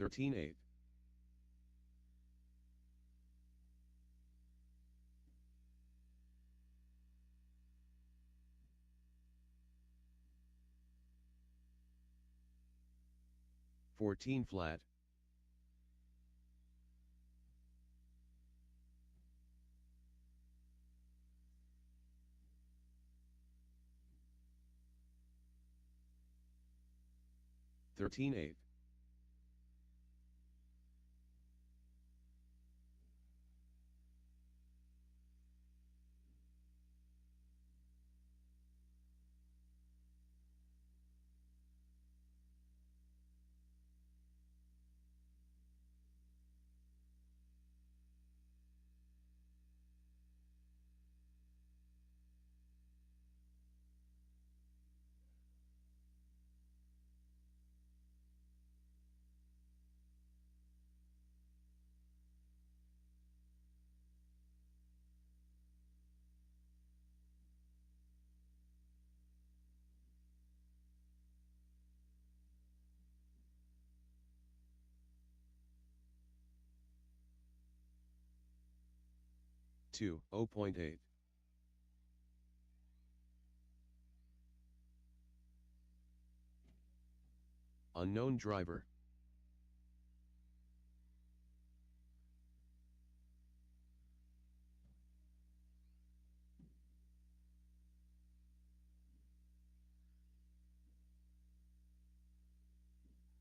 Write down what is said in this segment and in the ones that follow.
13-8. 14 flat. 13-8. 2, 0.8. 'Unknown driver'.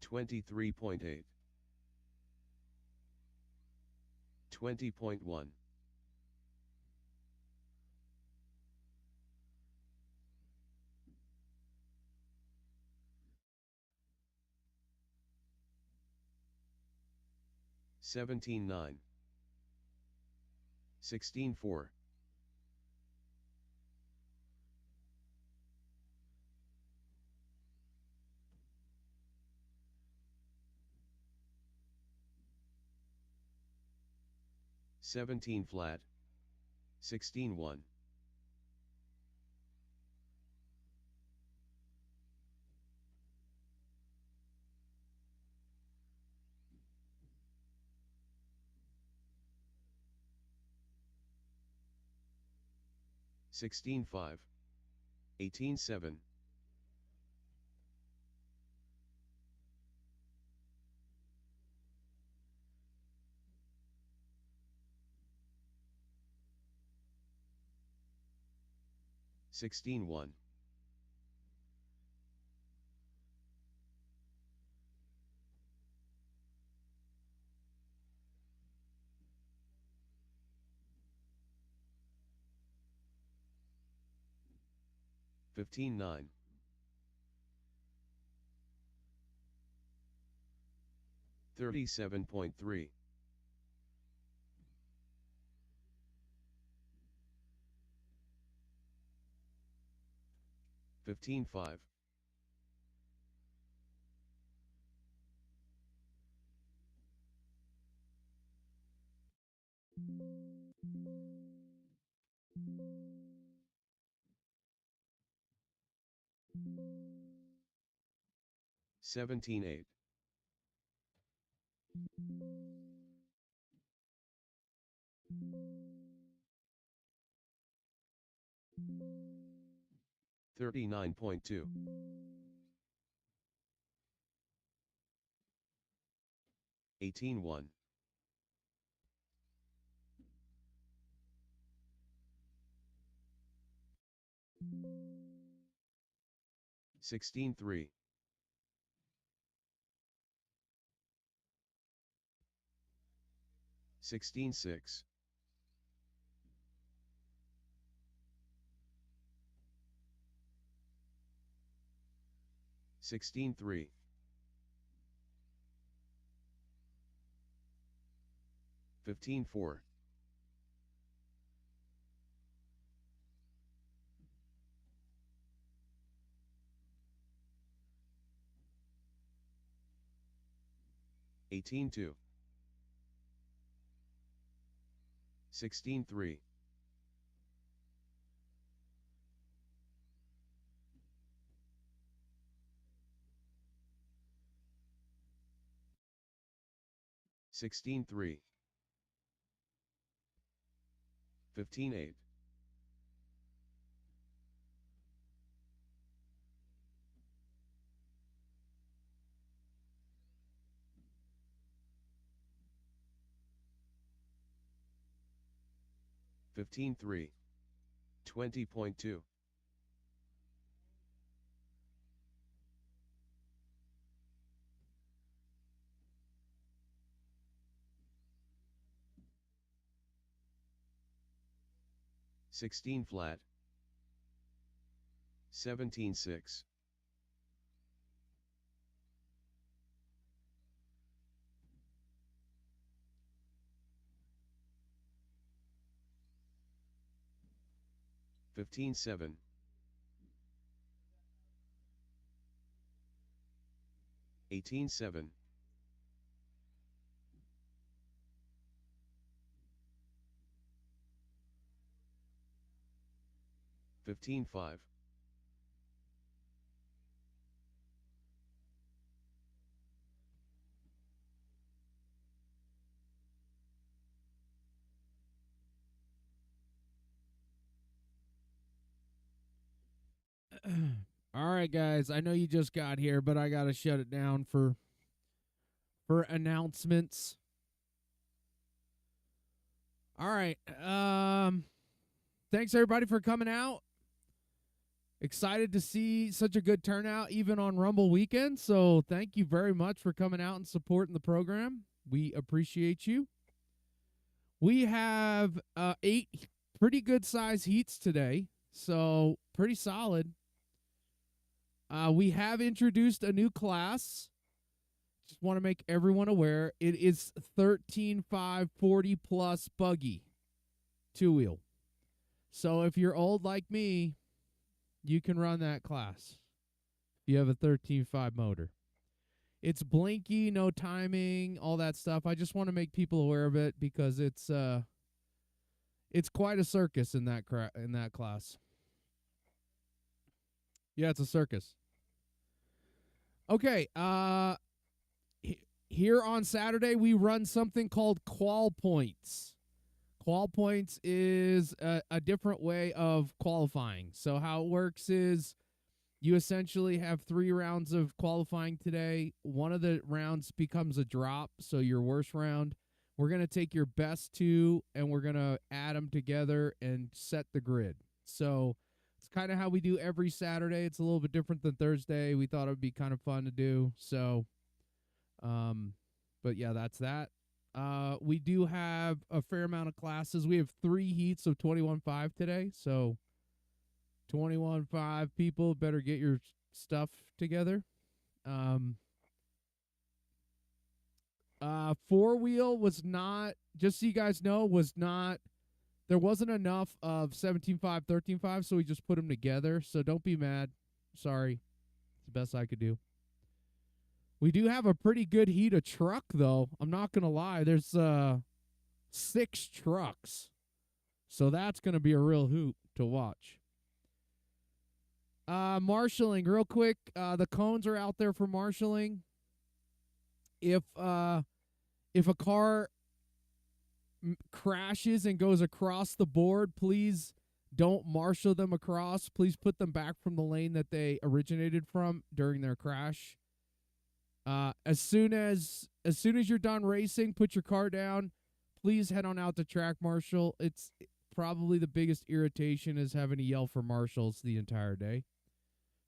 23.8. 20.1. 17-9. 16-4. 17 flat. 16-1. 16-5. 18-7. 16-1. 15-9. 37.3. 15-5. 17-8. 39.2. 18-1. 16-3. 16-6. 16-3. 15-4. Eighteen two. 16-3. 16-3, 15-8, 15-3, 20.2, 16 flat, 17-6, 15-7, 18-7, 15-5, All right, guys. I know you just got here, but I gotta shut it down for announcements. All right. Thanks everybody for coming out. Excited to see such a good turnout even on Rumble weekend. So thank you very much for coming out and supporting the program. We appreciate you. We have 8 pretty good size heats today, so pretty solid. We have introduced a new class. Just want to make everyone aware. It is 13.540 plus buggy, 2-wheel. So if you're old like me, you can run that class. If you have a 13.5 motor. It's blinky, no timing, all that stuff. I just want to make people aware of it because it's quite a circus in that class. Yeah, it's a circus. Okay, here on Saturday we run something called qual points. Qual points is a different way of qualifying. So how it works is you essentially have 3 rounds of qualifying today. One of the rounds becomes a drop, so your worst round. We're going to take your best 2 and we're going to add them together and set the grid. So it's kind of how we do every Saturday. It's a little bit different than Thursday. We thought it would be kind of fun to do. So, but yeah, that's that. We do have a fair amount of classes. We have 3 heats of 21.5 today. So 21.5 people better get your stuff together. 4-wheel was not, just so you guys know, was not, there wasn't enough of 17.5, 13.5, so we just put them together. So don't be mad. Sorry. It's the best I could do. We do have a pretty good heat of truck, though. I'm not going to lie. There's 6 trucks. So that's going to be a real hoot to watch. Marshalling, real quick. The cones are out there for marshalling. If a car crashes and goes across the board, please don't marshal them across. Please put them back from the lane that they originated from during their crash. As soon as you're done racing, put your car down. Please head on out to track marshal. It's probably the biggest irritation is having to yell for marshals the entire day.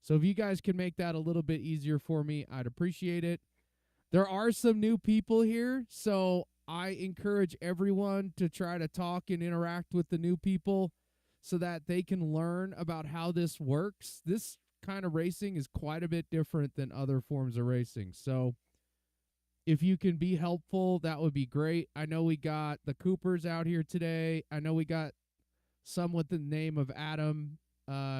So if you guys can make that a little bit easier for me, I'd appreciate it. There are some new people here, so I encourage everyone to try to talk and interact with the new people so that they can learn about how this works. This kind of racing is quite a bit different than other forms of racing. So if you can be helpful, that would be great. I know we got the Coopers out here today. I know we got some with the name of Adam.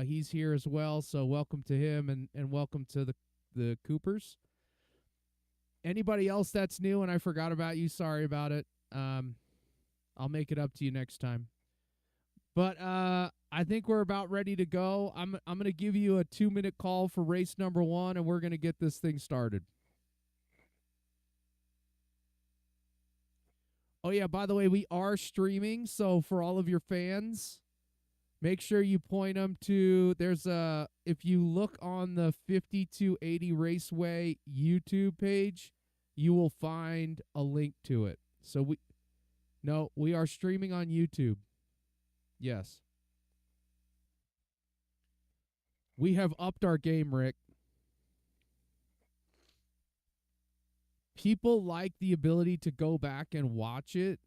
He's here as well, so welcome to him and welcome to the Coopers. Anybody else that's new and I forgot about you, sorry about it. I'll make it up to you next time. But I think we're about ready to go. I'm going to give you a 2-minute call for race number 1, and we're going to get this thing started. Oh, yeah, by the way, we are streaming, so for all of your fans, make sure you point them to, if you look on the 5280 Raceway YouTube page, you will find a link to it. So we are streaming on YouTube. Yes. We have upped our game, Rick. People like the ability to go back and watch it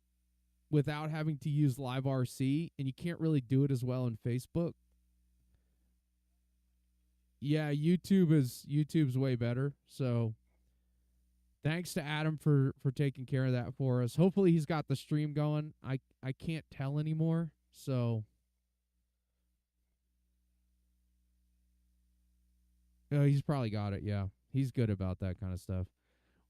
without having to use Live RC, and you can't really do it as well in Facebook. Yeah, YouTube's way better. So thanks to Adam for taking care of that for us. Hopefully he's got the stream going. I can't tell anymore. So he's probably got it. Yeah, he's good about that kind of stuff.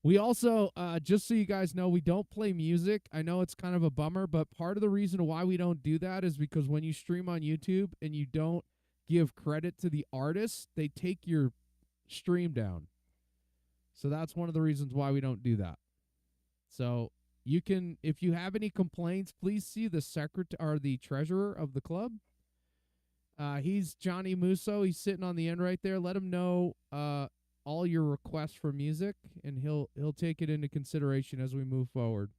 We also, just so you guys know, we don't play music. I know it's kind of a bummer, but part of the reason why we don't do that is because when you stream on YouTube and you don't give credit to the artist, they take your stream down. So that's one of the reasons why we don't do that. So you can, if you have any complaints, please see the secretary or the treasurer of the club. He's Johnny Musso. He's sitting on the end right there. Let him know all your requests for music, and he'll take it into consideration as we move forward.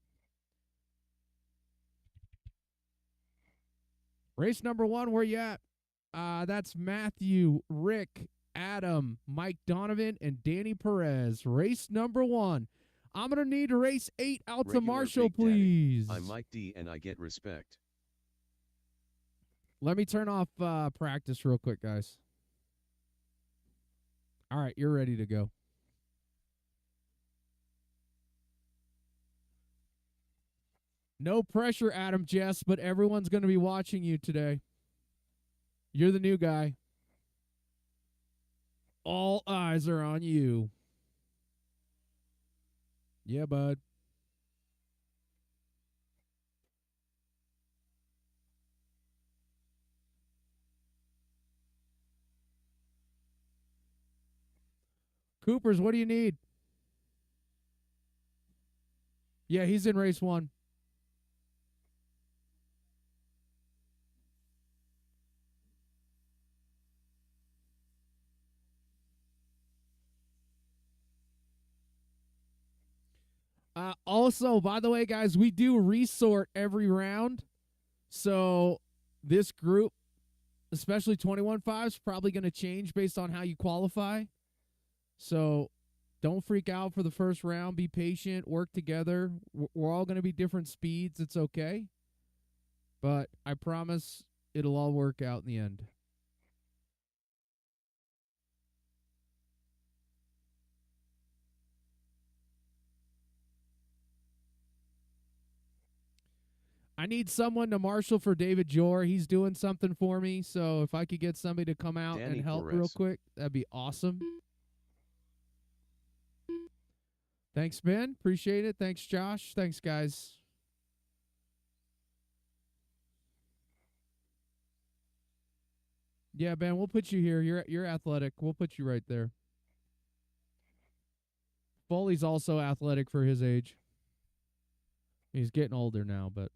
Race number 1, where you at? That's Matthew, Rick, Adam, Mike Donovan, and Danny Perez. Race number 1. I'm going to need race 8 out to Marshall, please. I'm Mike D, and I get respect. Let me turn off practice real quick, guys. All right, you're ready to go. No pressure, Adam Jess, but everyone's going to be watching you today. You're the new guy. All eyes are on you. Yeah, bud. Coopers, what do you need? Yeah, he's in race 1. Also, by the way, guys, we do resort every round. So this group, especially 21.5, is probably going to change based on how you qualify. So don't freak out for the first round. Be patient. Work together. We're all going to be different speeds. It's okay. But I promise it'll all work out in the end. I need someone to marshal for David Jor. He's doing something for me. So if I could get somebody to come out and help real quick, that'd be awesome. Thanks, Ben. Appreciate it. Thanks, Josh. Thanks, guys. Yeah, Ben, we'll put you here. You're athletic. We'll put you right there. Foley's also athletic for his age. He's getting older now, but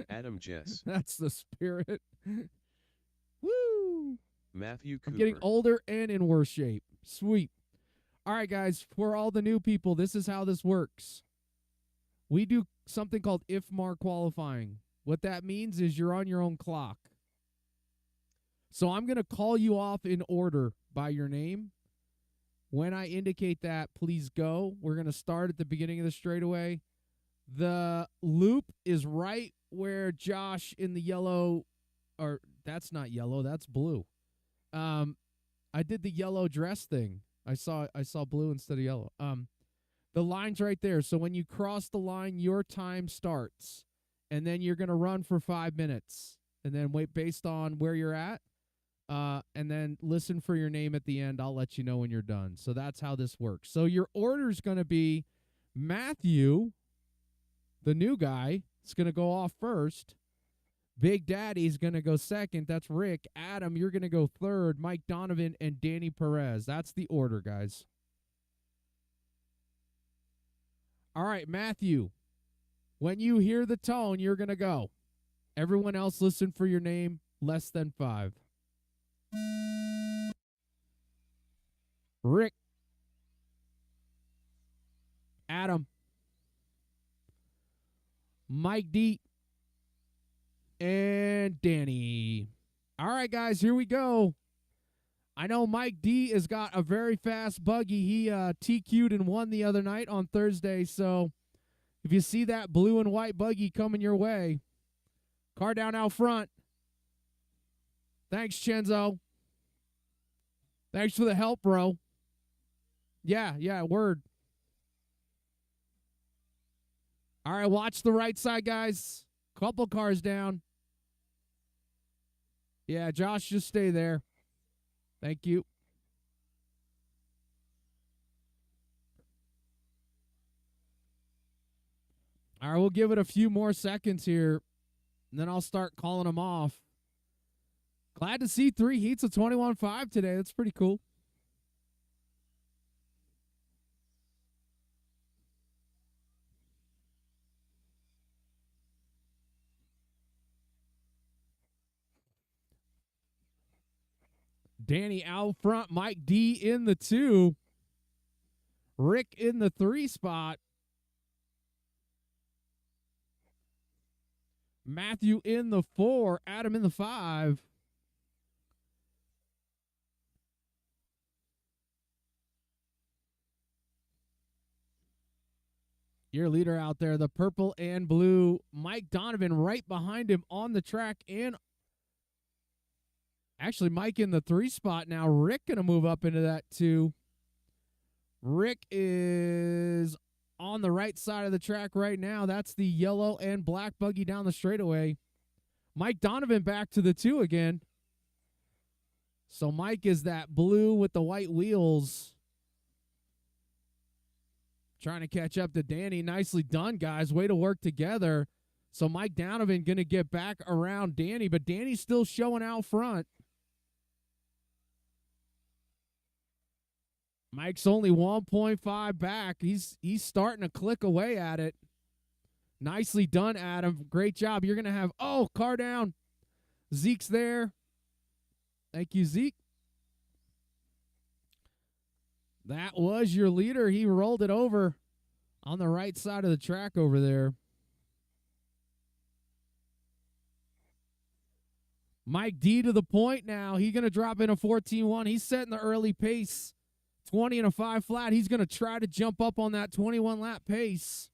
Adam Jess. That's the spirit. Woo! Matthew Cooper. I'm getting older and in worse shape. Sweet. All right, guys, for all the new people, this is how this works. We do something called IFMAR qualifying. What that means is you're on your own clock. So I'm going to call you off in order by your name. When I indicate that, please go. We're going to start at the beginning of the straightaway. The loop is right where Josh in the yellow, or that's not yellow, that's blue. I did the yellow dress thing. I saw blue instead of yellow. The line's right there. So when you cross the line, your time starts. And then you're going to run for 5 minutes. And then wait based on where you're at. And then listen for your name at the end. I'll let you know when you're done. So that's how this works. So your order's going to be Matthew, the new guy, is going to go off first. Big Daddy's going to go second. That's Rick. Adam, you're going to go third. Mike Donovan and Danny Perez. That's the order, guys. All right, Matthew. When you hear the tone, you're going to go. Everyone else listen for your name, less than 5. Rick. Adam. Mike D. And Danny. All right, guys, here we go. I know Mike D has got a very fast buggy. He TQ'd and won the other night on Thursday, so if you see that blue and white buggy coming your way, car down out front. Thanks, Chenzo. Thanks for the help, bro. Yeah, word. All right, watch the right side, guys. Couple cars down. Yeah, Josh, just stay there. Thank you. All right, we'll give it a few more seconds here, and then I'll start calling them off. Glad to see 3 heats of 21.5 today. That's pretty cool. Danny out front. Mike D in the 2. Rick in the 3 spot. Matthew in the 4. Adam in the 5. Your leader out there, the purple and blue. Mike Donovan right behind him on the track. And actually, Mike in the 3 spot now. Rick going to move up into that 2. Rick is on the right side of the track right now. That's the yellow and black buggy down the straightaway. Mike Donovan back to the 2 again. So Mike is that blue with the white wheels. Trying to catch up to Danny. Nicely done, guys. Way to work together. So Mike Donovan going to get back around Danny, but Danny's still showing out front. Mike's only 1.5 back. He's starting to click away at it. Nicely done, Adam. Great job. You're going to have, car down. Zeke's there. Thank you, Zeke. That was your leader. He rolled it over on the right side of the track over there. Mike D to the point now. He's going to drop in a 14.1. He's setting the early pace. 20 and a 5 flat. He's going to try to jump up on that 21 lap pace.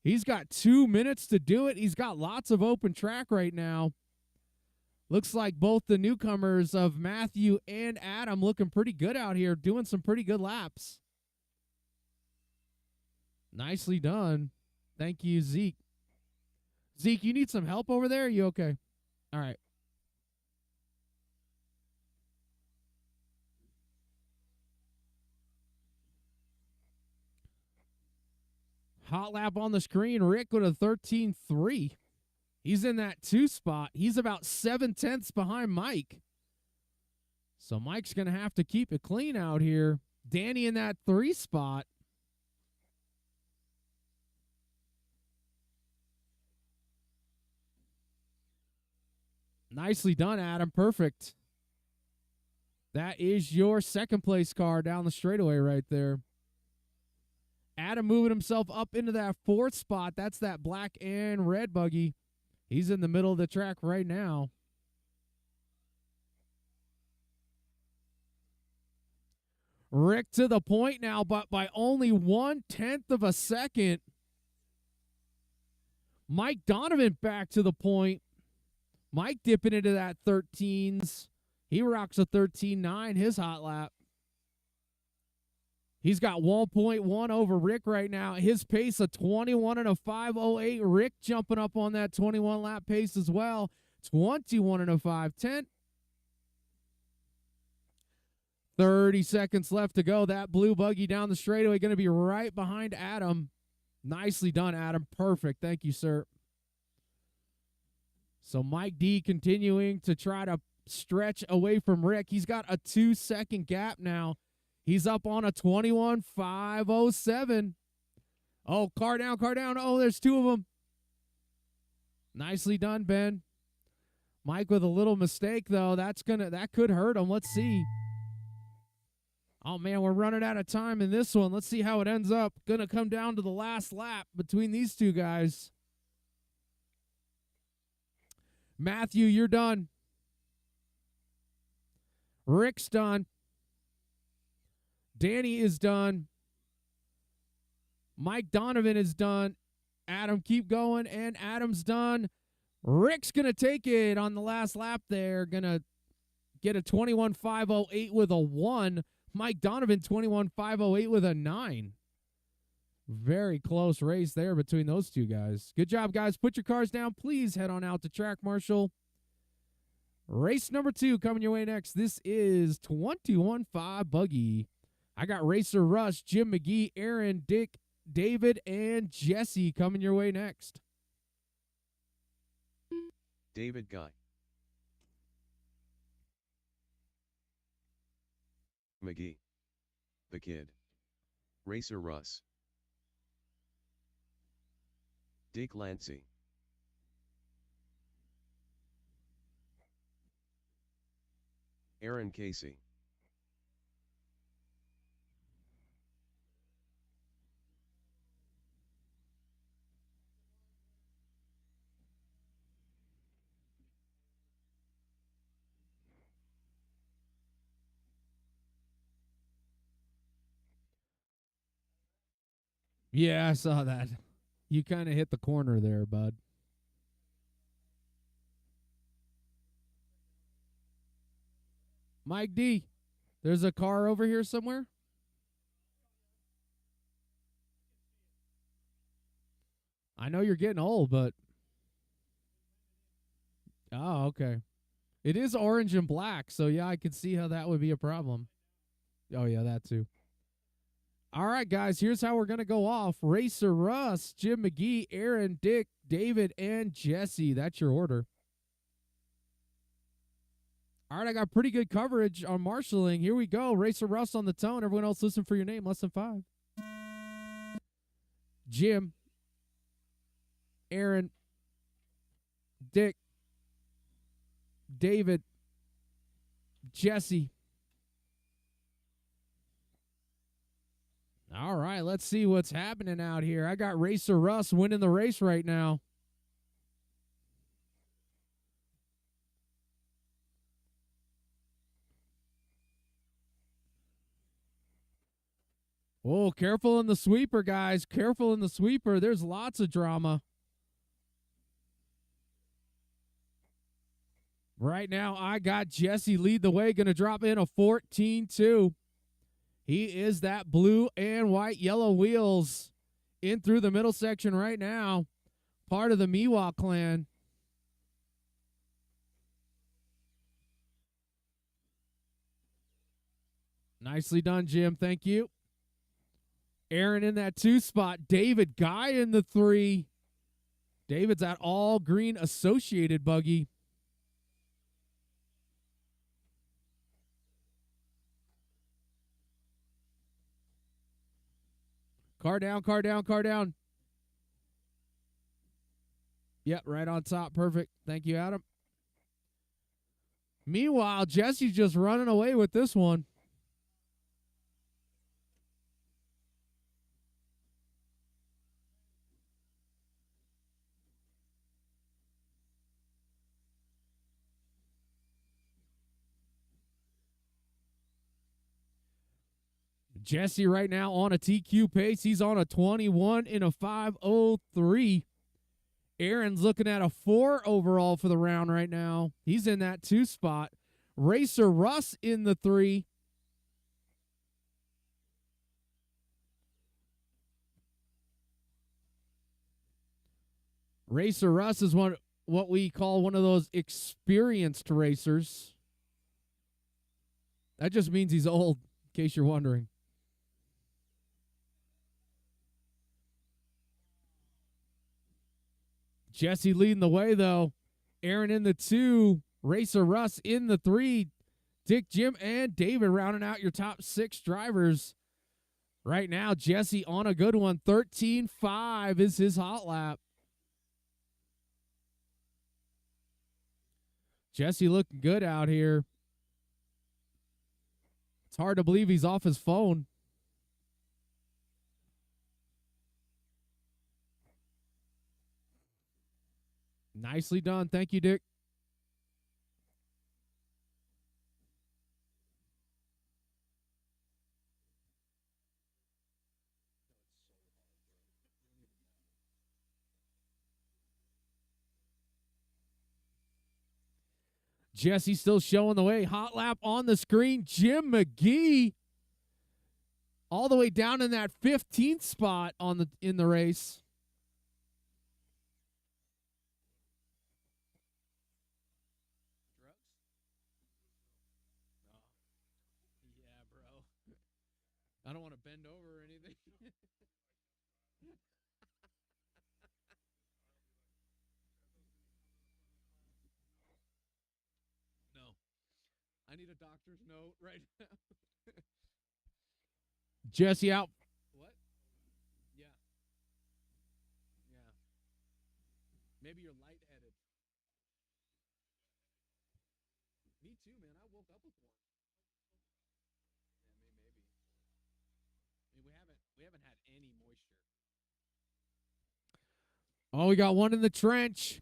He's got 2 minutes to do it. He's got lots of open track right now. Looks like both the newcomers of Matthew and Adam looking pretty good out here, doing some pretty good laps. Nicely done. Thank you, Zeke. Zeke, you need some help over there? Are you okay? All right. Hot lap on the screen. Rick with a 13.3. He's in that 2 spot. He's about 7/10 behind Mike. So Mike's going to have to keep it clean out here. Danny in that 3 spot. Nicely done, Adam. Perfect. That is your second place car down the straightaway right there. Adam moving himself up into that 4th spot. That's that black and red buggy. He's in the middle of the track right now. Rick to the point now, but by only 1/10 of a second. Mike Donovan back to the point. Mike dipping into that 13s. He rocks a 13.9, his hot lap. He's got 1.1 over Rick right now. His pace of 21 and a 5.08. Rick jumping up on that 21 lap pace as well. 21 and a 5.10. 30 seconds left to go. That blue buggy down the straightaway going to be right behind Adam. Nicely done, Adam. Perfect. Thank you, sir. So Mike D continuing to try to stretch away from Rick. He's got a 2-second gap now. He's up on a 21.507. Oh, car down, car down. Oh, there's two of them. Nicely done, Ben. Mike with a little mistake, though. That could hurt him. Let's see. Oh, man, we're running out of time in this one. Let's see how it ends up. Gonna come down to the last lap between these two guys. Matthew, you're done. Rick's done. Danny is done. Mike Donovan is done. Adam, keep going. And Adam's done. Rick's going to take it on the last lap there. Going to get a 21.508 with a 1. Mike Donovan, 21.508 with a 9. Very close race there between those two guys. Good job, guys. Put your cars down. Please head on out to Track Marshall. Race number 2 coming your way next. This is 21.5 Buggy. I got Racer Russ, Jim McGee, Aaron, Dick, David, and Jesse coming your way next. David Guy. McGee. The Kid. Racer Russ. Dick Lancey. Aaron Casey. Yeah, I saw that. You kind of hit the corner there, bud. Mike D, there's a car over here somewhere? I know you're getting old, but... Oh, okay. It is orange and black, so yeah, I could see how that would be a problem. Oh, yeah, that too. All right, guys, here's how we're going to go off. Racer Russ, Jim McGee, Aaron, Dick, David, and Jesse. That's your order. All right, I got pretty good coverage on marshaling. Here we go. Racer Russ on the tone. Everyone else listen for your name. Less than 5. Jim, Aaron, Dick, David, Jesse. All right, let's see what's happening out here. I got Racer Russ winning the race right now. Oh, careful in the sweeper, guys. Careful in the sweeper. There's lots of drama. Right now, I got Jesse lead the way. Going to drop in a 14-2. He is that blue and white yellow wheels in through the middle section right now. Part of the Miwa clan. Nicely done, Jim. Thank you. Aaron in that 2 spot. David Guy in the 3. David's that all green associated buggy. Car down, car down, car down. Yep, right on top. Perfect. Thank you, Adam. Meanwhile, Jesse's just running away with this one. Jesse right now on a TQ pace. He's on a 21 in a 5:03. Aaron's looking at a 4 overall for the round right now. He's in that 2 spot. Racer Russ in the 3. Racer Russ is what we call one of those experienced racers. That just means he's old, in case you're wondering. Jesse leading the way, though. Aaron in the 2. Racer Russ in the 3. Dick, Jim, and David rounding out your top 6 drivers. Right now, Jesse on a good one. 13.5 is his hot lap. Jesse looking good out here. It's hard to believe he's off his phone. Nicely done. Thank you, Dick. Jesse still showing the way. Hot lap on the screen. Jim McGee all the way down in that 15th spot in the race. Yeah, bro. I don't want to bend over or anything. No. I need a doctor's note right now. Jesse out. What? Yeah. Yeah. Maybe you're lightheaded. Me too, man. I woke up with one. Yeah, maybe. I mean, we haven't had any moisture. Oh, we got one in the trench.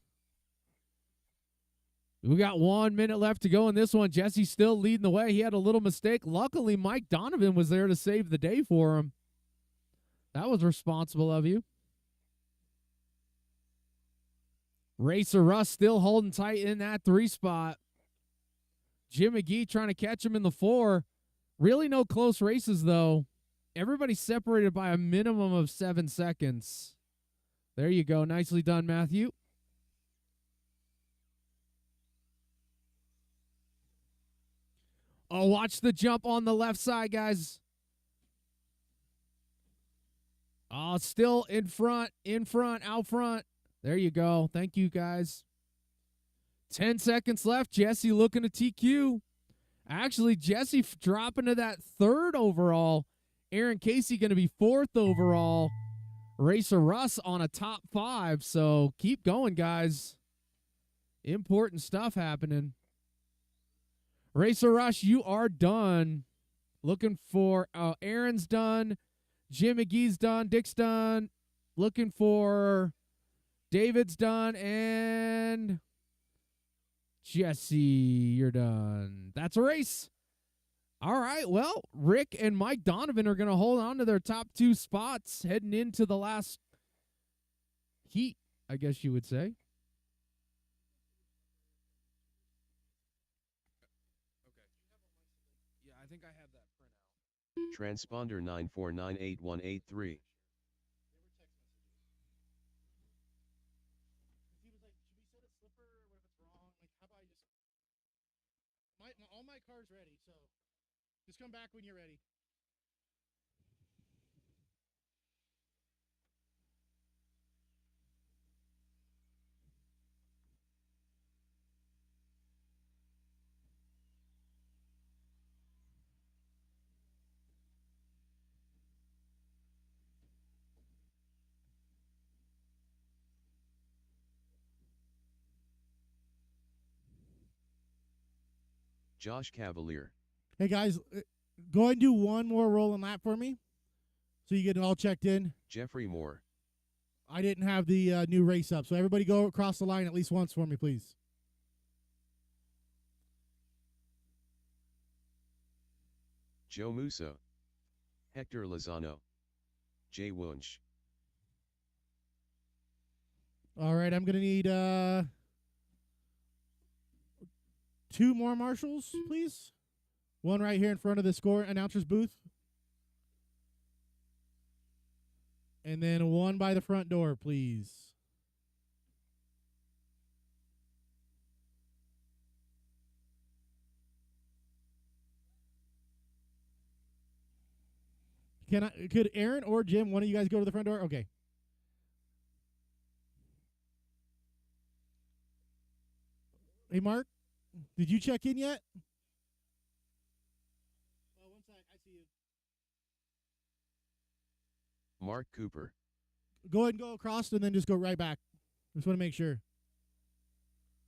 We got 1 minute left to go in this one. Jesse's still leading the way. He had a little mistake. Luckily, Mike Donovan was there to save the day for him. That was responsible of you. Racer Russ still holding tight in that 3 spot. Jim McGee trying to catch him in the 4. Really no close races, though. Everybody's separated by a minimum of 7 seconds. There you go. Nicely done, Matthew. Oh, watch the jump on the left side, guys. Oh, still in front, out front. There you go. Thank you, guys. 10 seconds left. Jesse looking to TQ. Actually, Jesse dropping to that 3rd overall. Aaron Casey going to be 4th overall. Racer Russ on a top 5. So keep going, guys. Important stuff happening. Racer Rush, you are done. Looking for Aaron's done. Jim McGee's done. Dick's done. Looking for David's done. And Jesse, you're done. That's a race. All right. Well, Rick and Mike Donovan are going to hold on to their top 2 spots heading into the last heat, I guess you would say. I think I have that printout. Transponder 9498183. He was like, should we set a slipper? What if it's wrong? Like, how about I just... all my car's ready, so just come back when you're ready. Josh Cavalier. Hey, guys, go and do one more rolling lap for me so you get it all checked in. Jeffrey Moore. I didn't have the new race up, so everybody go across the line at least once for me, please. Joe Musso. Hector Lozano. Jay Wunsch. All right, I'm going to need 2 more marshals, please. One right here in front of the score announcer's booth. And then one by the front door, please. Could Aaron or Jim, one of you guys go to the front door? Okay. Hey, Mark, did you check in yet? Oh, one sec. I see you. Mark Cooper. Go ahead and go across and then just go right back. Just want to make sure.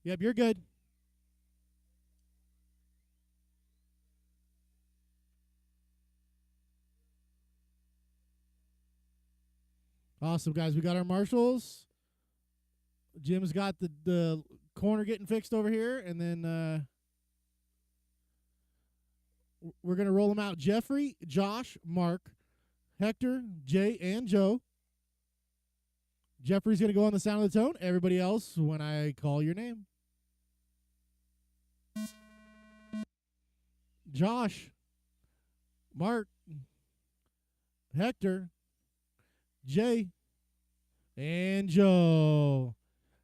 Yep, you're good. Awesome, guys. We got our marshals. Jim's got the corner getting fixed over here, and then we're going to roll them out. Jeffrey, Josh, Mark, Hector, Jay, and Joe. Jeffrey's going to go on the sound of the tone. Everybody else, when I call your name. Josh, Mark, Hector, Jay, and Joe.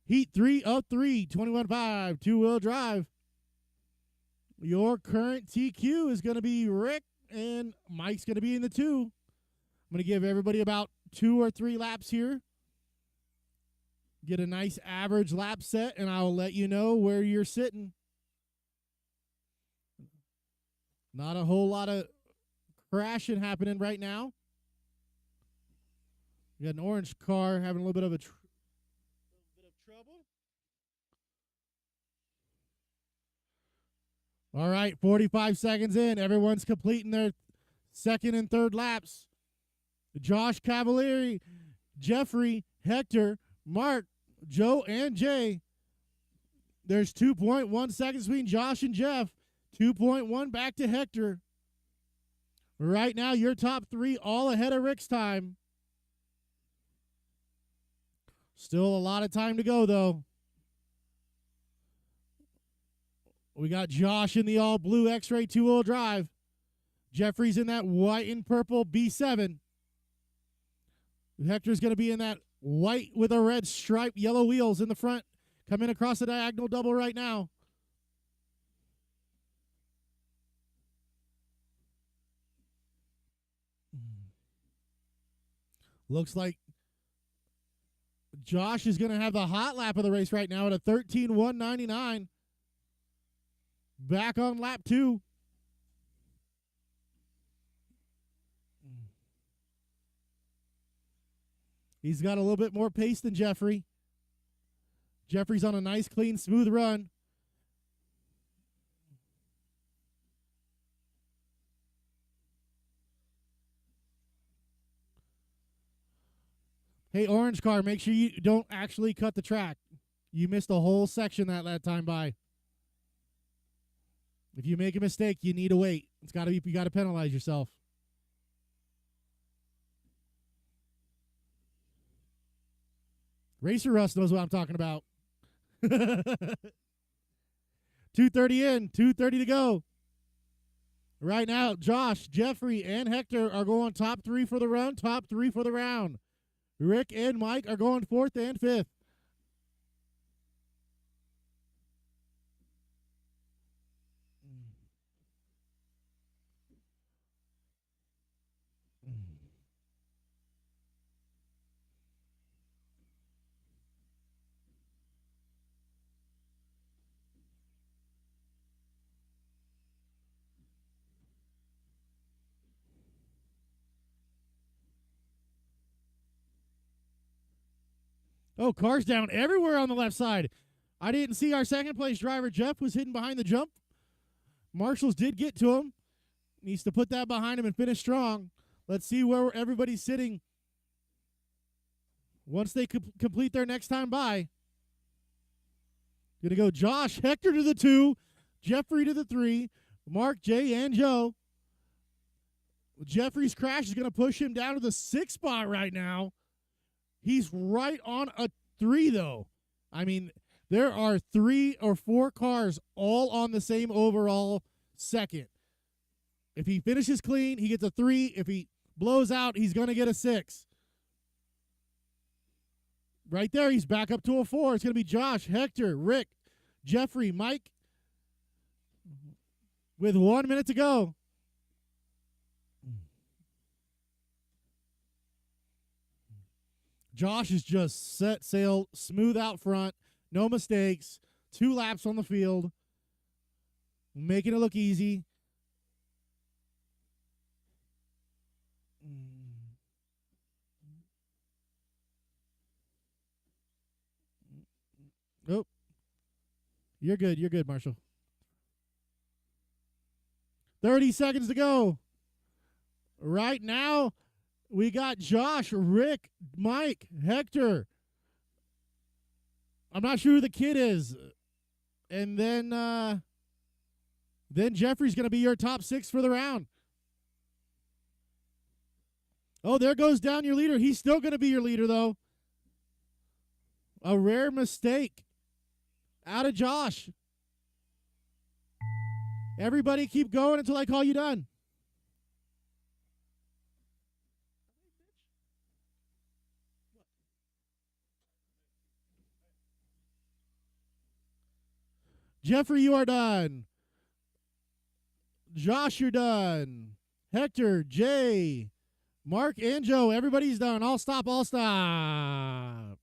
Heat 3 of 3, 21.5, two-wheel drive. Your current TQ is going to be Rick, and Mike's going to be in the 2. I'm going to give everybody about 2 or 3 laps here. Get a nice average lap set, and I'll let you know where you're sitting. Not a whole lot of crashing happening right now. We got an orange car having a little bit of trouble. All right, 45 seconds in. Everyone's completing their second and third laps. Josh Cavalieri, Jeffrey, Hector, Mark, Joe, and Jay. There's 2.1 seconds between Josh and Jeff. 2.1 back to Hector. Right now, your top 3 all ahead of Rick's time. Still a lot of time to go, though. We got Josh in the all-blue X-Ray two-wheel drive. Jeffrey's in that white and purple B7. Hector's going to be in that white with a red stripe, yellow wheels in the front. Coming across the diagonal double right now. Looks like Josh is going to have the hot lap of the race right now at a 13.199. Back on lap 2. He's got a little bit more pace than Jeffrey. Jeffrey's on a nice, clean, smooth run. Hey, orange car, make sure you don't actually cut the track. You missed a whole section that time by. If you make a mistake, you need to wait. It's got to be, you got to penalize yourself. Racer Russ knows what I'm talking about. 2:30 in, 2:30 to go. Right now, Josh, Jeffrey, and Hector are going top 3 for the run, top 3 for the round. Rick and Mike are going 4th and 5th. Oh, cars down everywhere on the left side. I didn't see our second place driver, Jeff, was hidden behind the jump. Marshals did get to him. Needs to put that behind him and finish strong. Let's see where everybody's sitting once they complete their next time by. Going to go Josh, Hector to the 2, Jeffrey to the 3, Mark, Jay, and Joe. Jeffrey's crash is going to push him down to the 6th spot right now. He's right on a 3, though. I mean, there are 3 or 4 cars all on the same overall second. If he finishes clean, he gets a 3. If he blows out, he's going to get a 6. Right there, he's back up to a 4. It's going to be Josh, Hector, Rick, Jeffrey, Mike, with 1 minute to go. Josh is just set sail, smooth out front, no mistakes, 2 laps on the field, making it look easy. You're good. You're good, Marshall. 30 seconds to go. Right now, we got Josh, Rick, Mike, Hector. I'm not sure who the kid is. And then Jeffrey's going to be your top 6 for the round. Oh, there goes down your leader. He's still going to be your leader, though. A rare mistake out of Josh. Everybody keep going until I call you done. Jeffrey, you are done. Josh, you're done. Hector, Jay, Mark, and Joe, everybody's done. All stop, all stop.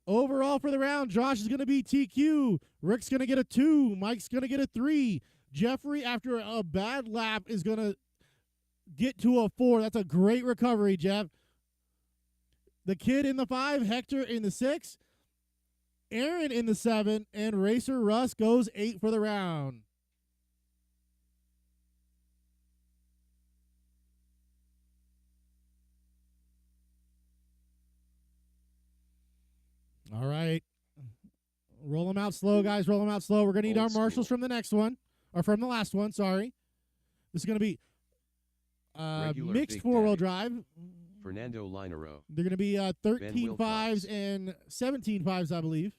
Overall for the round, Josh is going to be TQ. Rick's going to get a 2. Mike's going to get a 3. Jeffrey, after a bad lap, is going to get to a 4. That's a great recovery, Jeff. The kid in the 5, Hector in the 6, Aaron in the 7, and Racer Russ goes 8 for the round. All right. Roll them out slow, guys. Roll them out slow. We're going to need our marshals from the next one, or from the last one, sorry. This is going to be mixed four-wheel drive. Fernando Linero. They're going to be 13 5s and 17 5s, I believe.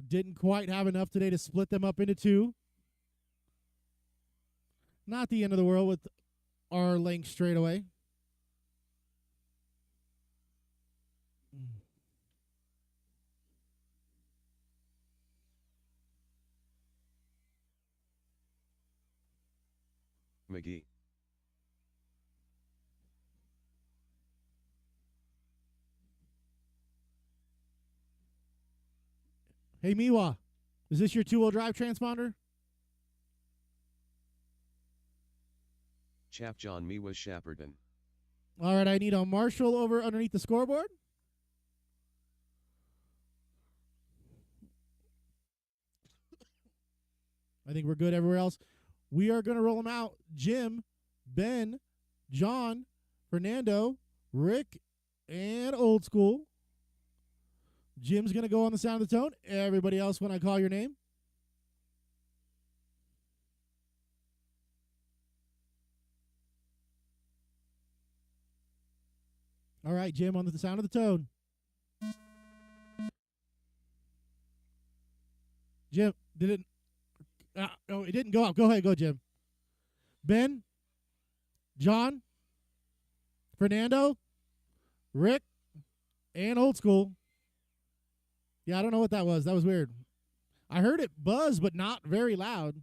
Didn't quite have enough today to split them up into 2. Not the end of the world with our length straightaway. McGee. Hey, Miwa, is this your 2-wheel drive transponder? Chap John Miwa Shepperton. All right, I need a marshal over underneath the scoreboard. I think we're good everywhere else. We are going to roll them out. Jim, Ben, John, Fernando, Rick, and Old School. Jim's going to go on the sound of the tone. Everybody else when I call your name. All right, Jim, on the sound of the tone. Jim, did it? No, it didn't go out. Go ahead, go, Jim. Ben, John, Fernando, Rick, and Old School. Yeah, I don't know what that was. That was weird. I heard it buzz, but not very loud.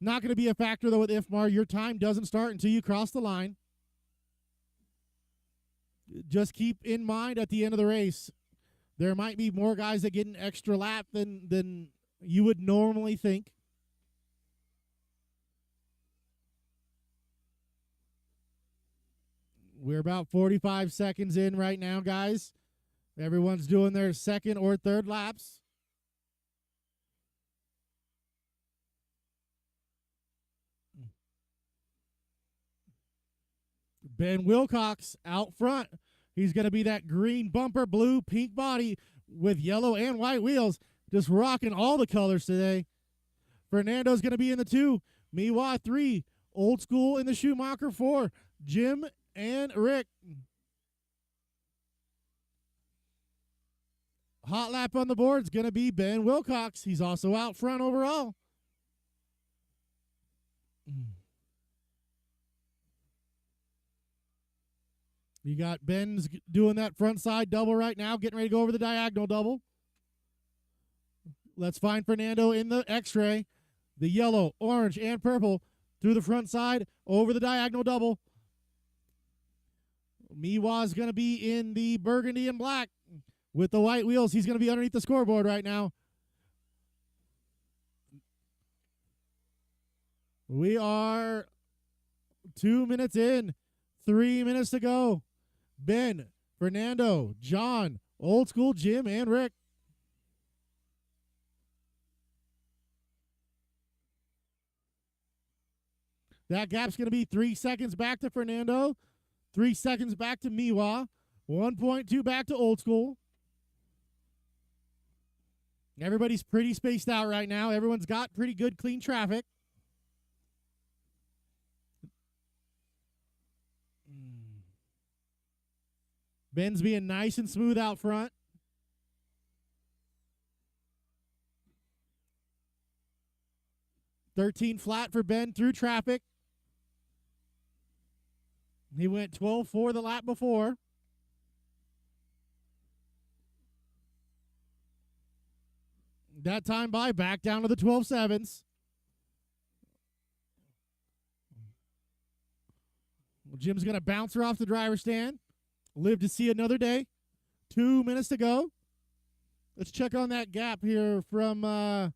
Not going to be a factor, though, with IFMAR. Your time doesn't start until you cross the line. Just keep in mind at the end of the race, there might be more guys that get an extra lap than you would normally think. We're about 45 seconds in right now, guys. Everyone's doing their second or third laps. Ben Wilcox out front. He's going to be that green bumper, blue, pink body with yellow and white wheels. Just rocking all the colors today. Fernando's going to be in the 2. Miwa 3. Old School in the Schumacher 4. Jim and Rick. Hot lap on the board is going to be Ben Wilcox. He's also out front overall. You got Ben's doing that front side double right now, getting ready to go over the diagonal double. Let's find Fernando in the X-ray. The yellow, orange, and purple through the front side, over the diagonal double. Miwa's going to be in the burgundy and black with the white wheels. He's going to be underneath the scoreboard right now. We are 2 minutes in. 3 minutes to go. Ben, Fernando, John, Old School, Jim, and Rick. That gap's going to be 3 seconds back to Fernando, 3 seconds back to Miwa, 1.2 back to Old School. Everybody's pretty spaced out right now. Everyone's got pretty good, clean traffic. Ben's being nice and smooth out front. $13 flat for Ben through traffic. He went 12.4 the lap before. That time by back down to the 12.7s. Jim's going to bounce her off the driver's stand. Live to see another day. 2 minutes to go. Let's check on that gap here from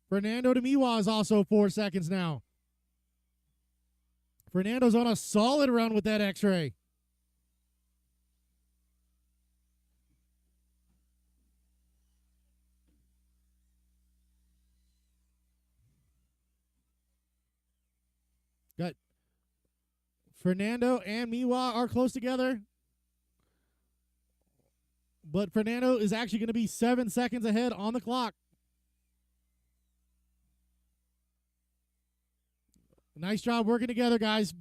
Fernando to Miwa is also 4 seconds now. Fernando's on a solid run with that X-ray. Got Fernando and Miwa are close together. But Fernando is actually going to be 7 seconds ahead on the clock. Nice job working together, guys.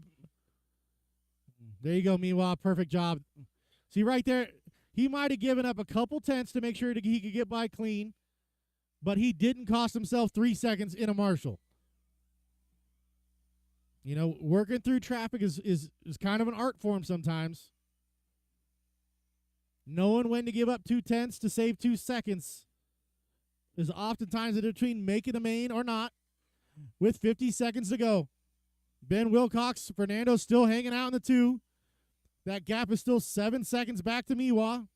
There you go, Miwa. Perfect job. See right there, he might have given up a couple tenths to make sure that he could get by clean, but he didn't cost himself 3 seconds in a Marshall. You know, working through traffic is kind of an art form sometimes. Knowing when to give up 2 tenths to save 2 seconds is oftentimes the difference between making a main or not. With 50 seconds to go. Ben Wilcox, Fernando still hanging out in the 2. That gap is still 7 seconds back to Miwa.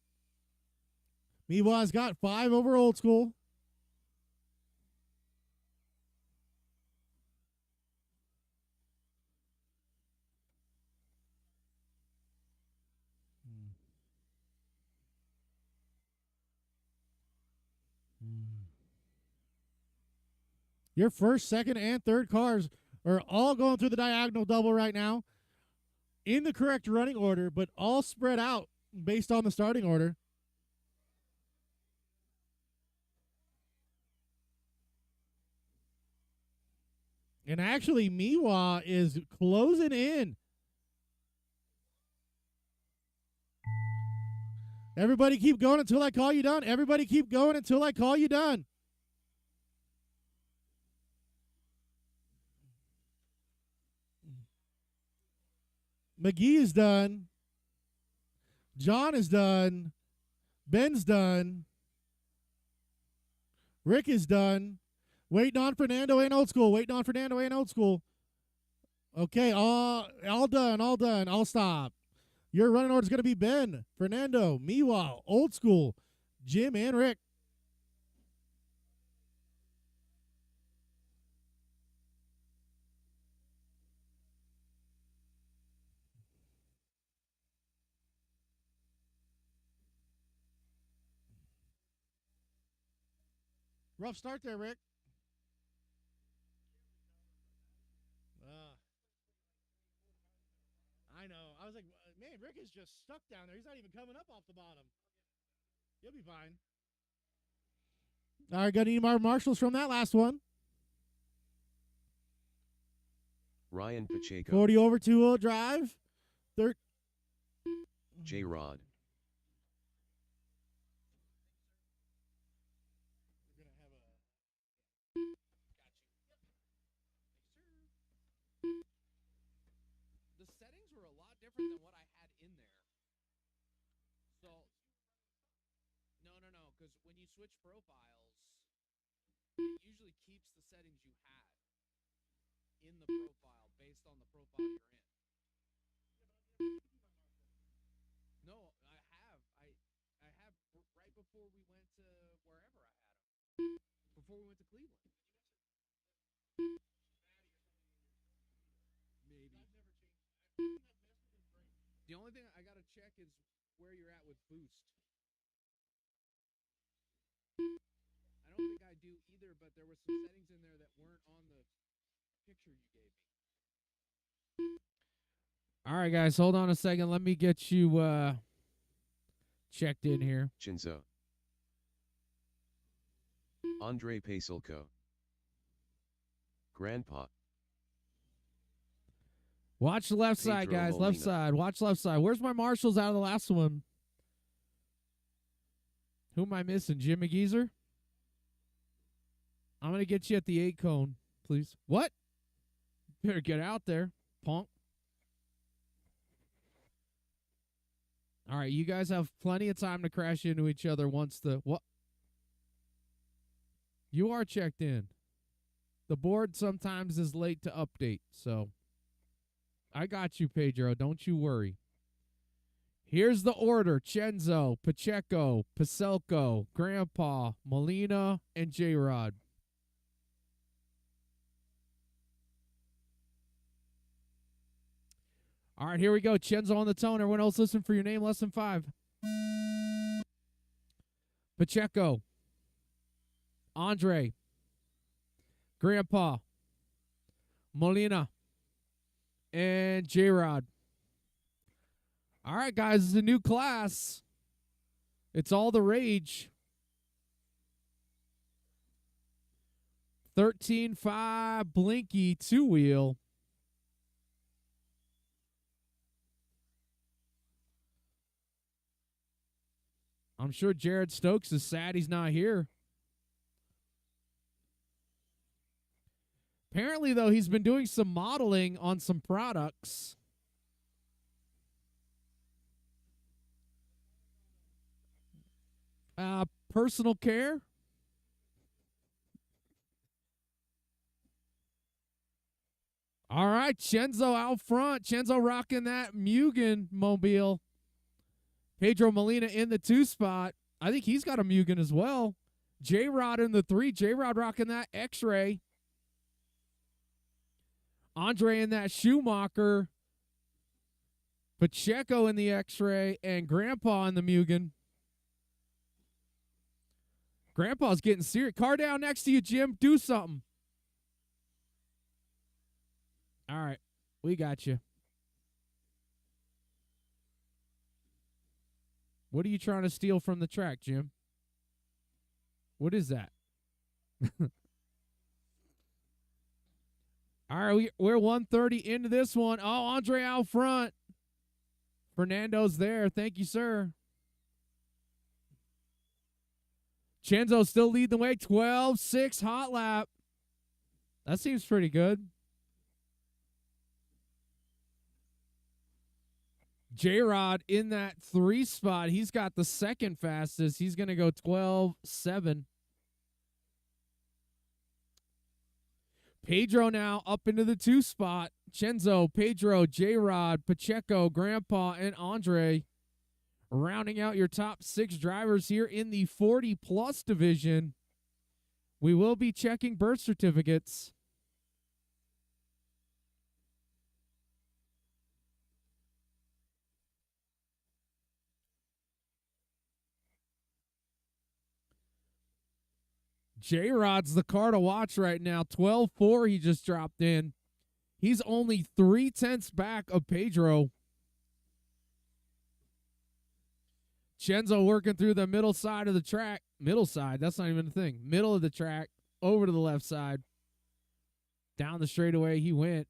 Miwa's got 5 over Old School. Your first, second, and third cars are all going through the diagonal double right now in the correct running order, but all spread out based on the starting order. And actually, Miwa is closing in. Everybody keep going until I call you done. Everybody keep going until I call you done. McGee is done. John is done. Ben's done. Rick is done. Waiting on Fernando and Old School. Waiting on Fernando and Old School. Okay, all done, all done. I'll stop. Your running order is going to be Ben, Fernando, Miwa, Old School, Jim, and Rick. Rough start there, Rick. I know. I was like, man, Rick is just stuck down there. He's not even coming up off the bottom. He'll be fine. All right, got any more marshals from that last one? Ryan Pacheco. 40 over 2-wheel drive. J-Rod. The settings were a lot different than what I had in there. So, no, because when you switch profiles, it usually keeps the settings you had in the profile based on the profile you're in. No, I have. I have right before we went to wherever I had them. Before we went to Cleveland. Maybe. The only thing I got to check is where you're at with boost. I don't think I do either, but there were some settings in there that weren't on the picture you gave me. All right, guys, hold on a second. Let me get you checked in here. Chinzo. Andre Pasilko. Grandpa. Watch the left side, Pedro guys. Molina. Left side. Watch left side. Where's my marshals out of the last one? Who am I missing? Jim McGeezer? I'm going to get you at the 8 cone, please. What? Better get out there, punk. All right, you guys have plenty of time to crash into each other once the... What? You are checked in. The board sometimes is late to update, so... I got you, Pedro. Don't you worry. Here's the order. Chenzo, Pacheco, Paselko, Grandpa, Molina, and J-Rod. All right, here we go. Chenzo on the tone. Everyone else listen for your name. Less than 5. Pacheco. Andre. Grandpa. Molina. And J-Rod. All right, guys, it's a new class. It's all the rage. 13.5 Blinky 2-wheel. I'm sure Jared Stokes is sad he's not here. Apparently, though, he's been doing some modeling on some products. Personal care. All right, Chenzo out front. Chenzo rocking that Mugen mobile. Pedro Molina in the 2 spot. I think he's got a Mugen as well. J-Rod in the 3. J-Rod rocking that X-Ray. Andre in that Schumacher. Pacheco in the X-Ray. And Grandpa in the Mugen. Grandpa's getting serious. Car down next to you, Jim. Do something. All right. We got you. What are you trying to steal from the track, Jim? What is that? All right, we're 130 into this one. Oh, Andre out front. Fernando's there. Thank you, sir. Chenzo still leading the way. 12-6 hot lap. That seems pretty good. J-Rod in that 3 spot. He's got the second fastest. He's going to go 12-7. Pedro now up into the 2 spot. Chenzo, Pedro, J-Rod, Pacheco, Grandpa, and Andre rounding out your top 6 drivers here in the 40-plus division. We will be checking birth certificates. J-Rod's the car to watch right now. 12-4 he just dropped in. He's only 3/10 back of Pedro. Chenzo working through the middle side of the track. Middle side, that's not even a thing. Middle of the track, over to the left side. Down the straightaway he went.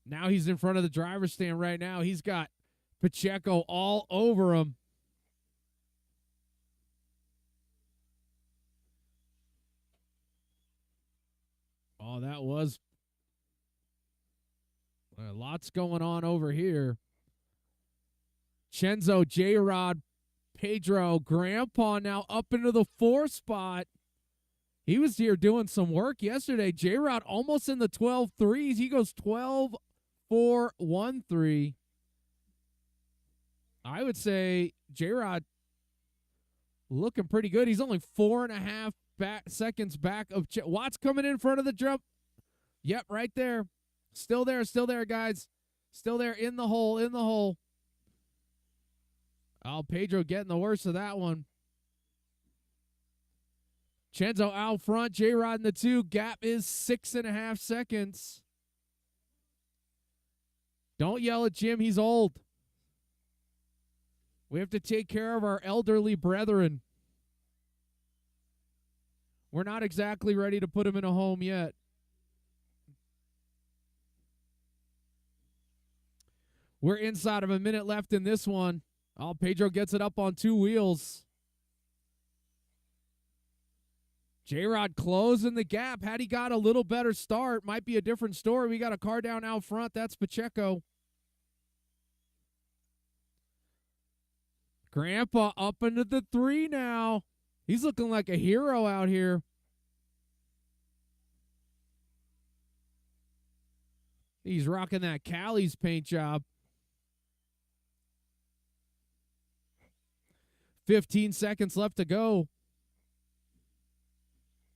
Now he's in front of the driver's stand right now. He's got Pacheco all over him. Oh, that was lots going on over here. Chenzo, J-Rod, Pedro, Grandpa now up into the 4 spot. He was here doing some work yesterday. J-Rod almost in the 12-3s. He goes 12-4-1-3. I would say J-Rod looking pretty good. He's only 4.5 seconds back of Watts coming in front of the jump. Yep, right there. Still there, guys. Still there in the hole, Oh, Pedro getting the worst of that one. Chenzo out front. J-Rod in the 2. Gap is 6.5 seconds. Don't yell at Jim. He's old. We have to take care of our elderly brethren. We're not exactly ready to put him in a home yet. We're inside of a minute left in this one. Oh, Pedro gets it up on 2 wheels. J-Rod closing the gap. Had he got a little better start, might be a different story. We got a car down out front. That's Pacheco. Grandpa up into the 3 now. He's looking like a hero out here. He's rocking that Cali's paint job. 15 seconds left to go.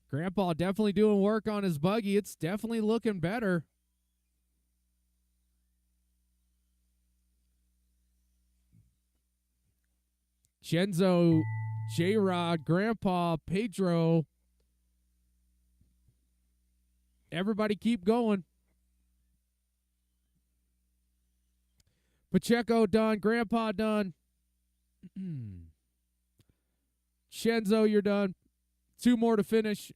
Grandpa definitely doing work on his buggy. It's definitely looking better. Chenzo, J-Rod, Grandpa, Pedro. Everybody keep going. Pacheco done. Grandpa done. Chenzo, you're done. 2 more to finish.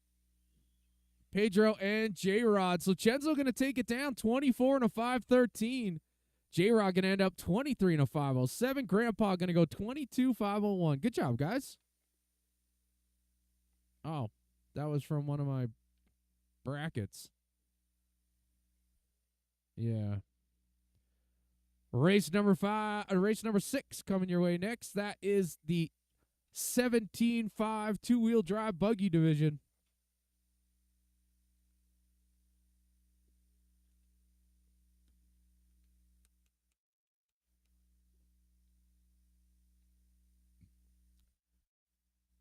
Pedro and J-Rod. So Chenzo going to take it down 24 and a 5:13. J-Rod going to end up 23 and a 5:07. Grandpa going to go 22-5:01. Good job, guys. Oh, that was from one of my brackets. Yeah. Race number 6 coming your way next. That is the 17.5 2-wheel drive buggy division.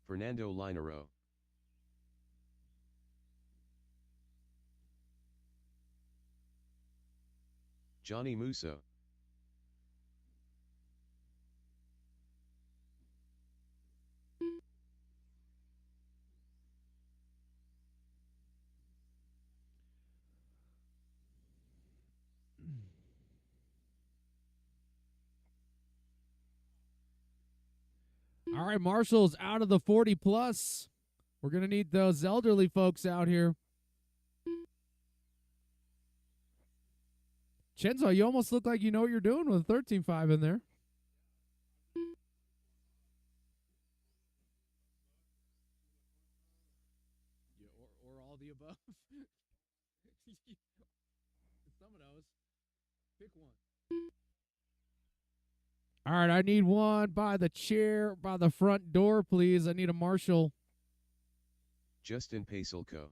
Fernando Linero. Johnny Musso. All right, Marshall's out of the 40 plus. We're going to need those elderly folks out here. Chenzo, you almost look like you know what you're doing with 13.5 in there. Yeah, or all the above. Some of those. Pick one. All right, I need one by the chair, by the front door, please. I need a Marshall. Justin Paselko.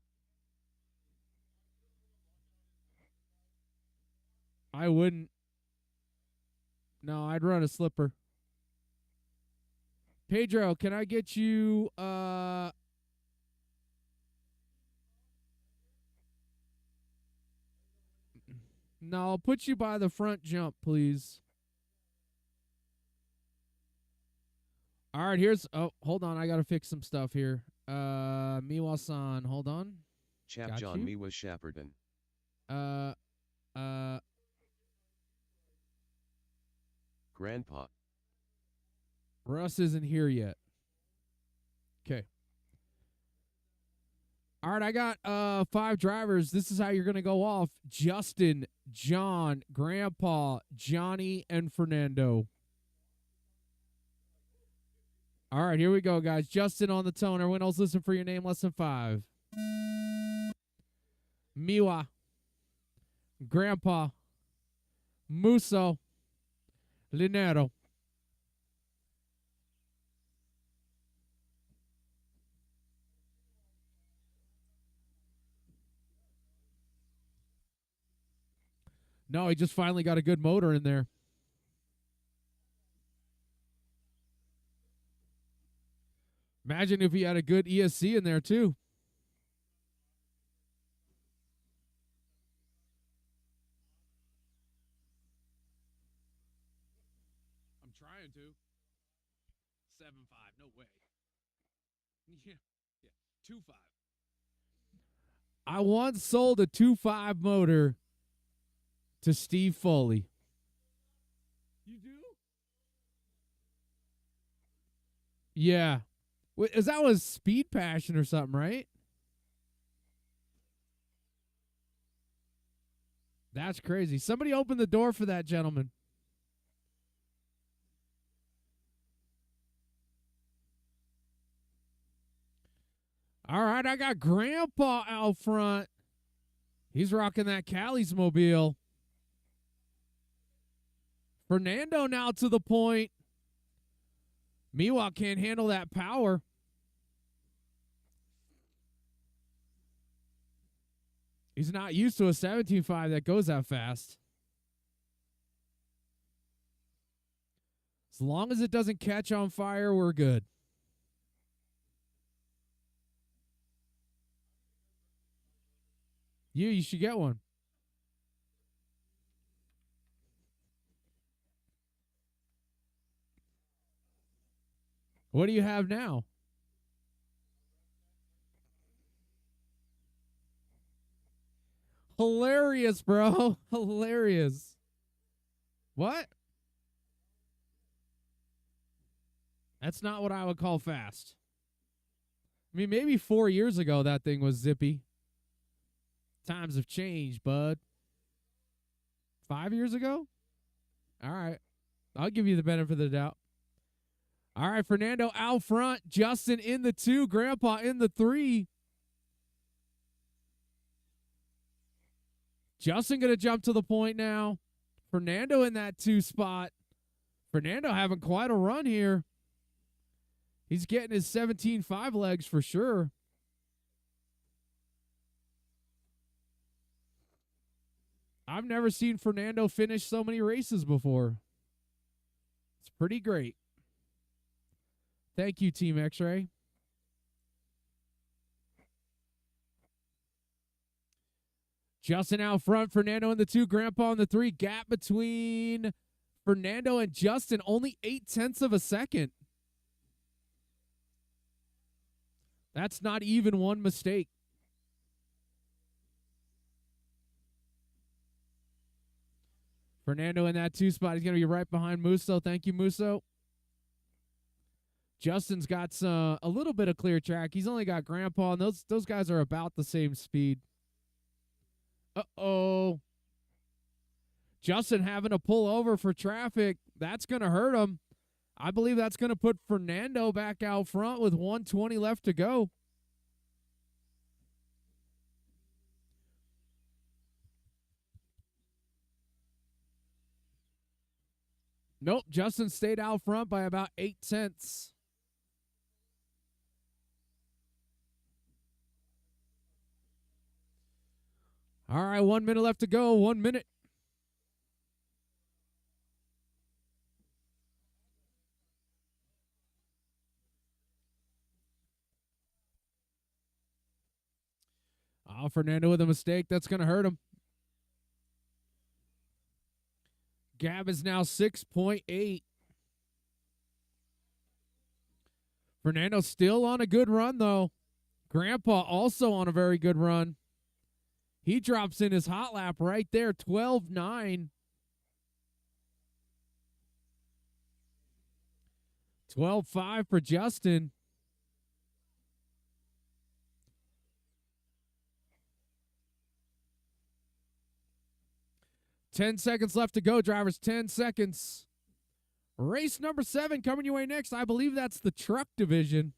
I wouldn't. No, I'd run a slipper. Pedro, can I get you no, I'll put you by the front jump, please. All right, hold on, I gotta fix some stuff here. Miwa-san, hold on. Chap Got John you. Miwa Shepperton. Grandpa. Russ isn't here yet. Okay. All right, I got 5 drivers. This is how you're gonna go off. Justin, John, Grandpa, Johnny, and Fernando. All right, here we go, guys. Justin on the tone. Everyone else listen for your name, less than 5. Miwa. Grandpa. Musso. Linero. No, he just finally got a good motor in there. Imagine if he had a good ESC in there, too. I'm trying to. 7.5. No way. Yeah. 2.5. I once sold a 2.5 motor to Steve Foley. You do? Yeah. Is that was Speed Passion or something, right? That's crazy. Somebody open the door for that gentleman. All right, I got Grandpa out front. He's rocking that Callie's mobile. Fernando now to the point. Miwa can't handle that power. He's not used to a 17.5 that goes that fast. As long as it doesn't catch on fire, we're good. You should get one. What do you have now? Hilarious, bro. Hilarious. What? That's not what I would call fast. I mean, maybe 4 years ago that thing was zippy. Times have changed, bud. 5 years ago? All right. I'll give you the benefit of the doubt. All right, Fernando out front. Justin in the 2. Grandpa in the 3. Justin going to jump to the point now. Fernando in that 2 spot. Fernando having quite a run here. He's getting his 17.5 legs for sure. I've never seen Fernando finish so many races before. It's pretty great. Thank you, Team X-Ray. Justin out front, Fernando in the 2, Grandpa in the 3. Gap between Fernando and Justin, only 0.8 of a second. That's not even one mistake. Fernando in that 2 spot. He's going to be right behind Musso. Thank you, Musso. Justin's got a little bit of clear track. He's only got Grandpa, and those guys are about the same speed. Uh-oh. Justin having to pull over for traffic. That's going to hurt him. I believe that's going to put Fernando back out front with 1:20 left to go. Nope, Justin stayed out front by about 0.8. All right, 1 minute left to go. 1 minute. Oh, Fernando with a mistake. That's going to hurt him. Gap is now 6.8. Fernando still on a good run, though. Grandpa also on a very good run. He drops in his hot lap right there, 12.9. 12.5 for Justin. Ten seconds left to go, drivers. 10 seconds. Race number 7 coming your way next. I believe that's the truck division.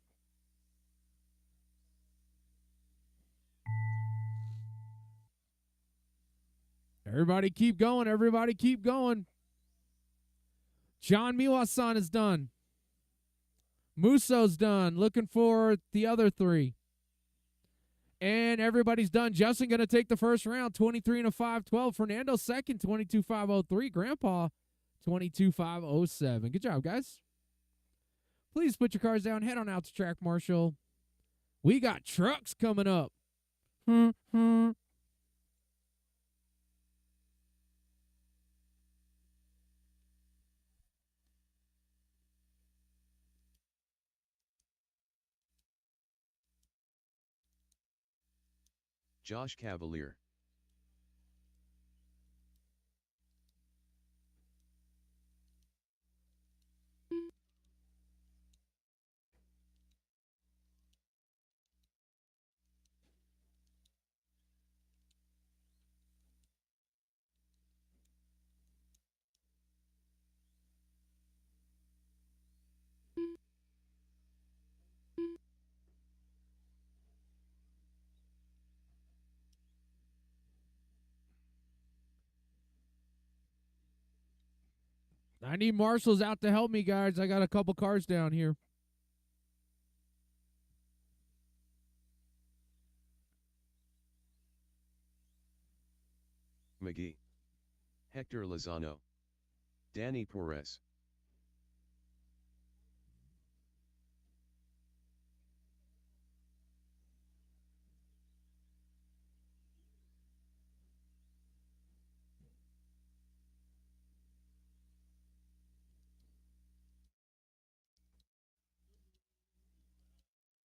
Everybody keep going. Everybody keep going. John Miwasan is done. Musso's done. Looking for the other 3. And everybody's done. Justin going to take the first round, 23 and a 5.12. Fernando second, 22.503. Grandpa, 22.507. Good job, guys. Please put your cars down. Head on out to track, Marshall. We got trucks coming up. Josh Cavalier. I need marshals out to help me, guys. I got a couple cars down here. McGee. Hector Lozano. Danny Perez.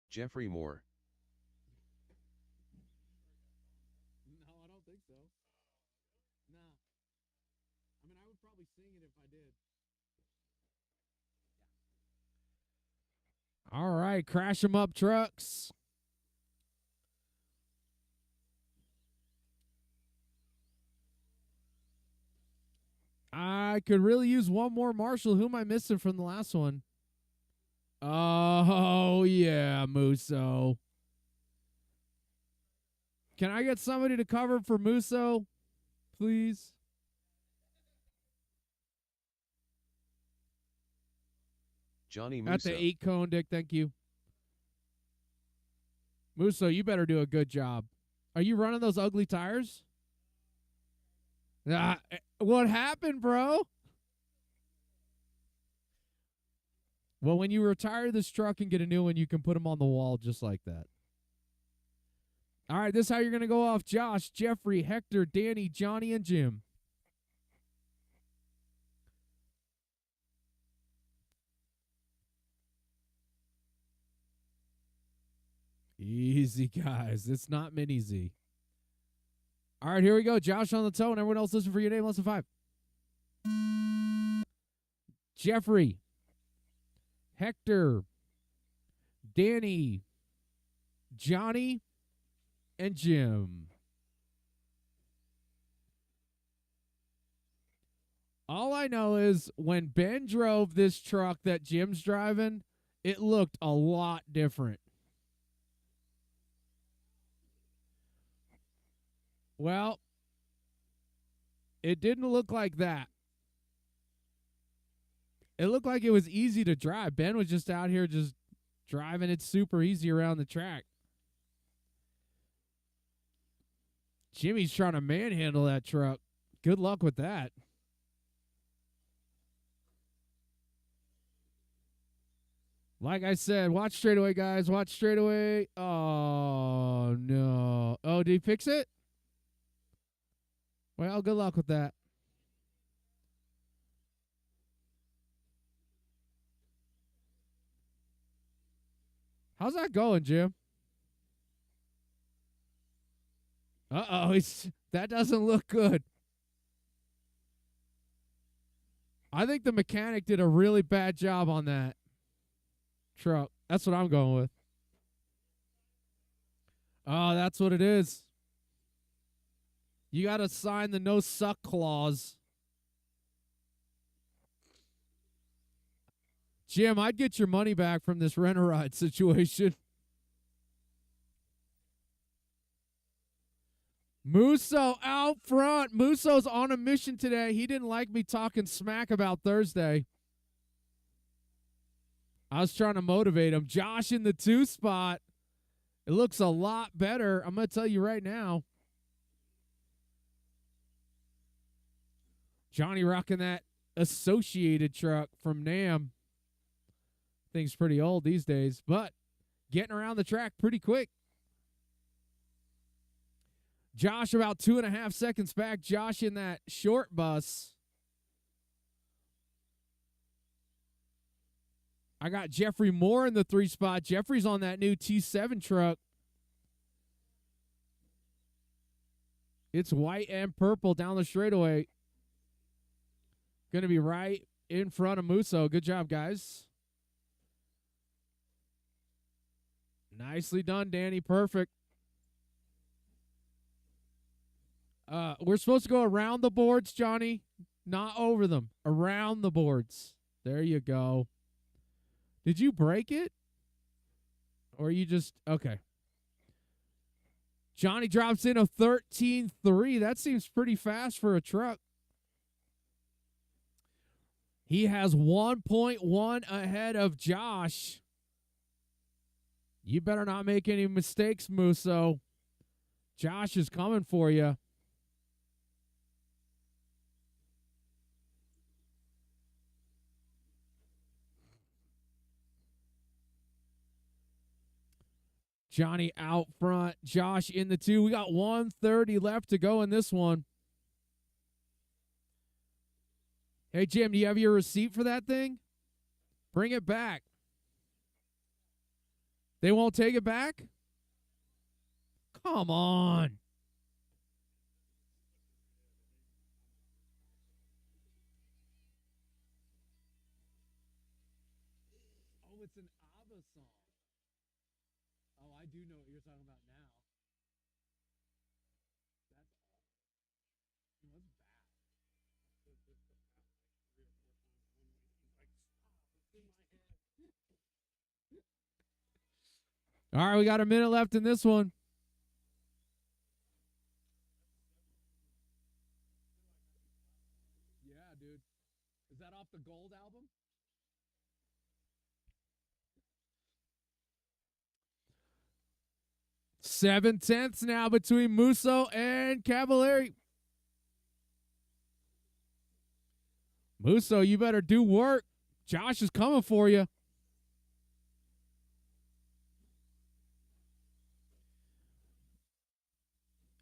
Jeffrey Moore. No, I don't think so. No. I mean, I would probably sing it if I did. All right, crash them up, trucks. I could really use one more marshal. Who am I missing from the last one? Oh, yeah, Musso. Can I get somebody to cover for Musso, please? Johnny At Musso. the 8 cone, Dick, thank you. Musso, you better do a good job. Are you running those ugly tires? What happened, bro? Well, when you retire this truck and get a new one, you can put them on the wall just like that. All right, this is how you're going to go off. Josh, Jeffrey, Hector, Danny, Johnny, and Jim. Easy, guys. It's not mini Z. All right, here we go. Josh on the toe, and everyone else listen for your name. Less than 5. Jeffrey, Hector, Danny, Johnny, and Jim. All I know is when Ben drove this truck that Jim's driving, it looked a lot different. Well, it didn't look like that. It looked like it was easy to drive. Ben was just out here just driving it super easy around the track. Jimmy's trying to manhandle that truck. Good luck with that. Like I said, watch straightaway, guys. Watch straightaway. Oh, no. Oh, did he fix it? Well, good luck with that. How's that going, Jim? Uh-oh, that doesn't look good. I think the mechanic did a really bad job on that truck. That's what I'm going with. Oh, that's what it is. You got to sign the no suck clause. Jim, I'd get your money back from this rent-a-ride situation. Musso out front. Musso's on a mission today. He didn't like me talking smack about Thursday. I was trying to motivate him. Josh in the 2 spot. It looks a lot better. I'm going to tell you right now. Johnny rocking that Associated truck from NAM. Thing's pretty old these days, but getting around the track pretty quick. Josh about 2.5 seconds back. Josh in that short bus. I got Jeffrey Moore in the 3 spot. Jeffrey's on that new T7 truck. It's white and purple down the straightaway. Going to be right in front of Musso. Good job, guys. Nicely done, Danny. Perfect. We're supposed to go around the boards, Johnny, not over them. Around the boards. There you go. Did you break it? Or you just... Okay. Johnny drops in a 13.3. That seems pretty fast for a truck. He has 1.1 ahead of Josh. You better not make any mistakes, Musso. Josh is coming for you. Johnny out front. Josh in the 2. We got 1:30 left to go in this one. Hey, Jim, do you have your receipt for that thing? Bring it back. They won't take it back? Come on. Oh, it's an ABBA song. Oh, I do know what you're talking about now. That's awesome. What's bad? All right, we got a minute left in this one. Yeah, dude. Is that off the Gold album? Seven tenths now between Musso and Cavalieri. Musso, you better do work. Josh is coming for you.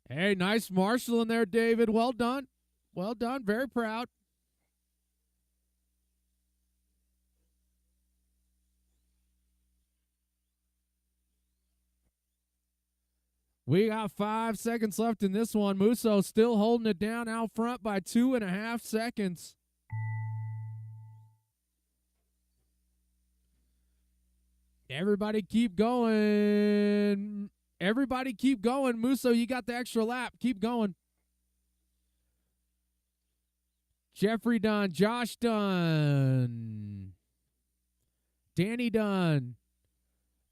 Hey, nice marshaling there, David. Well done. Well done. Very proud. We got 5 seconds left in this one. Musso still holding it down out front by 2.5 seconds. Everybody keep going. Everybody keep going. Musso, you got the extra lap. Keep going. Jeffrey done. Josh done. Danny done.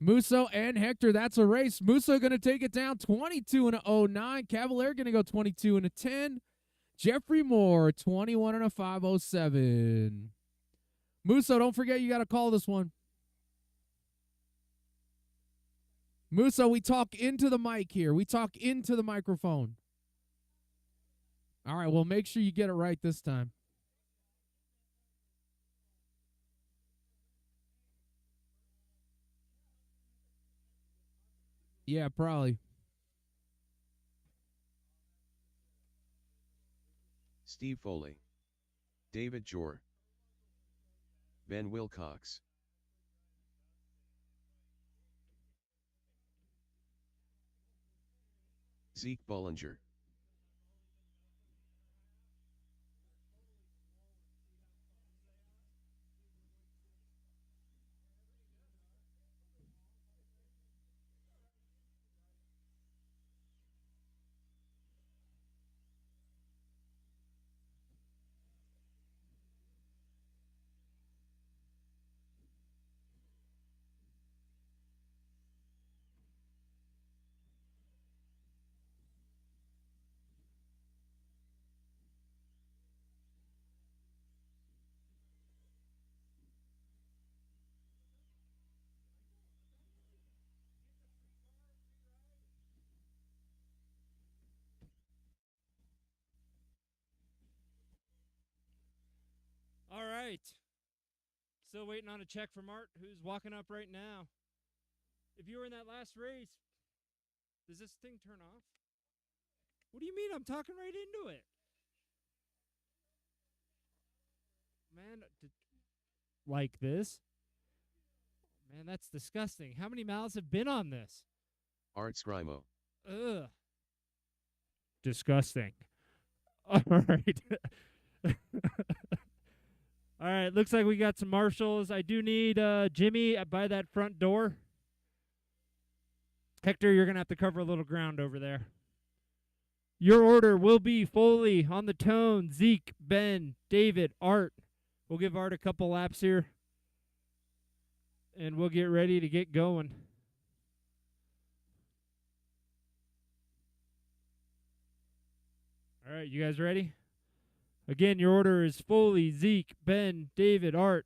Musso and Hector, that's a race. Musso going to take it down 22.09. Cavalier going to go 22.10. Jeffrey Moore, 21.507. Musso, don't forget you got to call this one. Musso, we talk into the mic here. We talk into the microphone. All right, well, make sure you get it right this time. Yeah, probably. Steve Foley. David Jor. Ben Wilcox. Zeke Bollinger. All right. Still waiting on a check from Art, who's walking up right now. If you were in that last race, does this thing turn off? What do you mean? I'm talking right into it. Man, like this? Man, that's disgusting. How many mouths have been on this? Art Scrimo. Ugh. disgusting. All right. All right, looks like we got some marshals. I do need Jimmy by that front door. Hector, you're going to have to cover a little ground over there. Your order will be Foley on the tone, Zeke, Ben, David, Art. We'll give Art a couple laps here, and we'll get ready to get going. All right, you guys ready? Again, your order is Foley, Zeke, Ben, David, Art.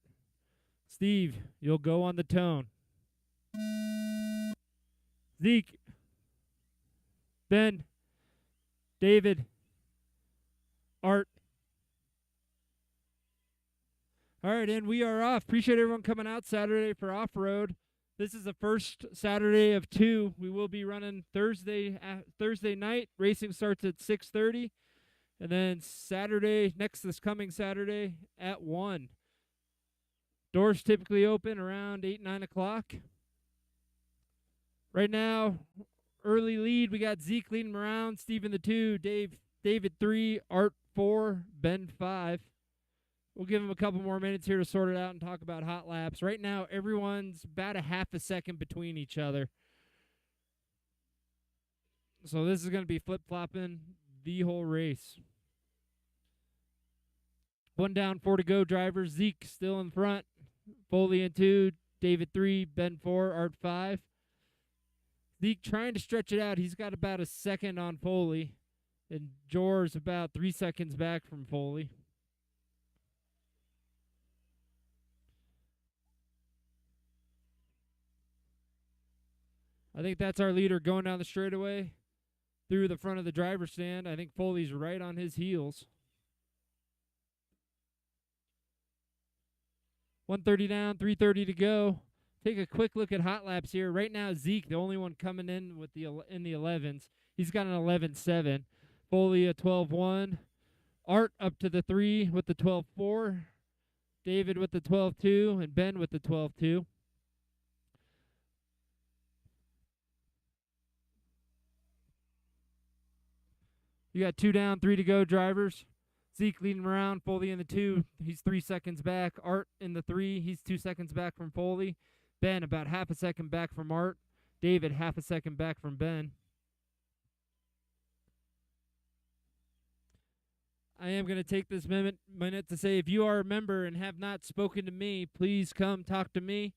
Steve, you'll go on the tone. Zeke, Ben, David, Art. All right, and we are off. Appreciate everyone coming out Saturday for off-road. This is the first Saturday of 2. We will be running Thursday night. Racing starts at 6:30. And then this coming Saturday at 1. Doors typically open around 8, 9 o'clock. Right now, early lead, we got Zeke leading around, Steven the 2, David 3, Art 4, Ben 5. We'll give him a couple more minutes here to sort it out and talk about hot laps. Right now, everyone's about a half a second between each other. So this is going to be flip-flopping the whole race. 1 down, 4 to go drivers. Zeke still in front. Foley in 2, David 3, Ben 4, Art 5. Zeke trying to stretch it out. He's got about a second on Foley. And Jor's about 3 seconds back from Foley. I think that's our leader going down the straightaway through the front of the driver's stand. I think Foley's right on his heels. 1:30 down, 3:30 to go. Take a quick look at hot laps here. Right now, Zeke, the only one coming in with in the 11s. He's got an 11.7. Foley a 12.1. Art up to the 3 with the 12.4. David with the 12.2. And Ben with the 12.2. You got 2 down, 3 to go drivers. Zeke leading around, Foley in the 2. He's 3 seconds back. Art in the 3. He's 2 seconds back from Foley. Ben about half a second back from Art. David half a second back from Ben. I am going to take this minute to say, if you are a member and have not spoken to me, please come talk to me.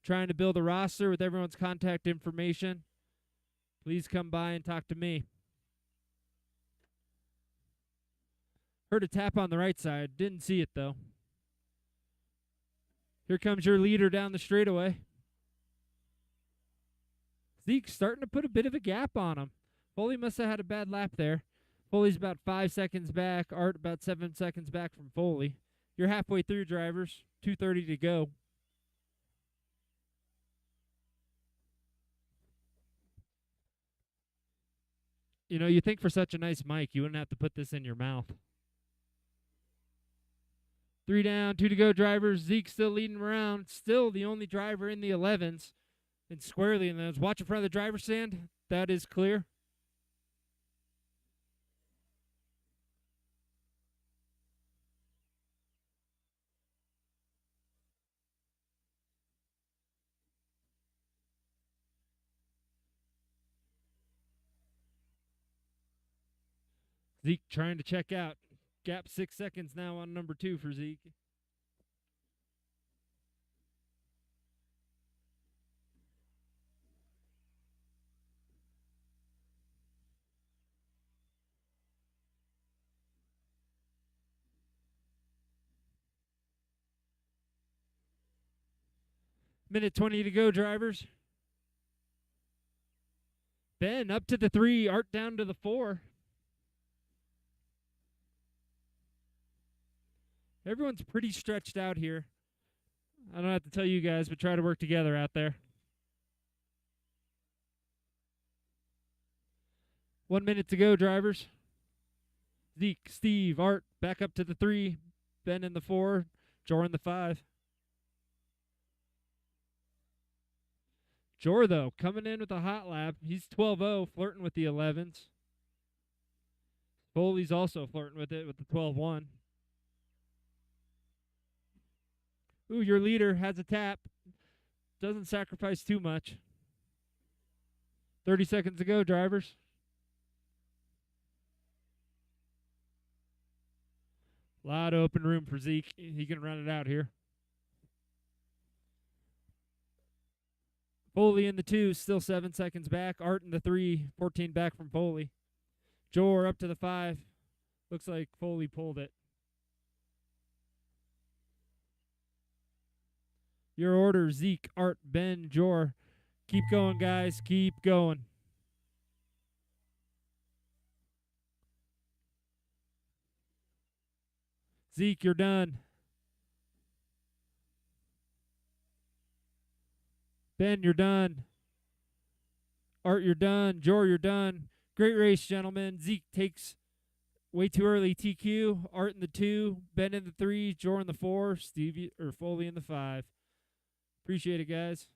Trying to build a roster with everyone's contact information. Please come by and talk to me. Heard a tap on the right side. Didn't see it, though. Here comes your leader down the straightaway. Zeke's starting to put a bit of a gap on him. Foley must have had a bad lap there. Foley's about 5 seconds back. Art about 7 seconds back from Foley. You're halfway through, drivers. 2:30 to go. You know, you think for such a nice mic, you wouldn't have to put this in your mouth. 3 down, 2 to go drivers. Zeke still leading around. Still the only driver in the 11s. And squarely in those. Watch in front of the driver's stand. That is clear. Zeke trying to check out. Gap 6 seconds now on number 2 for Zeke. Minute 20 to go, drivers. Ben up to the 3, Art down to the 4. Everyone's pretty stretched out here. I don't have to tell you guys, but try to work together out there. 1 minute to go, drivers. Zeke, Steve, Art back up to the 3. Ben in the 4. Jor in the 5. Jor, though, coming in with a hot lap. He's 12-0, flirting with the 11s. Foley's also flirting with it with the 12-1. Ooh, your leader has a tap. Doesn't sacrifice too much. 30 seconds to go, drivers. A lot of open room for Zeke. He can run it out here. Foley in the 2, still 7 seconds back. Art in the 3, 14 back from Foley. Jor up to the 5. Looks like Foley pulled it. Your order, Zeke, Art, Ben, Jor. Keep going, guys. Keep going. Zeke, you're done. Ben, you're done. Art, you're done. Jor, you're done. Great race, gentlemen. Zeke takes way too early TQ. Art in the 2, Ben in the 3, Jor in the 4, Stevie or Foley in the 5. Appreciate it, guys.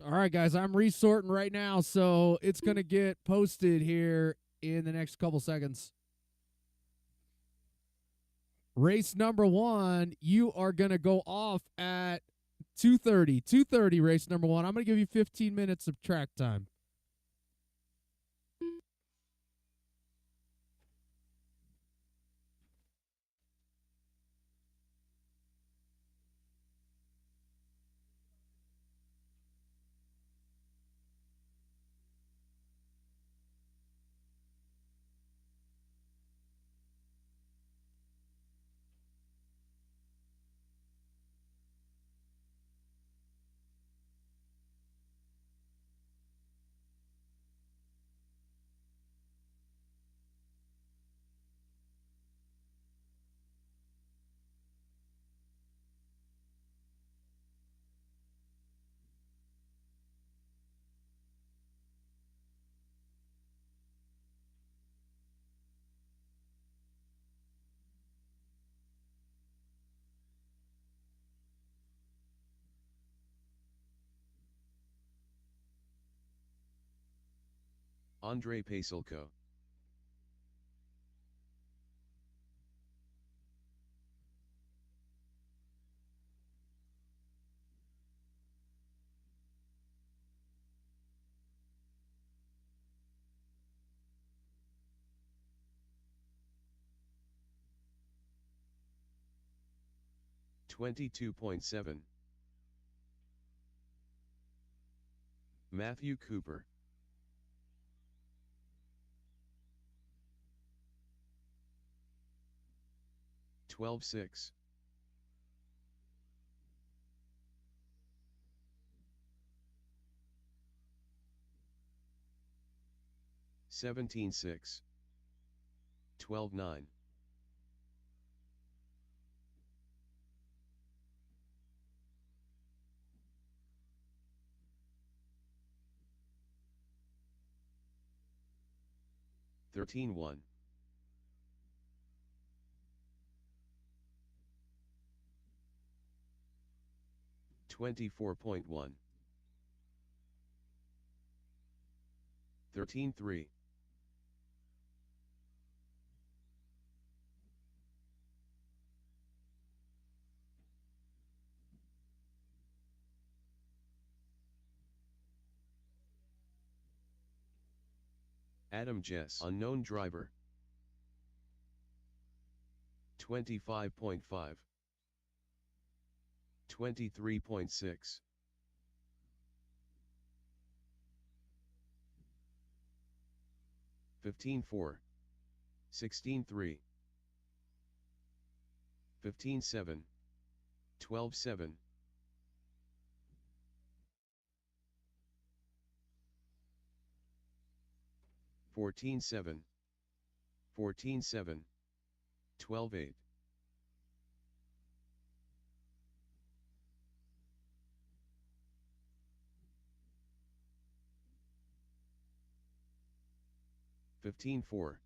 All right, guys, I'm resorting right now, so it's going to get posted here in the next couple seconds. Race number 1, you are going to go off at 2:30. 2:30, race number 1. I'm going to give you 15 minutes of track time. Andre Pasilko. $22.7. Matthew Cooper. $12.6. $17.6. $12.9. $13.1. $24.1. $13.3. Adam Jess, unknown driver. 25.5. 23.6. 15.4. 16.3. 15.7. 12.7. 14.7. 14.7. 12.8. 15.4.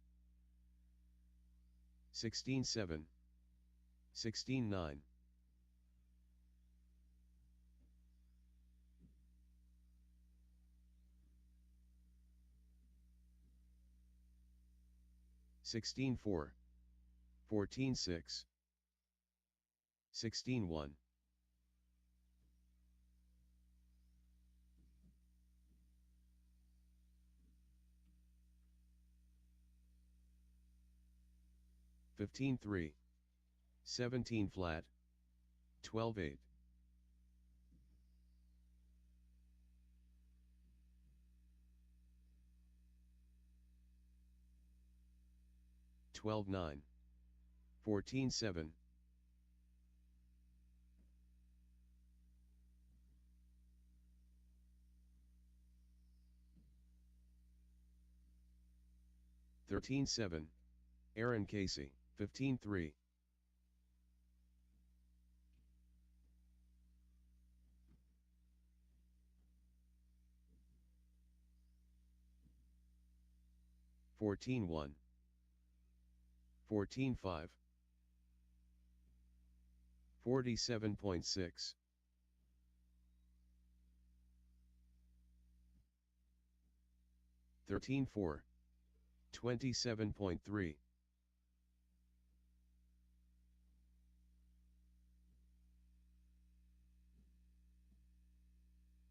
16.7. 16.9. 16.4. 14.6. 16.1. 15.3. 17 flat. 12.8. 12.9. 14.7. 13.7. Aaron Casey. 15.3. 14.1. 14.5. 47.6. 13.4. 27.3.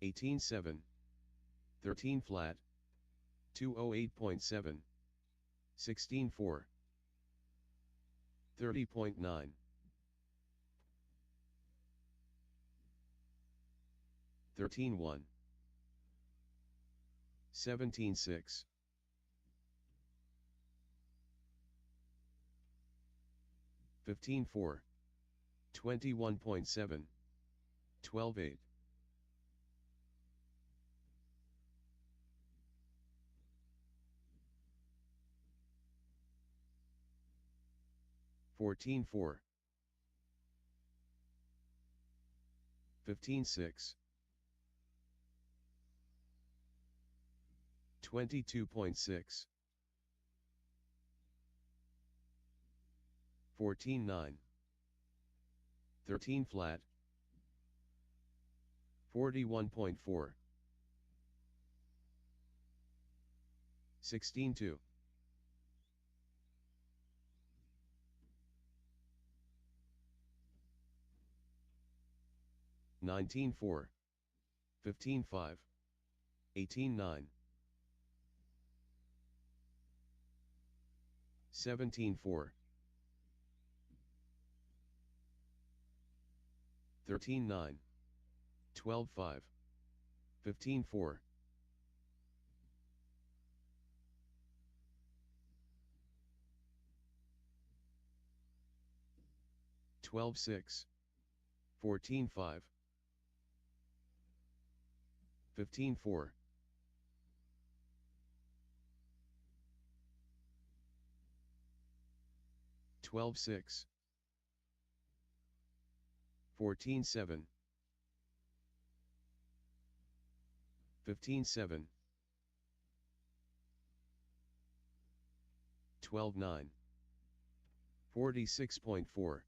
18.7. 13 flat. 208.7. 16.4. 30.9. 13.1. 17.6. 15.4. 21.7. 12.8. 14.4. 15.6. 22.6. 14.9. 13 flat. 41.4. 16-2. 19-4. 15-5. 18-9. 17-4. 13-9. 12-5. 15-4. 12-6. 14-5. 15-4. 12-6. 14-7. 15-7. 12-9. 46.4.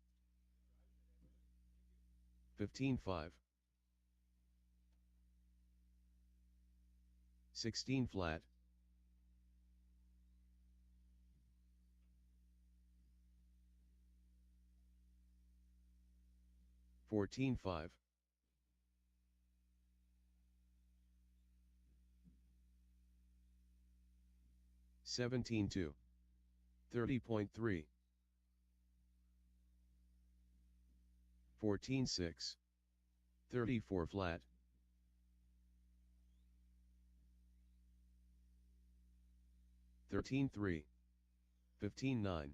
15-5. 16 flat. 14-5. 17-2. 30.3. 14-6. 34 flat. 13-3. 15-9.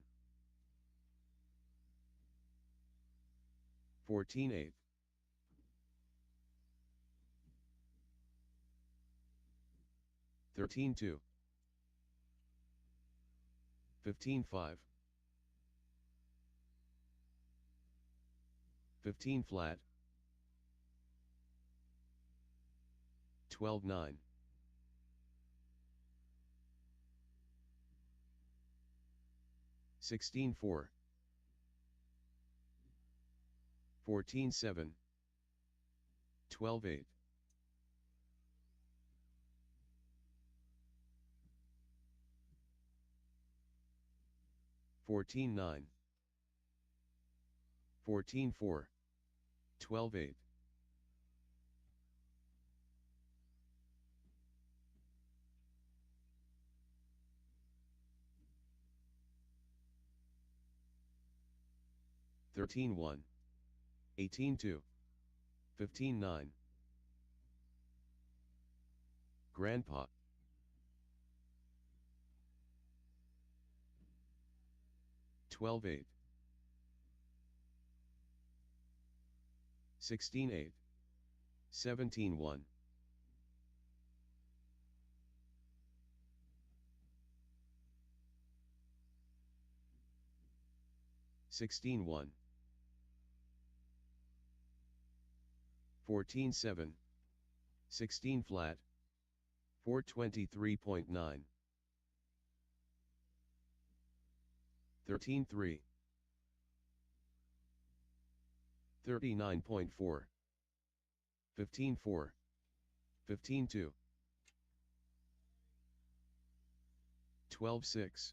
14-8. 13-2. 15-5. 15 flat. 12-9. 16-4. 14-7. 12-8. 14-9. 14-4. 12-8. 13-1. 18-2. 15-9. Grandpa. 12-8. 16-8. 17-1. 16-1. 14-7. 16 flat. 423.9. 13-3. 39.4. 15-4. 15-2. 12-6.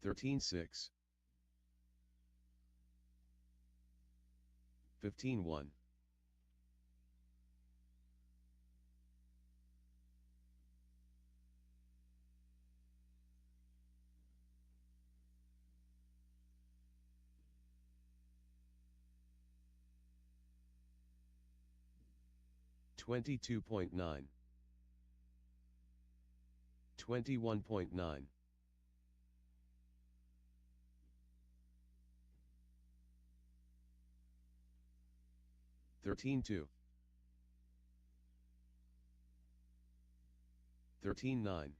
13-6. 15-1. 22.9. 21.9. 13-2. 13-9.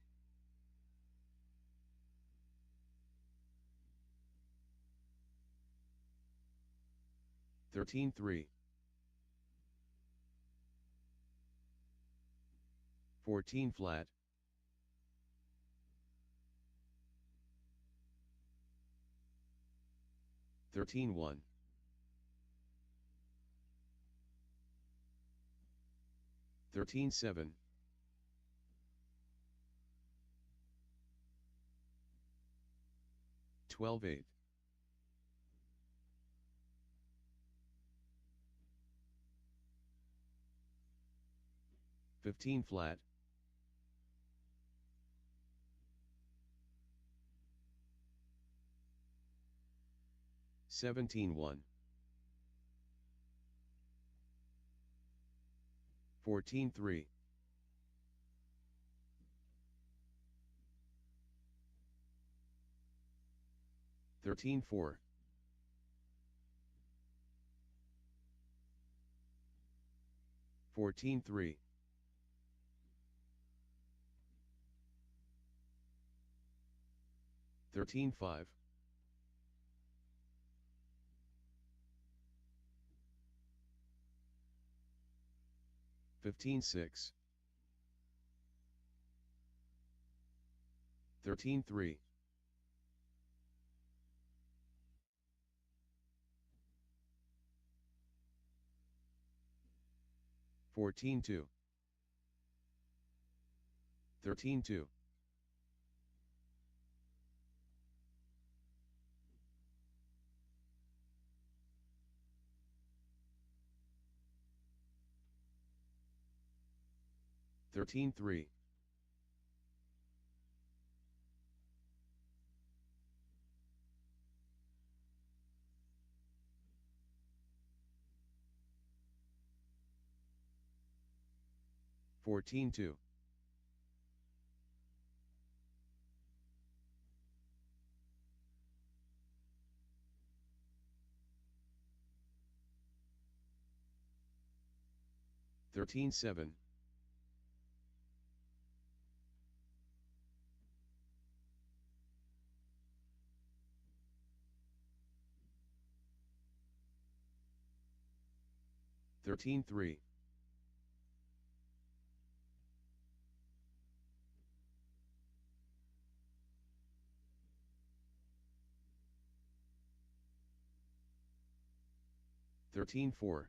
13-3. 14 flat. 13-1. 13-2. 13-7. 12-8. 15 flat. 17-1. 14-3. 13-4. 14-3. 13-5. 15-6. 13-3. 14-2. 13-2. 13-3. 14-2. 13-7. 13-3. 13-4. 14-5.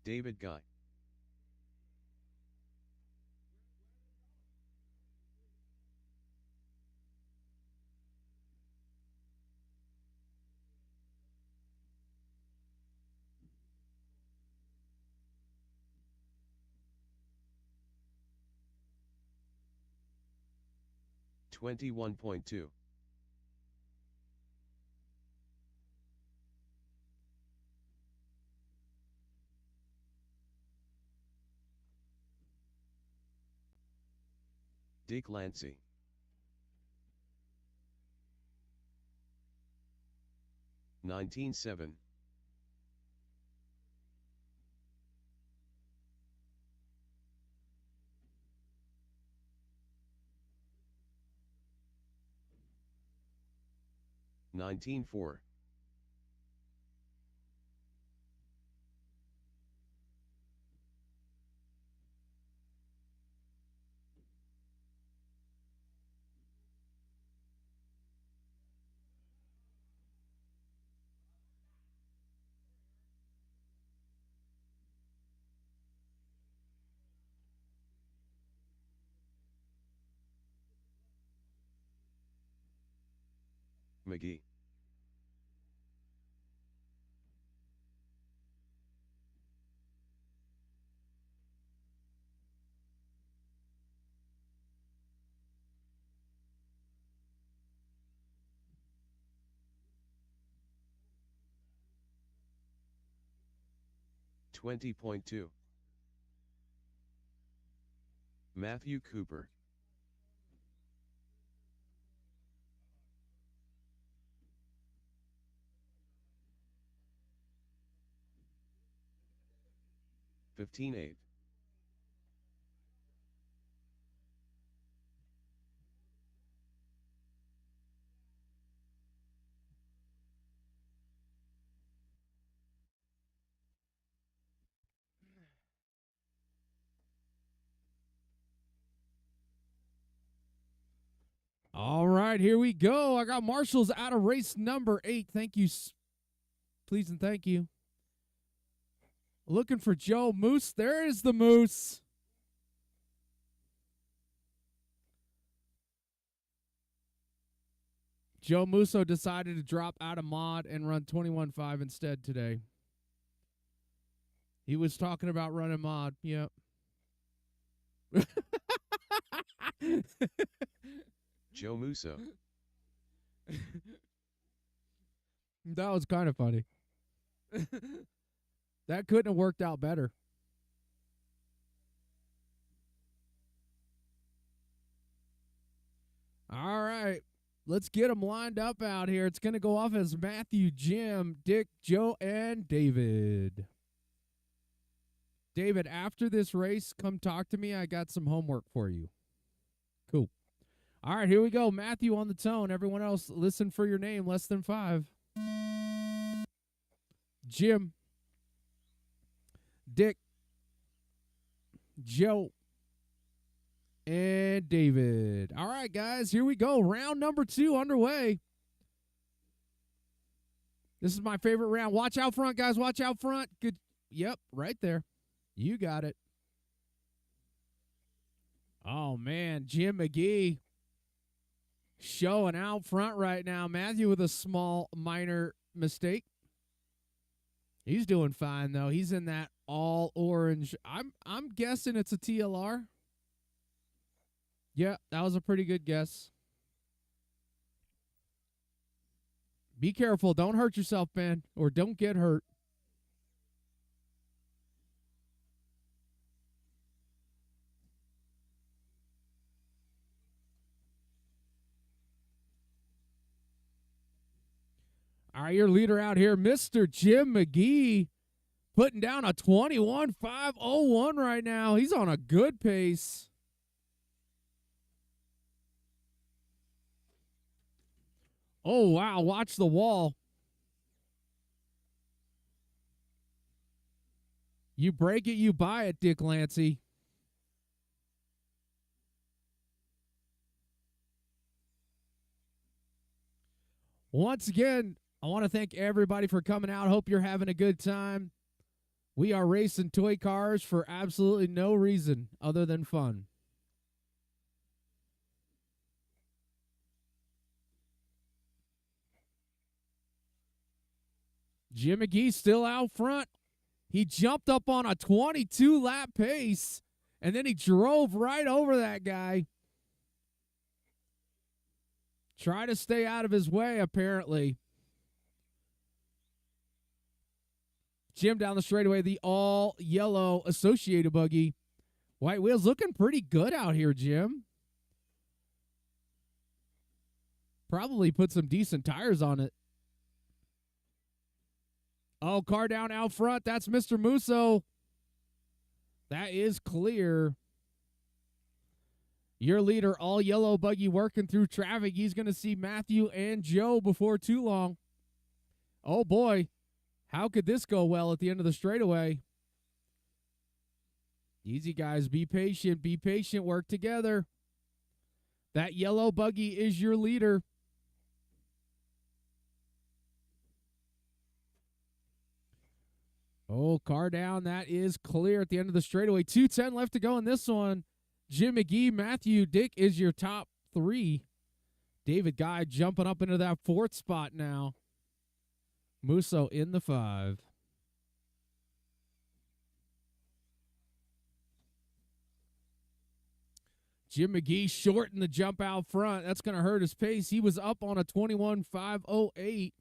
David Guy. $21.2. Dick Lancy. 19-7. 19-4. McGee. 20.2. Matthew Cooper. 15-8. All right, here we go. I got Marshall's out of race number 8. Thank you. Please and thank you. Looking for Joe Moose. There is the Moose. Joe Musso decided to drop out of mod and run 21.5 instead today. He was talking about running mod. Yep. Joe Musso. That was kind of funny. That couldn't have worked out better. All right. Let's get them lined up out here. It's going to go off as Matthew, Jim, Dick, Joe, and David. David, after this race, come talk to me. I got some homework for you. Cool. All right, here we go. Matthew on the tone. Everyone else, listen for your name. Less than 5. Jim. Dick. Joe. And David. All right, guys, here we go. Round number 2 underway. This is my favorite round. Watch out front, guys. Watch out front. Good. Yep, right there. You got it. Oh, man. Jim McGee showing out front right now. Matthew with a small, minor mistake. He's doing fine, though. He's in that all orange. I'm guessing it's a TLR. Yeah, that was a pretty good guess. Be careful. Don't hurt yourself, man, or don't get hurt. All right, your leader out here, Mr. Jim McGee, putting down a 21.501 right now. He's on a good pace. Oh, wow. Watch the wall. You break it, you buy it, Dick Lancy. Once again, I want to thank everybody for coming out. Hope you're having a good time. We are racing toy cars for absolutely no reason other than fun. Jim McGee still out front. He jumped up on a 22-lap pace, and then he drove right over that guy. Try to stay out of his way, apparently. Jim down the straightaway, the all-yellow Associated buggy. White wheels looking pretty good out here, Jim. Probably put some decent tires on it. Oh, car down out front. That's Mr. Musso. That is clear. Your leader, all yellow buggy working through traffic. He's going to see Matthew and Joe before too long. Oh, boy. How could this go well at the end of the straightaway? Easy, guys. Be patient. Be patient. Work together. That yellow buggy is your leader. Oh, car down. That is clear at the end of the straightaway. 2:10 left to go in this one. Jim McGee, Matthew, Dick is your top three. David Guy jumping up into that fourth spot now. Musso in the 5. Jim McGee shortened the jump out front. That's going to hurt his pace. He was up on a 21.508.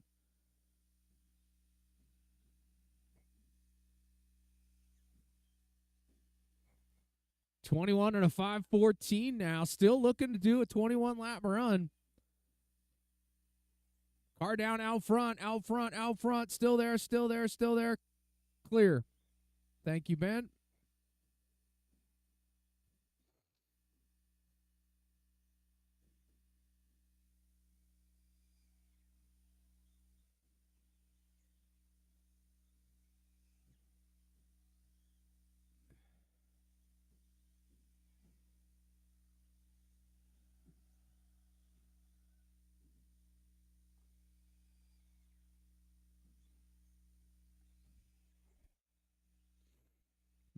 $21 and a 5:14 now. Still looking to do a 21-lap run. Car down out front, out front, out front. Still there, still there, still there. Clear. Thank you, Ben.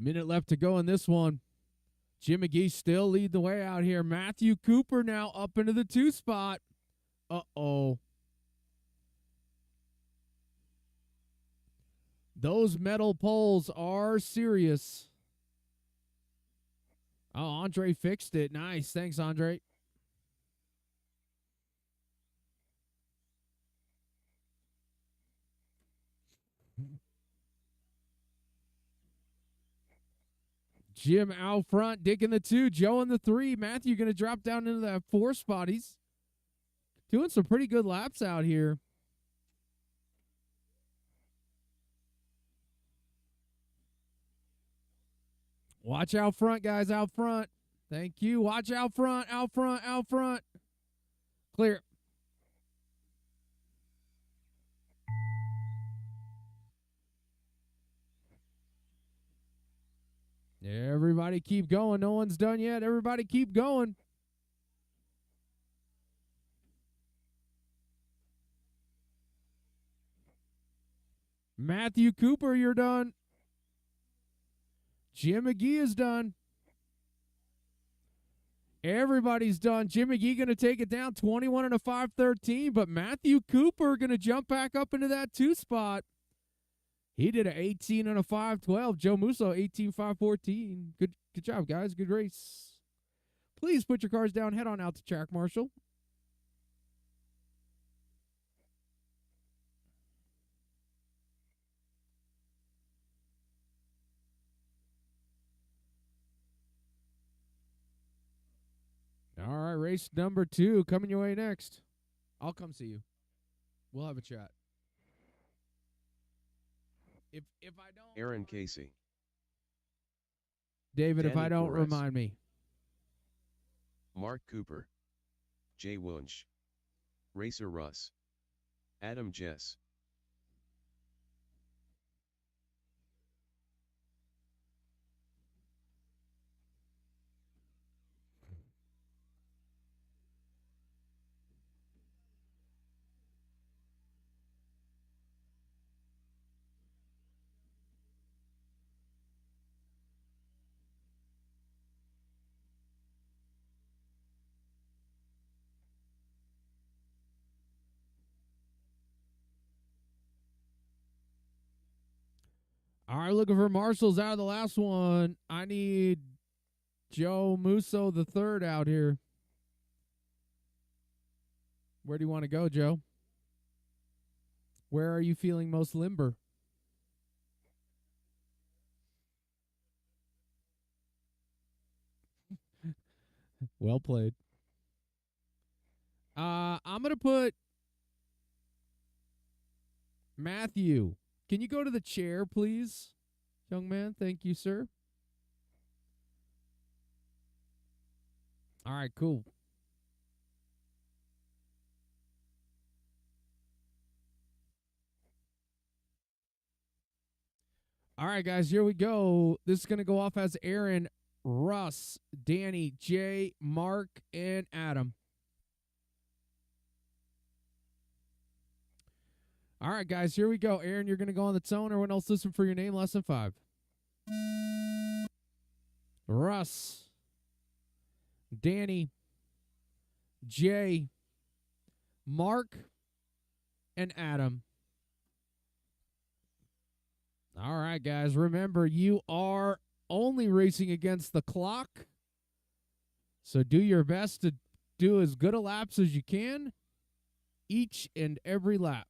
Minute left to go in this one. Jim McGee still lead the way out here. Matthew Cooper now up into the 2 spot. Uh-oh. Those metal poles are serious. Oh, Andre fixed it. Nice. Thanks, Andre. Jim out front, Dick in the 2, Joe in the 3. Matthew going to drop down into that 4 spot. He's doing some pretty good laps out here. Watch out front, guys, out front. Thank you. Watch out front, out front, out front. Clear. Everybody keep going. No one's done yet. Everybody keep going. Matthew Cooper, you're done. Jim McGee is done. Everybody's done. Jim McGee going to take it down 21 and a 5:13, but Matthew Cooper going to jump back up into that 2 spot. He did an 18 and a 5:12. Joe Musso, 18.514. Good job, guys. Good race. Please put your cars down. Head on out to track marshal. All right, race number 2 coming your way next. I'll come see you. We'll have a chat. If I don't, Aaron Casey, David, if Danny I don't, Flores. remind me. Mark Cooper, Jay Wunsch, Racer Russ, Adam Jess. All right, looking for marshals out of the last one. I need Joe Musso the third out here. Where do you want to go, Joe? Where are you feeling most limber? Well played. I'm going to put Matthew. Can you go to the chair, please, young man? Thank you, sir. All right, cool. All right, guys, here we go. This is going to go off as Aaron, Russ, Danny, Jay, Mark, and Adam. All right, guys, here we go. Aaron, you're going to go on the tone. Everyone else listen for your name. Lesson 5. Russ, Danny, Jay, Mark, and Adam. All right, guys, remember, you are only racing against the clock, so do your best to do as good a laps as you can each and every lap.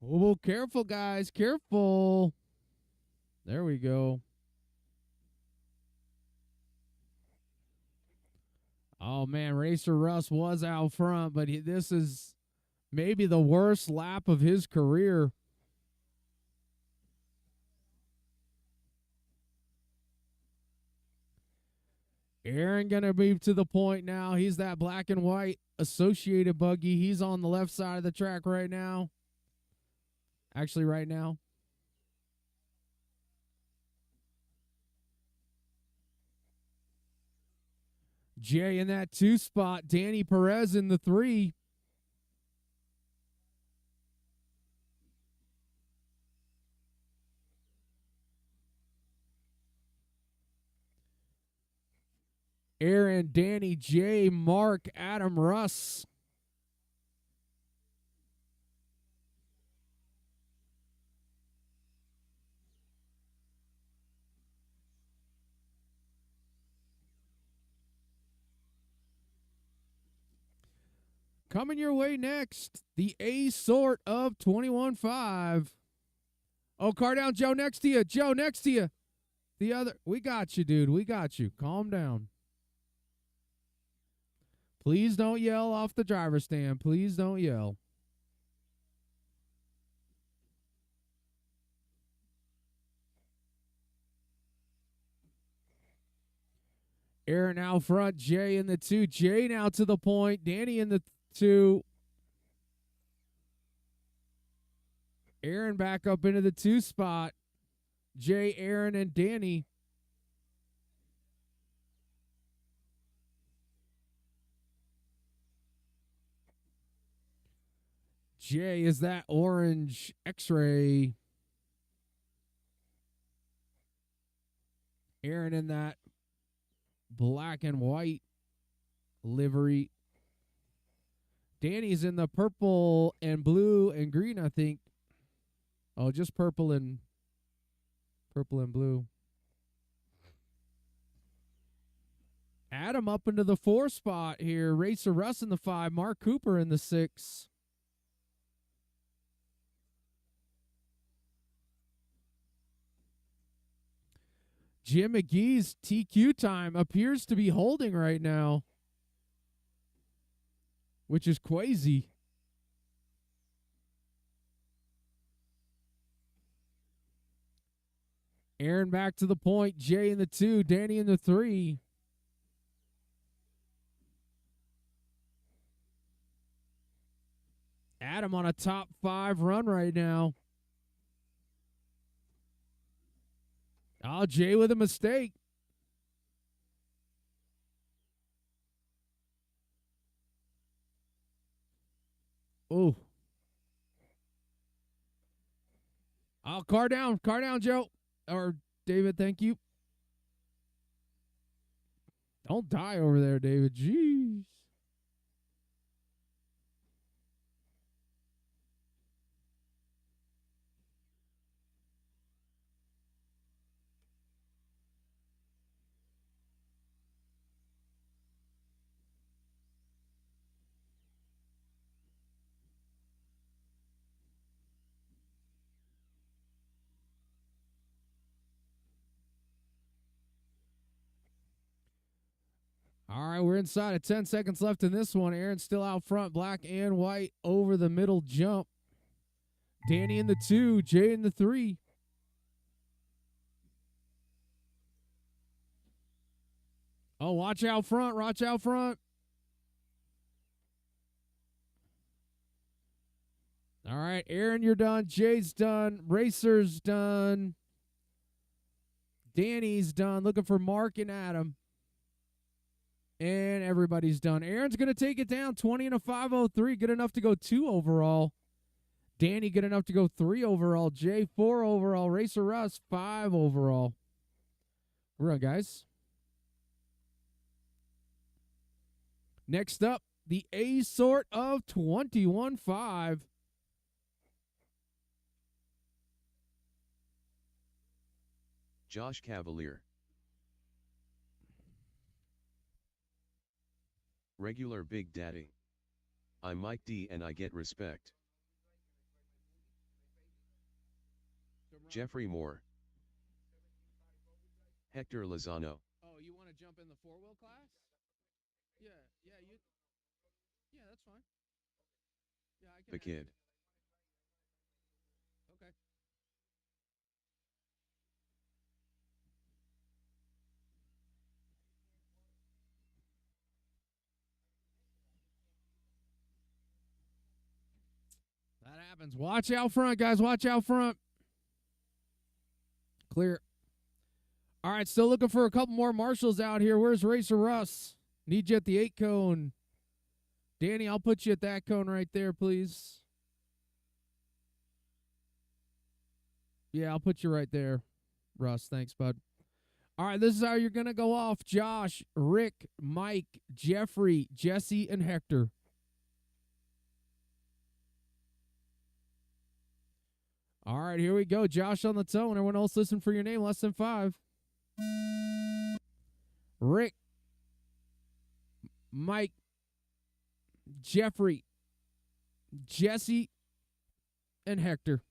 Oh, careful, guys. Careful. There we go. Oh, man, Racer Russ was out front, but this is maybe the worst lap of his career. Aaron going to move to the point now. He's that black and white associated buggy. He's on the left side of the track right now. Actually, right now. Jay in that 2 spot. Danny Perez in the 3. Aaron, Danny, Jay, Mark, Adam, Russ. Coming your way next, the A sort of 21.5. Oh, car down, Joe next to you. Joe next to you. The other, we got you, dude. We got you. Calm down. Please don't yell off the driver's stand. Please don't yell. Aaron out front. Jay in the 2. Jay now to the point. Danny in the 2. Aaron back up into the 2 spot. Jay, Aaron, and Danny. Jay is that orange X-ray. Aaron in that black and white livery. Danny's in the purple and blue and green, I think. Oh, just purple and blue. Adam up into the 4 spot here. Racer Russ in the 5. Mark Cooper in the 6. Jim McGee's TQ time appears to be holding right now, which is crazy. Aaron back to the point. Jay in the 2. Danny in the 3. Adam on a top 5 run right now. Oh, Jay with a mistake. Oh. Oh, car down, Joe. Or David, thank you. Don't die over there, David. Jeez. All right, we're inside of 10 seconds left in this one. Aaron's still out front, black and white over the middle jump. Danny in the 2, Jay in the 3. Oh, watch out front, watch out front. All right, Aaron, you're done. Jay's done. Racer's done. Danny's done. Looking for Mark and Adam. And everybody's done. Aaron's going to take it down, 20 and a 503. Good enough to go 2 overall. Danny, good enough to go 3 overall. Jay, 4 overall. Racer Russ, 5 overall. We're on, guys. Next up, the A sort of 21-5. Josh Cavalier. Regular Big Daddy. I'm Mike D and I get respect. Jeffrey Moore. Hector Lozano. Oh, you want to jump in the 4-wheel class? Yeah, that's fine. Yeah, I can. The Kid. Okay. That happens. Watch out front, guys. Watch out front. Clear. All right, still looking for a couple more marshals out here. Where's Racer Russ? Need you at the 8 cone. Danny, I'll put you at that cone right there, please. Yeah, I'll put you right there, Russ. Thanks, bud. All right, this is how you're going to go off. Josh, Rick, Mike, Jeffrey, Jesse, and Hector. All right, here we go. Josh on the tone. Everyone else listen for your name. Less than 5. Rick, Mike, Jeffrey, Jesse, and Hector.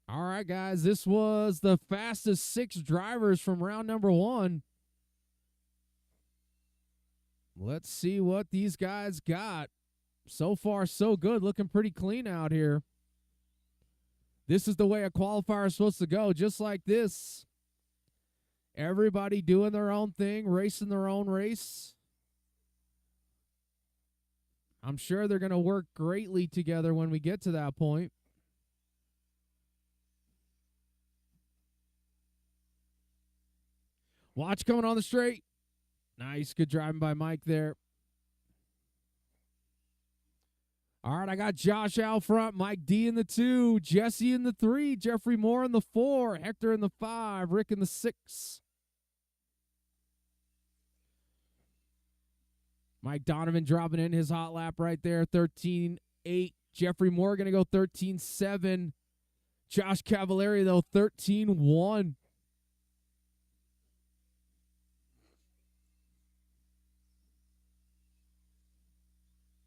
All right, guys. This was the fastest 6 drivers from round number 1. Let's see what these guys got. So far, so good. Looking pretty clean out here. This is the way a qualifier is supposed to go, just like this. Everybody doing their own thing, racing their own race. I'm sure they're going to work greatly together when we get to that point. Watch coming on the straight. Nice, good driving by Mike there. All right, I got Josh out front, Mike D in the 2, Jesse in the 3, Jeffrey Moore in the 4, Hector in the 5, Rick in the 6. Mike Donovan dropping in his hot lap right there, 13.8. Jeffrey Moore going to go 13.7. Josh Cavalieri, though, 13.1.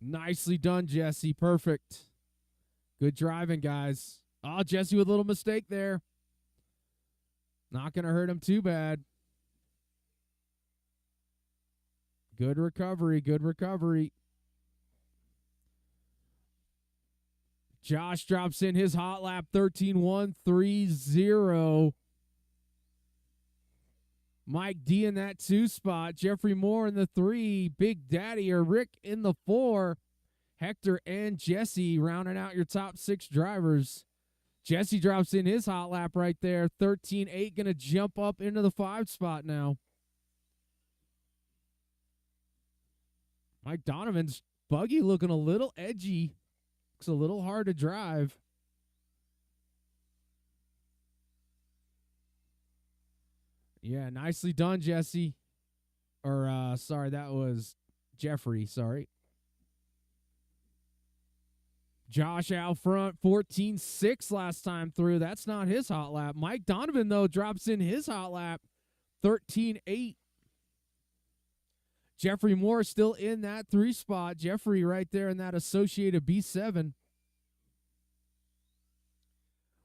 Nicely done, Jesse. Perfect. Good driving, guys. Oh, Jesse with a little mistake there. Not going to hurt him too bad. Good recovery. Good recovery. Josh drops in his hot lap, 13.130. Mike D in that 2 spot. Jeffrey Moore in the 3. Big Daddy or Rick in the 4. Hector and Jesse rounding out your top 6 drivers. Jesse drops in his hot lap right there. 13.8 going to jump up into the 5 spot now. Mike Donovan's buggy looking a little edgy. Looks a little hard to drive. Yeah, nicely done, Jesse. Or, sorry, that was Jeffrey. Sorry. Josh out front, 14.6 last time through. That's not his hot lap. Mike Donovan, though, drops in his hot lap, 13.8. Jeffrey Moore still in that 3 spot. Jeffrey right there in that associated B7.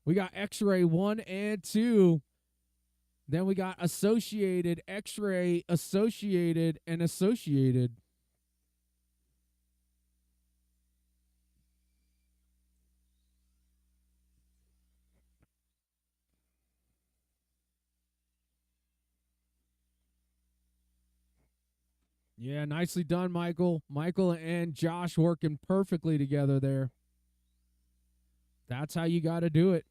We got X-Ray 1 and 2. Then we got Associated, X-Ray, Associated, and Associated. Yeah, nicely done, Michael. Michael and Josh working perfectly together there. That's how you got to do it.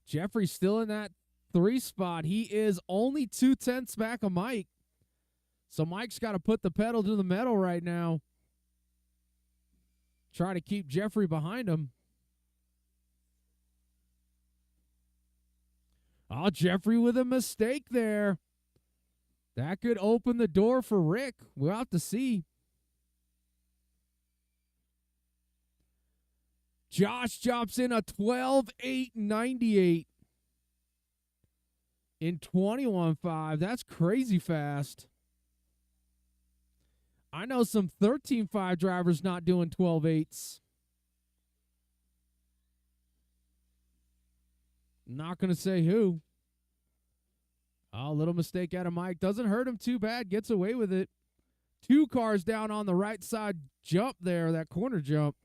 Jeffrey's still in that 3 spot. He is only 0.2 back of Mike. So Mike's got to put the pedal to the metal right now. Try to keep Jeffrey behind him. Oh, Jeffrey with a mistake there. That could open the door for Rick. We'll have to see. Josh drops in a 12.898 in 21.5. That's crazy fast. I know some 13.5 drivers not doing 12.8s. Not going to say who. Oh, little mistake out of Mike. Doesn't hurt him too bad. Gets away with it. 2 cars down on the right side jump there, that corner jump.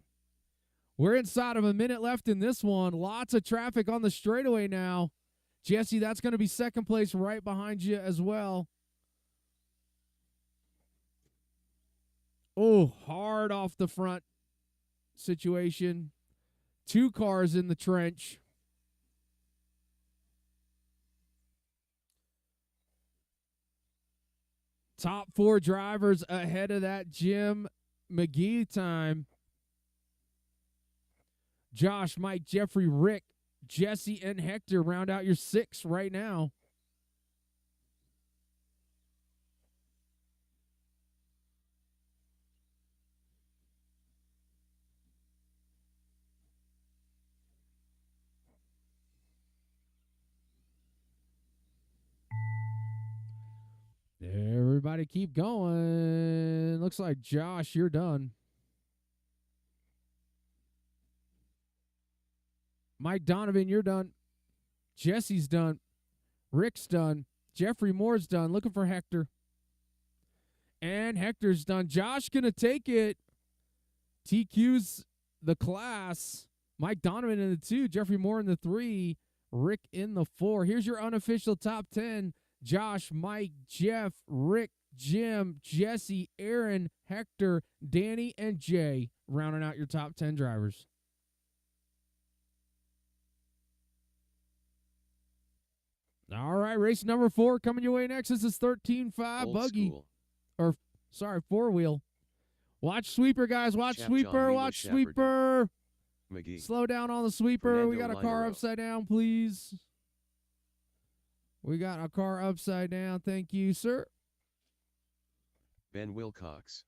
We're inside of a minute left in this one. Lots of traffic on the straightaway now. Jesse, that's going to be second place right behind you as well. Oh, hard off the front situation. 2 cars in the trench. Top 4 drivers ahead of that Jim McGee time. Josh, Mike, Jeffrey, Rick, Jesse, and Hector round out your 6 right now. Everybody keep going. Looks like Josh, you're done. Mike Donovan, you're done. Jesse's done. Rick's done. Jeffrey Moore's done. Looking for Hector. And Hector's done. Josh gonna take it. TQ's the class. Mike Donovan in the 2. Jeffrey Moore in the 3. Rick in the 4. Here's your unofficial top 10. Josh, Mike, Jeff, Rick, Jim, Jesse, Aaron, Hector, Danny, and Jay rounding out your top 10 drivers. All right, race number 4 coming your way next. This is 13.5 Old buggy. school. Or, sorry, 4-wheel. Watch sweeper, guys. Watch Chap sweeper. John Watch Shepherd. sweeper. McGee. Slow down on the sweeper. We got Fernando a car Linero. upside down, please. We got a car upside down. Thank you, sir. Ben Wilcox.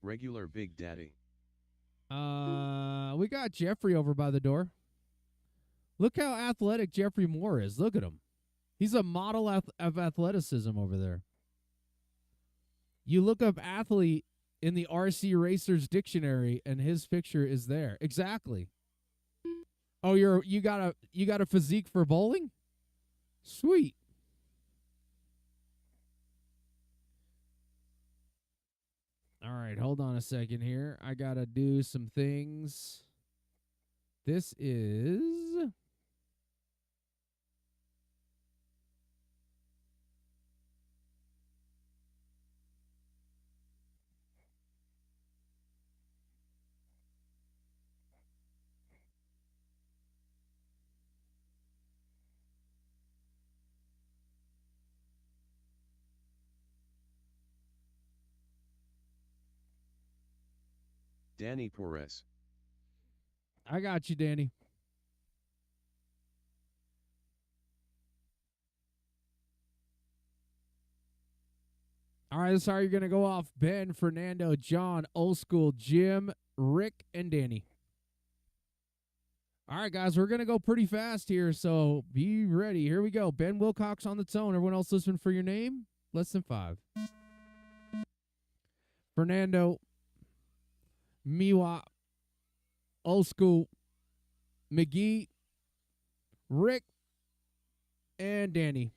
Regular Big Daddy. We got Jeffrey over by the door. Look how athletic Jeffrey Moore is. Look at him. He's a model of athleticism over there. You look up athlete in the RC Racers dictionary, and his picture is there. Exactly. Oh, you got a physique for bowling? Sweet. All right, hold on a second here. I gotta do some things. This is Danny Perez. I got you, Danny. All right, that's how you're going to go off. Ben, Fernando, John, Old School, Jim, Rick, and Danny. All right, guys, we're going to go pretty fast here, so be ready. Here we go. Ben Wilcox on the tone. Everyone else listening for your name? Less than 5. Fernando, Miwa, Old School, McGee, Rick, and Danny.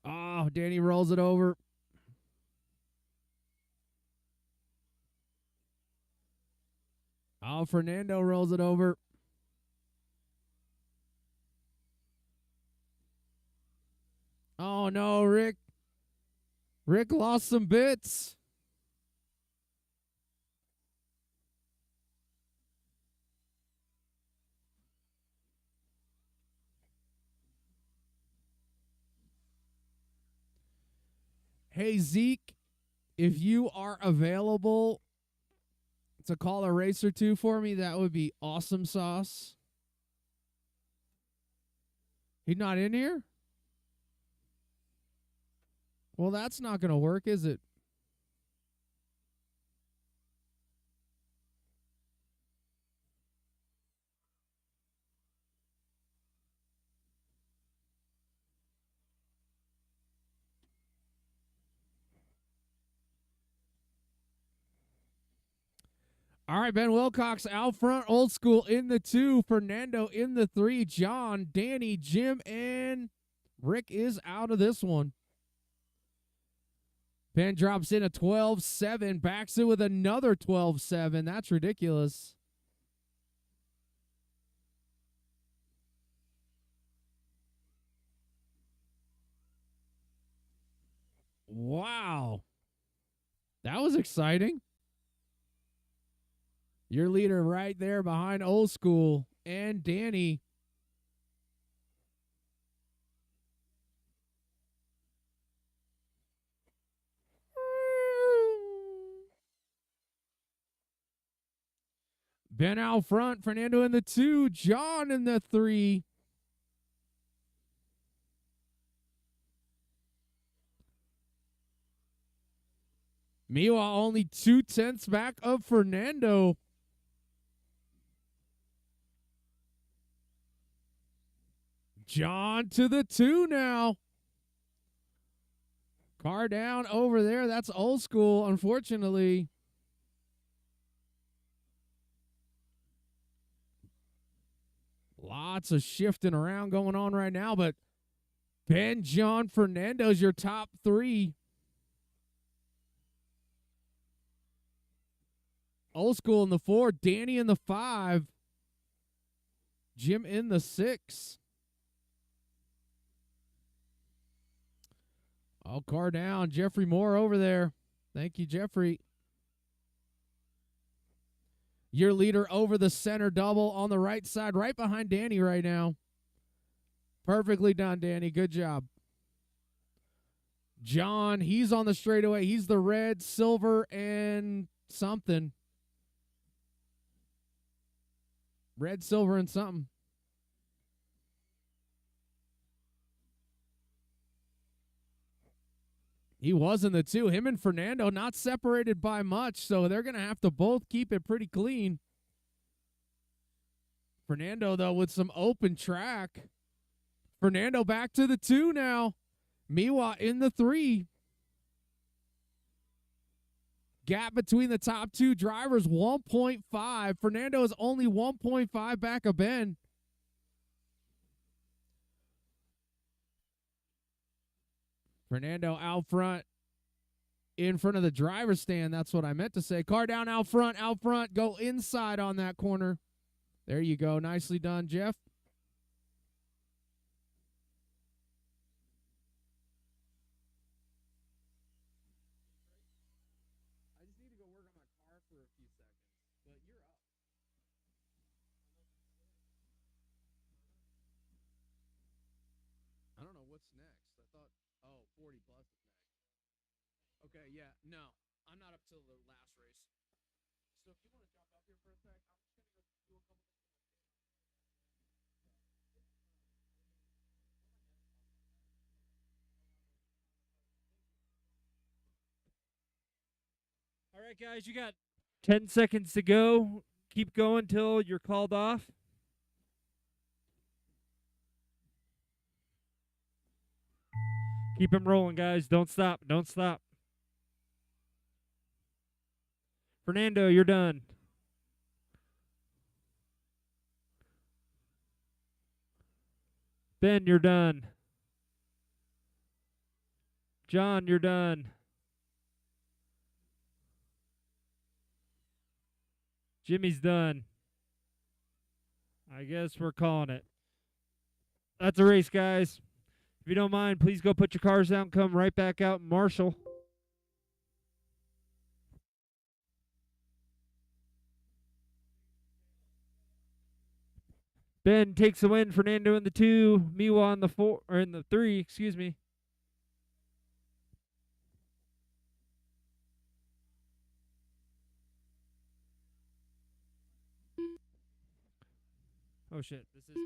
Oh, Danny rolls it over. Oh, Fernando rolls it over. Oh, no, Rick. Rick lost some bits. Hey, Zeke, if you are available to call a race or two for me, that would be awesome sauce. He's not in here? Well, that's not going to work, is it? All right, Ben Wilcox out front, Old School in the 2, Fernando in the 3, John, Danny, Jim, and Rick is out of this one. Ben drops in a 12-7, backs it with another 12-7. That's ridiculous. Wow. That was exciting. Your leader right there behind Old School and Danny. Ben out front, Fernando in the 2, John in the 3. Meanwhile, only 2/10 back of Fernando. John to the 2 now. Car down over there. That's Old School, unfortunately. Lots of shifting around going on right now, but Ben, John, Fernando's your top 3. Old School in the 4, Danny in the 5, Jim in the 6. Oh, car down. Jeffrey Moore over there. Thank you, Jeffrey. Your leader over the center double on the right side, right behind Danny right now. Perfectly done, Danny. Good job. John, he's on the straightaway. He's the red, silver, and something. Red, silver, and something. He was in the 2. Him and Fernando not separated by much, so they're going to have to both keep it pretty clean. Fernando, though, with some open track. Fernando back to the 2 now. Miwa in the 3. Gap between the top 2 drivers, 1.5. Fernando is only 1.5 back of Ben. Fernando out front, in front of the driver's stand. That's what I meant to say. Car down out front, go inside on that corner. There you go. Nicely done, Jeff. I just need to go work on my car for a few seconds, but you're up. I don't know what's next. I thought, 40 plus is next. Okay, yeah, no, I'm not up till the last race. So if you want to jump up here for a sec, I'm just going to go do a couple things. All right, guys, you got 10 seconds to go. Keep going till you're called off. Keep them rolling, guys. Don't stop. Don't stop. Fernando, you're done. Ben, you're done. John, you're done. Jimmy's done. I guess we're calling it. That's a race, guys. If you don't mind, please go put your cars down. Come right back out and marshal. Ben takes the win. Fernando in the 2. Miwa in the 4 or in the 3. Excuse me. Oh shit! This is me.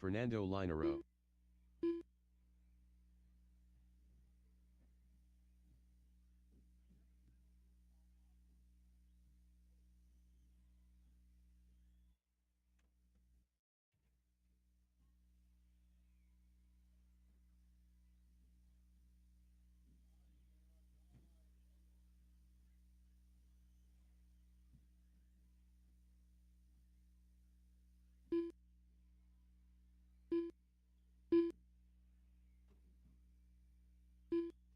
Fernando Linero.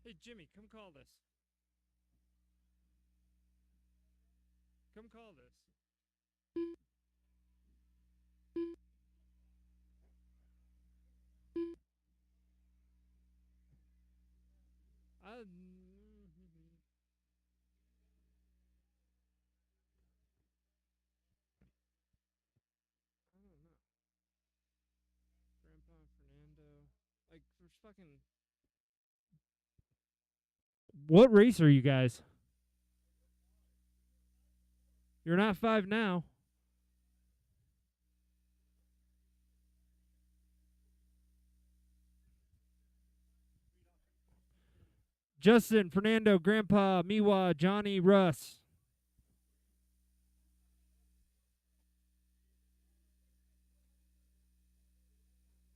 Hey Jimmy, come call this. Come call this. I don't know. Grandpa Fernando. Like, there's fucking. What race are you guys? You're not 5 now. Justin, Fernando, Grandpa, Miwa, Johnny, Russ.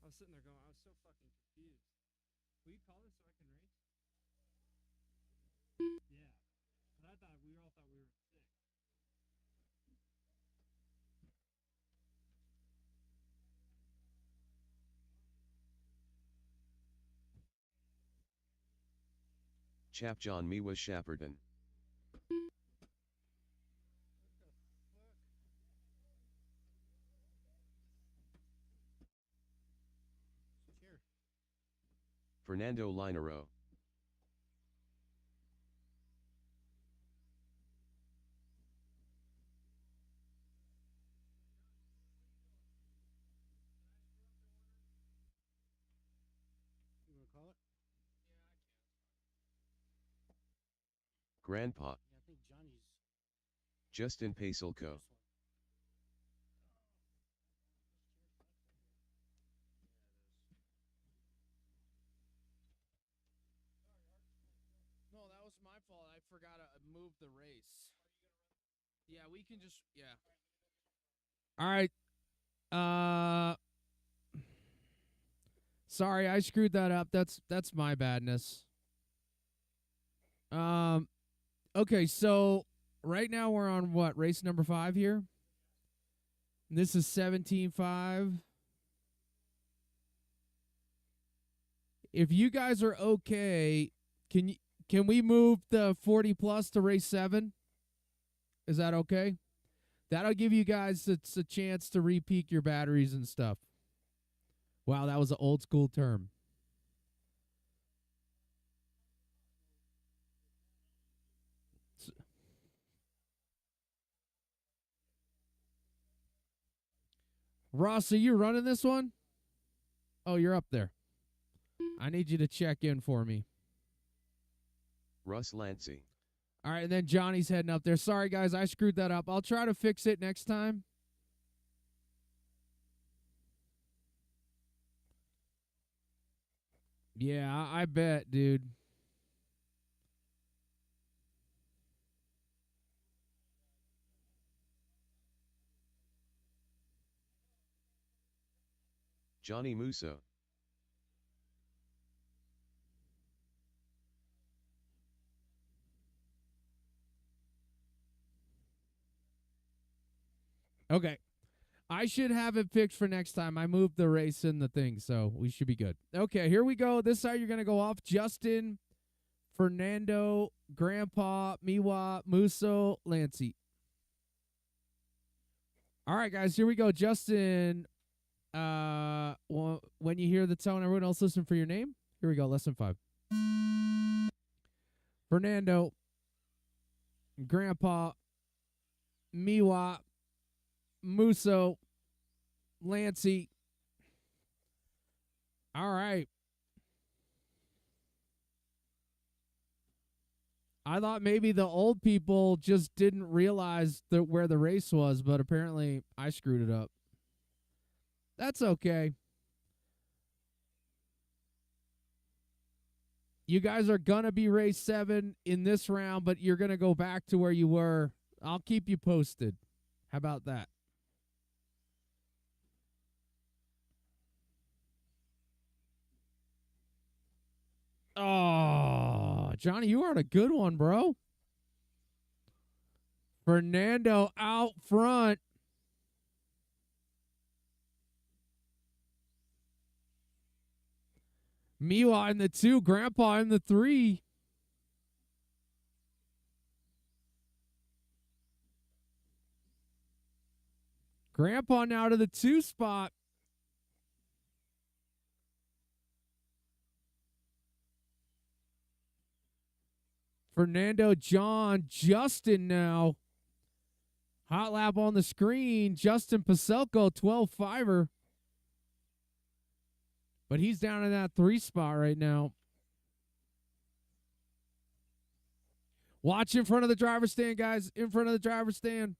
I was sitting there going, I was so fucking confused. Will you call this so I can race? Yeah. But I thought we all thought we were 6. Chap John Miwa Shapperton. Fernando Linero. Grandpa. I think Johnny's Justin Paselko. No, that was my fault. I forgot to move the race. Yeah, we can just All right. Sorry, I screwed that up. That's my badness. Okay, so right now we're on what? Race number 5 here? This is 17.5. If you guys are okay, can we move the 40 plus to race 7? Is that okay? That'll give you guys a chance to repeak your batteries and stuff. Wow, that was an old school term. Ross, are you running this one? Oh, you're up there. I need you to check in for me. Russ Lancey. All right, and then Johnny's heading up there. Sorry, guys, I screwed that up. I'll try to fix it next time. Yeah, I bet, dude. Johnny Musso. Okay. I should have it fixed for next time. I moved the race in the thing, so we should be good. Okay, here we go. This is how you're going to go off. Justin, Fernando, Grandpa, Miwa, Musso, Lancey. All right, guys, here we go. Justin, when you hear the tone, everyone else listen for your name. Here we go, lesson 5. Fernando, Grandpa, Miwa, Musso, Lancey. All right. I thought maybe the old people just didn't realize where the race was, but apparently I screwed it up. That's okay. You guys are going to be race 7 in this round, but you're going to go back to where you were. I'll keep you posted. How about that? Oh, Johnny, you are a good one, bro. Fernando out front. Miwa in the 2, Grandpa in the 3. Grandpa now to the 2 spot. Fernando, John, Justin now. Hot lap on the screen. Justin Paselko, 12-5er. But he's down in that 3 spot right now. Watch in front of the driver's stand, guys. In front of the driver's stand.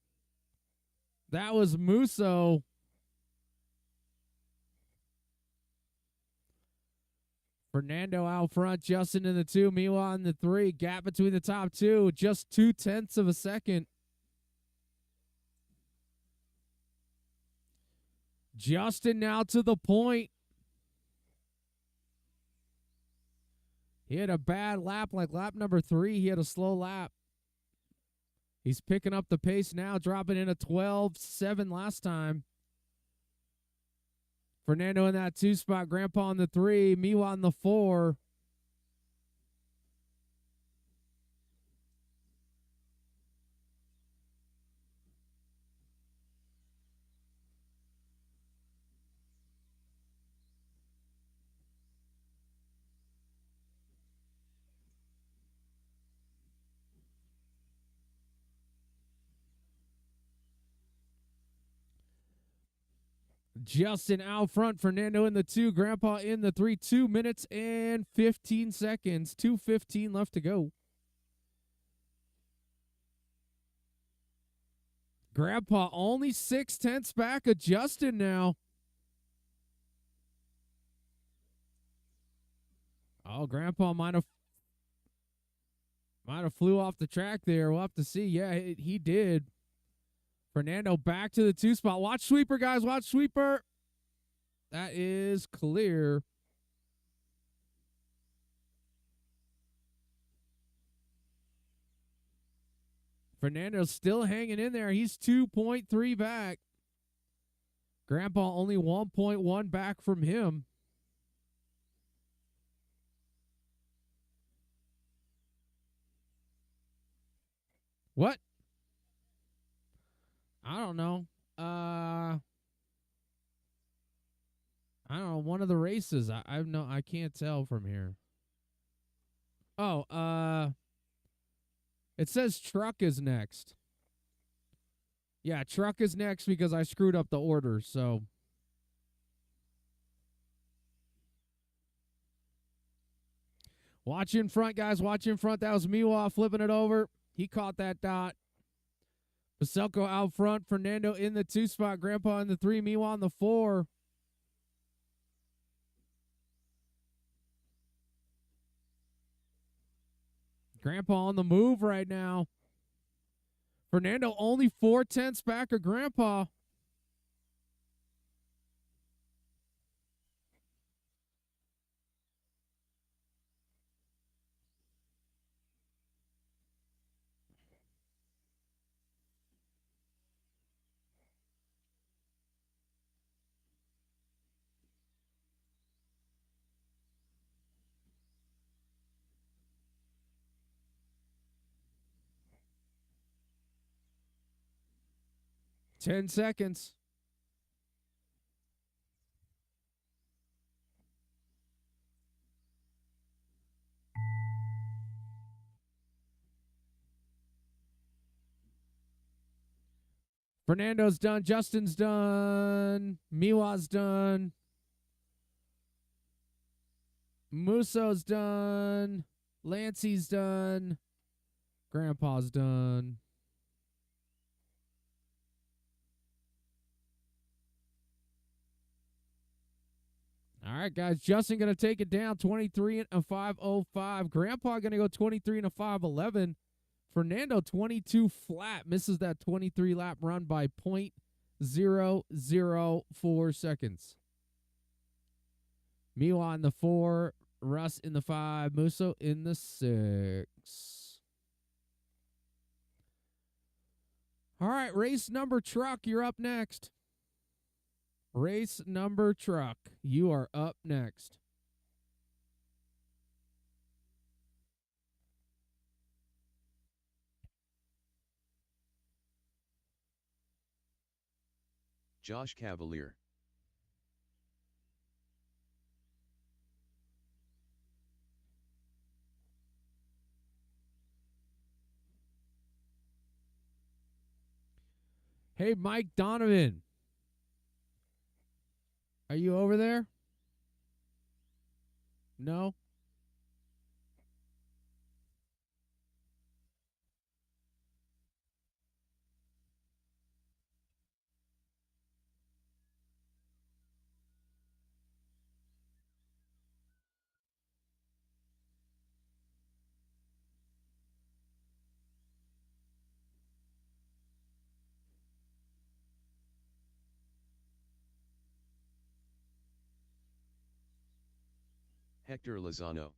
That was Musso. Fernando out front, Justin in the 2, Miwa in the 3. Gap between the top 2, just 0.2 of a second. Justin now to the point. He had a bad lap, like lap number 3. He had a slow lap. He's picking up the pace now, dropping in a 12.7 last time. Fernando in that 2 spot, Grandpa in the 3, Miwa in the 4. Justin out front, Fernando in the 2, Grandpa in the 3, 2 minutes and 15 seconds, 2:15 left to go. Grandpa only 6/10 back of Justin now. Oh, Grandpa might have flew off the track there. We'll have to see. Yeah, he did. Fernando back to the 2 spot. Watch sweeper, guys. Watch sweeper. That is clear. Fernando's still hanging in there. He's 2.3 back. Grandpa only 1.1 back from him. What? I don't know. I don't know. One of the races. I can't tell from here. Oh, it says truck is next. Yeah, truck is next because I screwed up the order, so. Watch in front, guys. Watch in front. That was Miwa flipping it over. He caught that dot. Paselko out front. Fernando in the 2 spot. Grandpa in the 3. Miwa in the 4. Grandpa on the move right now. Fernando only 4/10 back of Grandpa. Ten seconds. Fernando's done. Justin's done. Miwa's done. Muso's done. Lancey's done. Grandpa's done. All right, guys. Justin going to take it down 23 and a 5:05. Grandpa going to go 23 and a 5:11. Fernando 22 flat. Misses that 23 lap run by 0.004 seconds. Miwa in the 4. Russ in the 5. Musso in the 6. All right, race number truck. You're up next. Race number truck. You are up next. Josh Cavalier. Hey, Mike Donovan. Are you over there? No? Hector Lozano.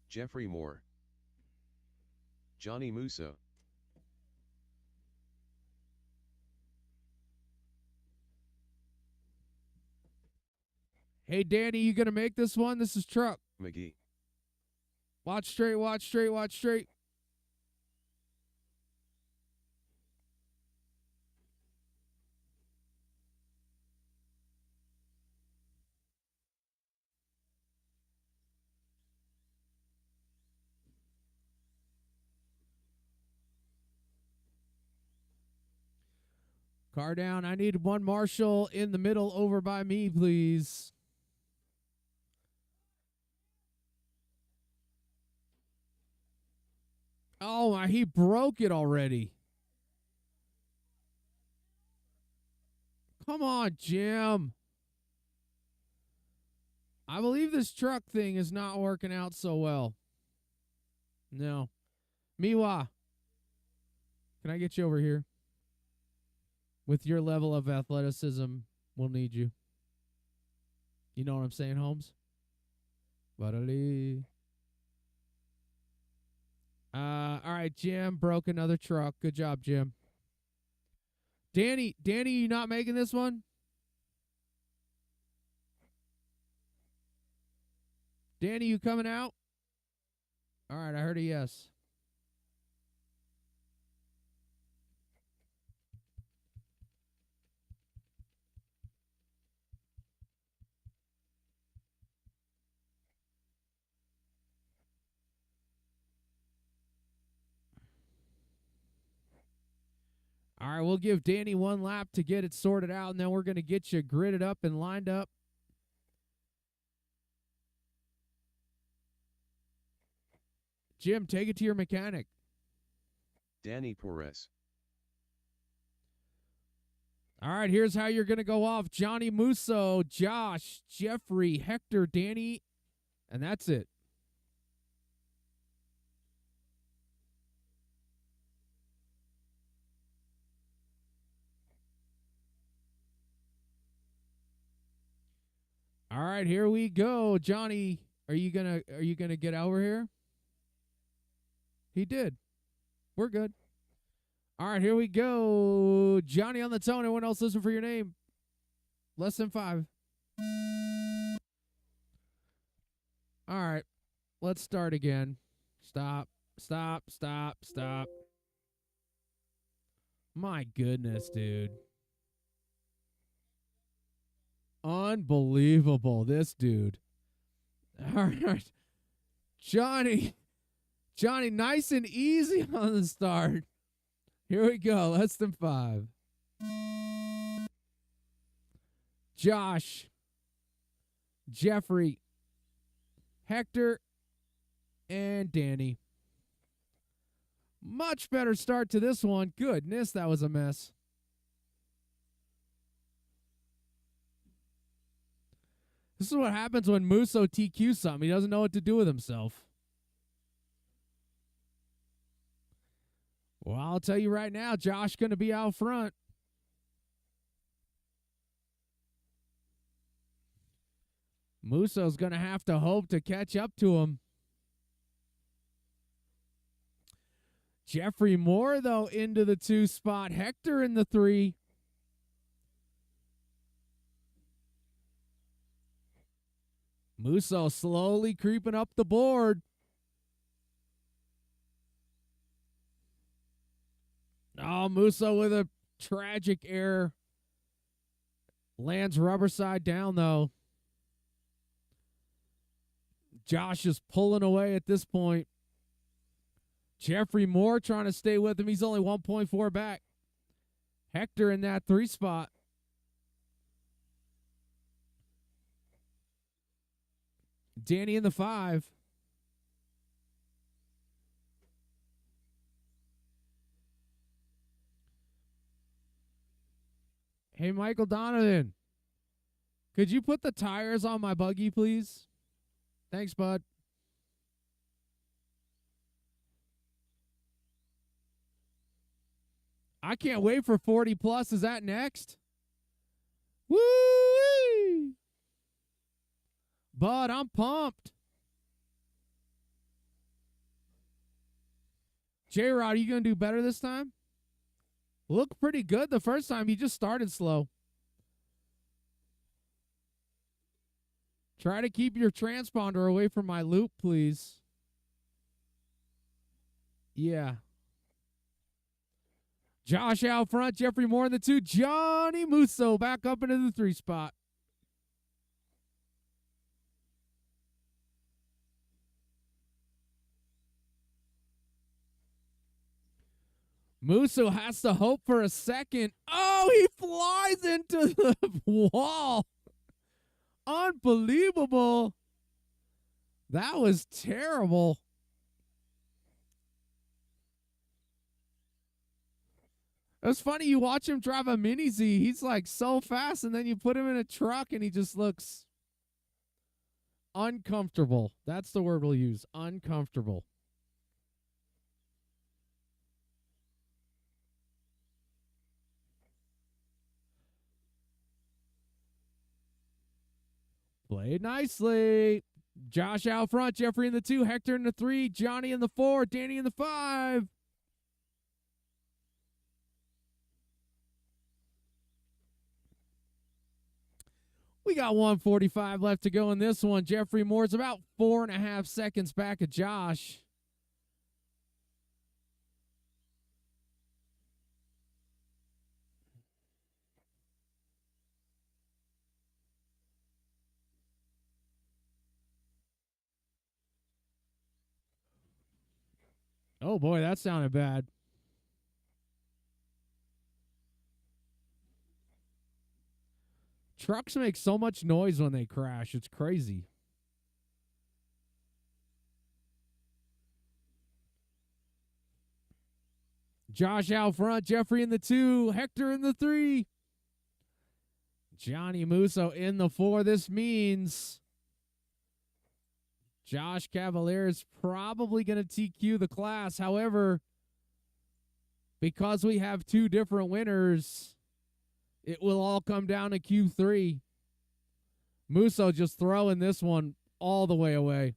Jeffrey Moore. Johnny Musso. Hey, Danny, you going to make this one? This is truck. McGee. Watch straight, watch straight, watch straight. Car down. I need one marshal in the middle over by me, please. Oh, he broke it already. Come on, Jim. I believe this truck thing is not working out so well. No. Miwa, can I get you over here? With your level of athleticism, we'll need you. You know what I'm saying, Holmes? All right, Jim broke another truck. Good job, Jim. Danny, you not making this one? Danny, you coming out? All right, I heard a yes. All right, we'll give Danny one lap to get it sorted out, and then we're going to get you gridded up and lined up. Jim, take it to your mechanic. Danny Perez. All right, here's how you're going to go off. Johnny Musso, Josh, Jeffrey, Hector, Danny, and that's it. All right, here we go. Johnny, are you gonna get over here? He did. We're good. All right, here we go. Johnny on the tone. Everyone else listen for your name. Less than 5. All right, let's start again. Stop. My goodness, dude. Unbelievable, this dude. All right. Johnny, nice and easy on the start. Here we go, less than 5. Josh, Jeffrey, Hector, and Danny. Much better start to this one. Goodness, that was a mess. This is what happens when Musso TQs something. He doesn't know what to do with himself. Well, I'll tell you right now, Josh going to be out front. Musso's going to have to hope to catch up to him. Jeffrey Moore, though, into the 2 spot. Hector in the 3. Musso slowly creeping up the board. Oh, Musso with a tragic error. Lands rubber side down, though. Josh is pulling away at this point. Jeffrey Moore trying to stay with him. He's only 1.4 back. Hector in that 3 spot. Danny in the 5. Hey, Michael Donovan. Could you put the tires on my buggy, please? Thanks, bud. I can't wait for 40 plus. Is that next? Woo! Bud, I'm pumped. J-Rod, are you going to do better this time? Looked pretty good the first time. He just started slow. Try to keep your transponder away from my loop, please. Yeah. Josh out front. Jeffrey Moore in the 2. Johnny Musso back up into the 3 spot. Musso has to hope for a second. Oh, he flies into the wall. Unbelievable. That was terrible. It was funny. You watch him drive a Mini Z. He's like so fast, and then you put him in a truck, and he just looks uncomfortable. That's the word we'll use. Uncomfortable. Played nicely. Josh out front, Jeffrey in the 2, Hector in the 3, Johnny in the 4, Danny in the 5. We got 1:45 left to go in this one. Jeffrey Moore's about 4.5 seconds back of Josh. Oh boy, that sounded bad. Trucks make so much noise when they crash. It's crazy. Josh out front, Jeffrey in the 2, Hector in the 3. Johnny Musso in the 4. This means Josh Cavalier is probably going to TQ the class. However, because we have 2 different winners, it will all come down to Q3. Musso just throwing this one all the way away.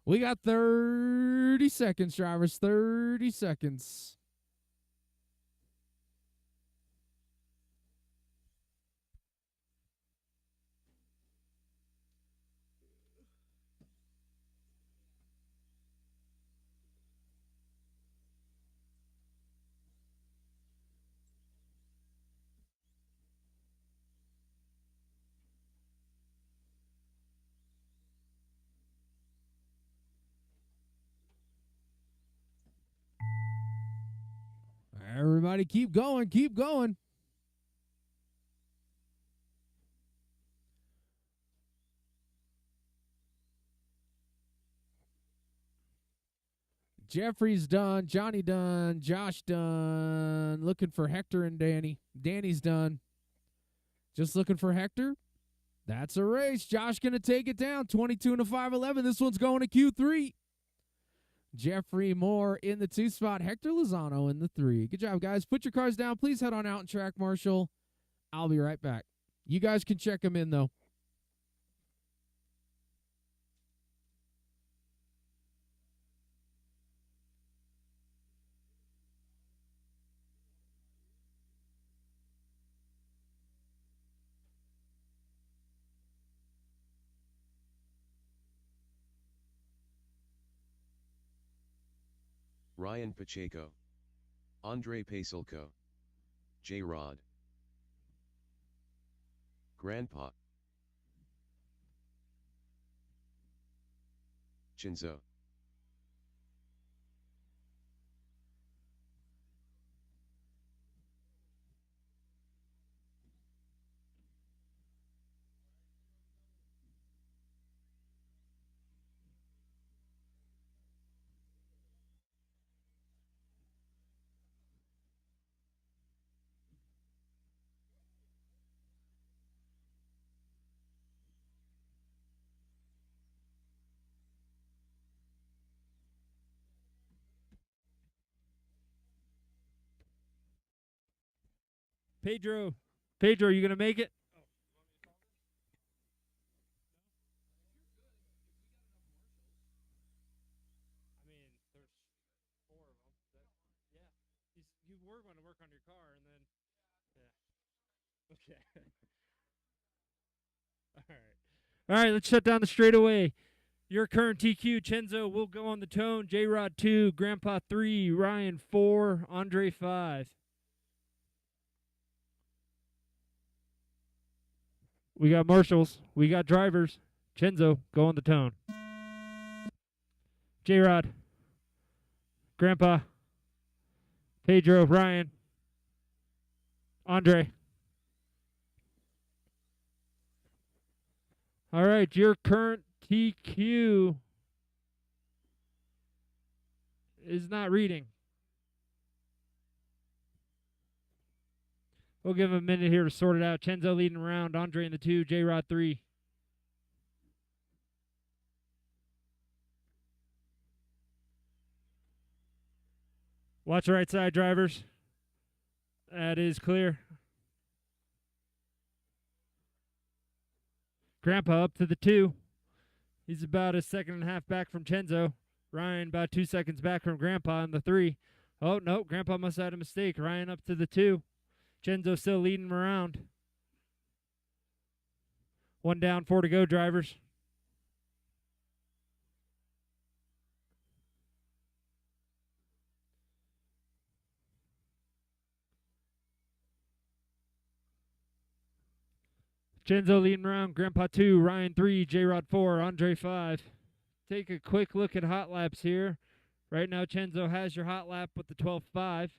We got 30 seconds, drivers. 30 seconds. Everybody keep going, keep going. Jeffrey's done, Johnny done, Josh done. Looking for Hector and Danny. Danny's done. Just looking for Hector. That's a race. Josh going to take it down. 22 and a 5:11. This one's going to Q3. Jeffrey Moore in the 2 spot. Hector Lozano in the 3. Good job, guys. Put your cars down. Please head on out and track marshal. I'll be right back. You guys can check them in, though. Ryan Pacheco, Andre Pasulko, J. Rod, Grandpa, Chinzo, Pedro, are you going to make it? I mean, there's 4 of them. Yeah. You were going to work on your car, and then, yeah. Okay. All right. All right, let's shut down the straightaway. Your current TQ, Chenzo will go on the tone. J-Rod 2, Grandpa 3, Ryan 4, Andre 5. We got marshals. We got drivers. Chenzo, go on the tone. J-Rod, Grandpa, Pedro, Ryan, Andre. All right, your current TQ is not reading. We'll give him a minute here to sort it out. Chenzo leading around, Andre in the 2, J-Rod 3. Watch the right side, drivers. That is clear. Grandpa up to the 2. He's about a second and a half back from Chenzo. Ryan about 2 seconds back from Grandpa in the 3. Oh, no, Grandpa must have had a mistake. Ryan up to the 2. Chenzo still leading him around. 1 down, 4 to go, drivers. Chenzo leading around, Grandpa 2, Ryan 3, J-Rod 4, Andre 5. Take a quick look at hot laps here. Right now, Chenzo has your hot lap with the 12.5.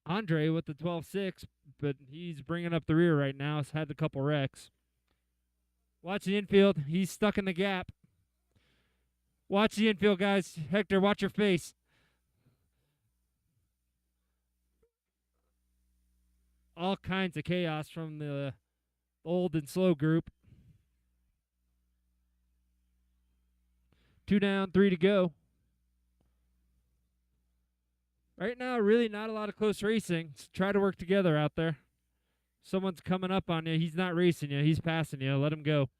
Andre with the 12.6, but he's bringing up the rear right now. He's had a couple wrecks. Watch the infield. He's stuck in the gap. Watch the infield, guys. Hector, watch your face. All kinds of chaos from the old and slow group. 2 down, 3 to go. Right now, really not a lot of close racing. So try to work together out there. Someone's coming up on you. He's not racing you. He's passing you. Let him go.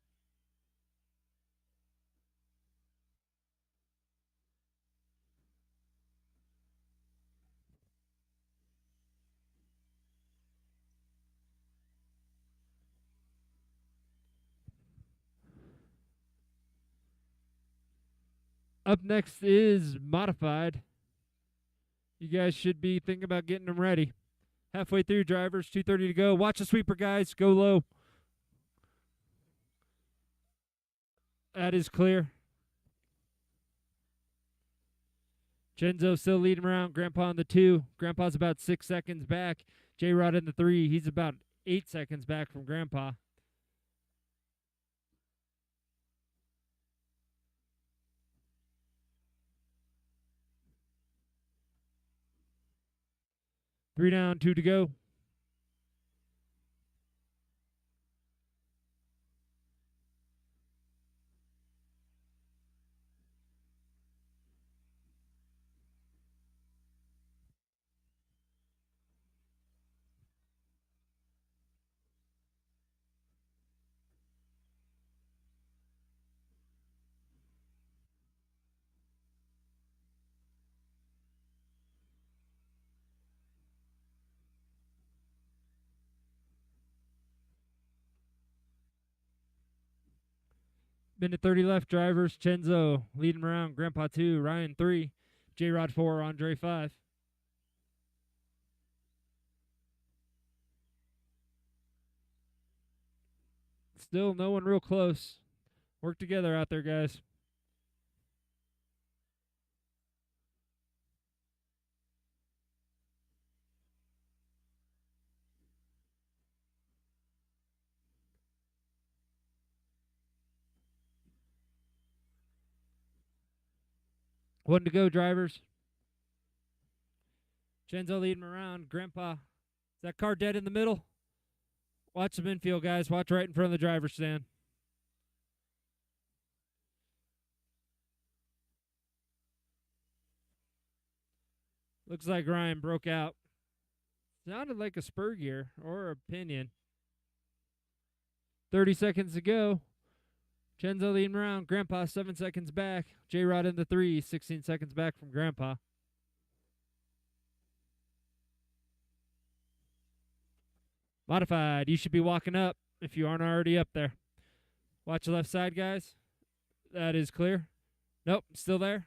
Up next is Modified. You guys should be thinking about getting them ready. Halfway through, drivers. 2:30 to go. Watch the sweeper, guys. Go low. That is clear. Chenzo still leading around. Grandpa in the 2. Grandpa's about 6 seconds back. J-Rod in the 3. He's about 8 seconds back from Grandpa. Three down, 2 to go. Minute 30 left, drivers. Chenzo leading around. Grandpa 2, Ryan 3, J-Rod 4, Andre 5. Still no one real close. Work together out there, guys. One to go, drivers. Chenzo leading around. Grandpa. Is that car dead in the middle? Watch some infield, guys. Watch right in front of the driver's stand. Looks like Ryan broke out. Sounded like a spur gear or a pinion. 30 seconds to go. Chenzo leading around. Grandpa 7 seconds back. J-Rod in the 3, 16 seconds back from Grandpa. Modified. You should be walking up if you aren't already up there. Watch the left side, guys. That is clear. Nope, still there.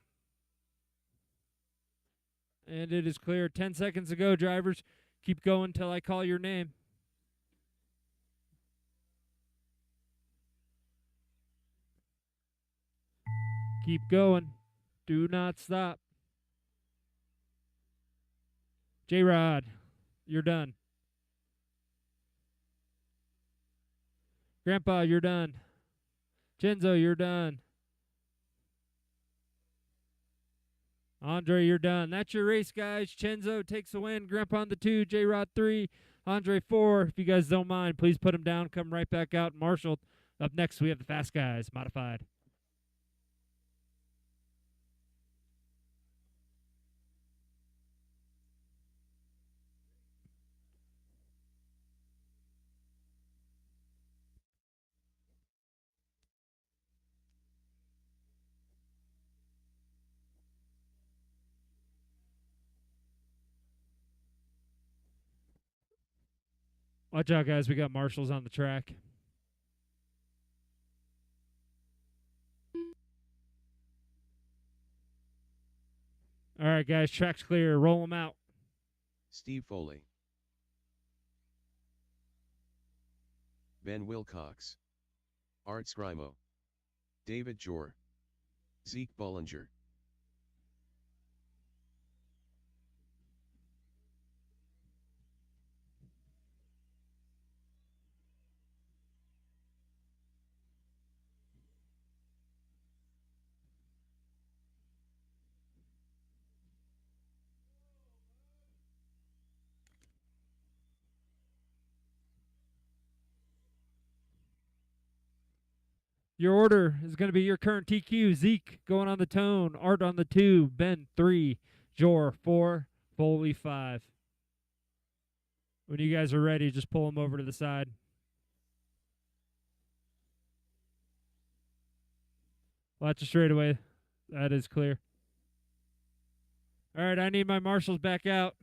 And it is clear. 10 seconds to go, drivers. Keep going till I call your name. Keep going. Do not stop. J-Rod, you're done. Grandpa, you're done. Chenzo, you're done. Andre, you're done. That's your race, guys. Chenzo takes the win. Grandpa on the 2, J-Rod 3, Andre 4. If you guys don't mind, please put him down. Come right back out. Marshall, up next, we have the Fast Guys, modified. Watch out, guys. We got marshals on the track. All right, guys. Track's clear. Roll them out. Steve Foley, Ben Wilcox, Art Scrimo, David Jor, Zeke Bollinger. Your order is going to be your current TQ. Zeke going on the tone. Art on the 2. Ben 3. Jor 4. Foley 5. When you guys are ready, just pull them over to the side. Watch the straightaway. That is clear. All right, I need my marshals back out.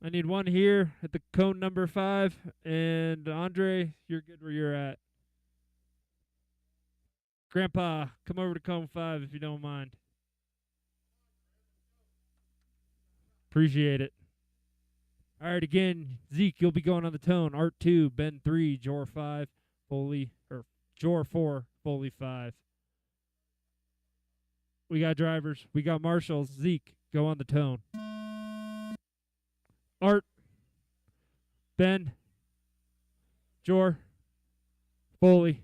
I need one here at the cone number 5. And Andre, you're good where you're at. Grandpa, come over to cone 5 if you don't mind. Appreciate it. All right, again, Zeke, you'll be going on the tone. Art 2, Ben 3, Jor 5, Foley, or Jor 4, Foley 5. We got drivers. We got marshals. Zeke, go on the tone. Art, Ben, Jor, Foley.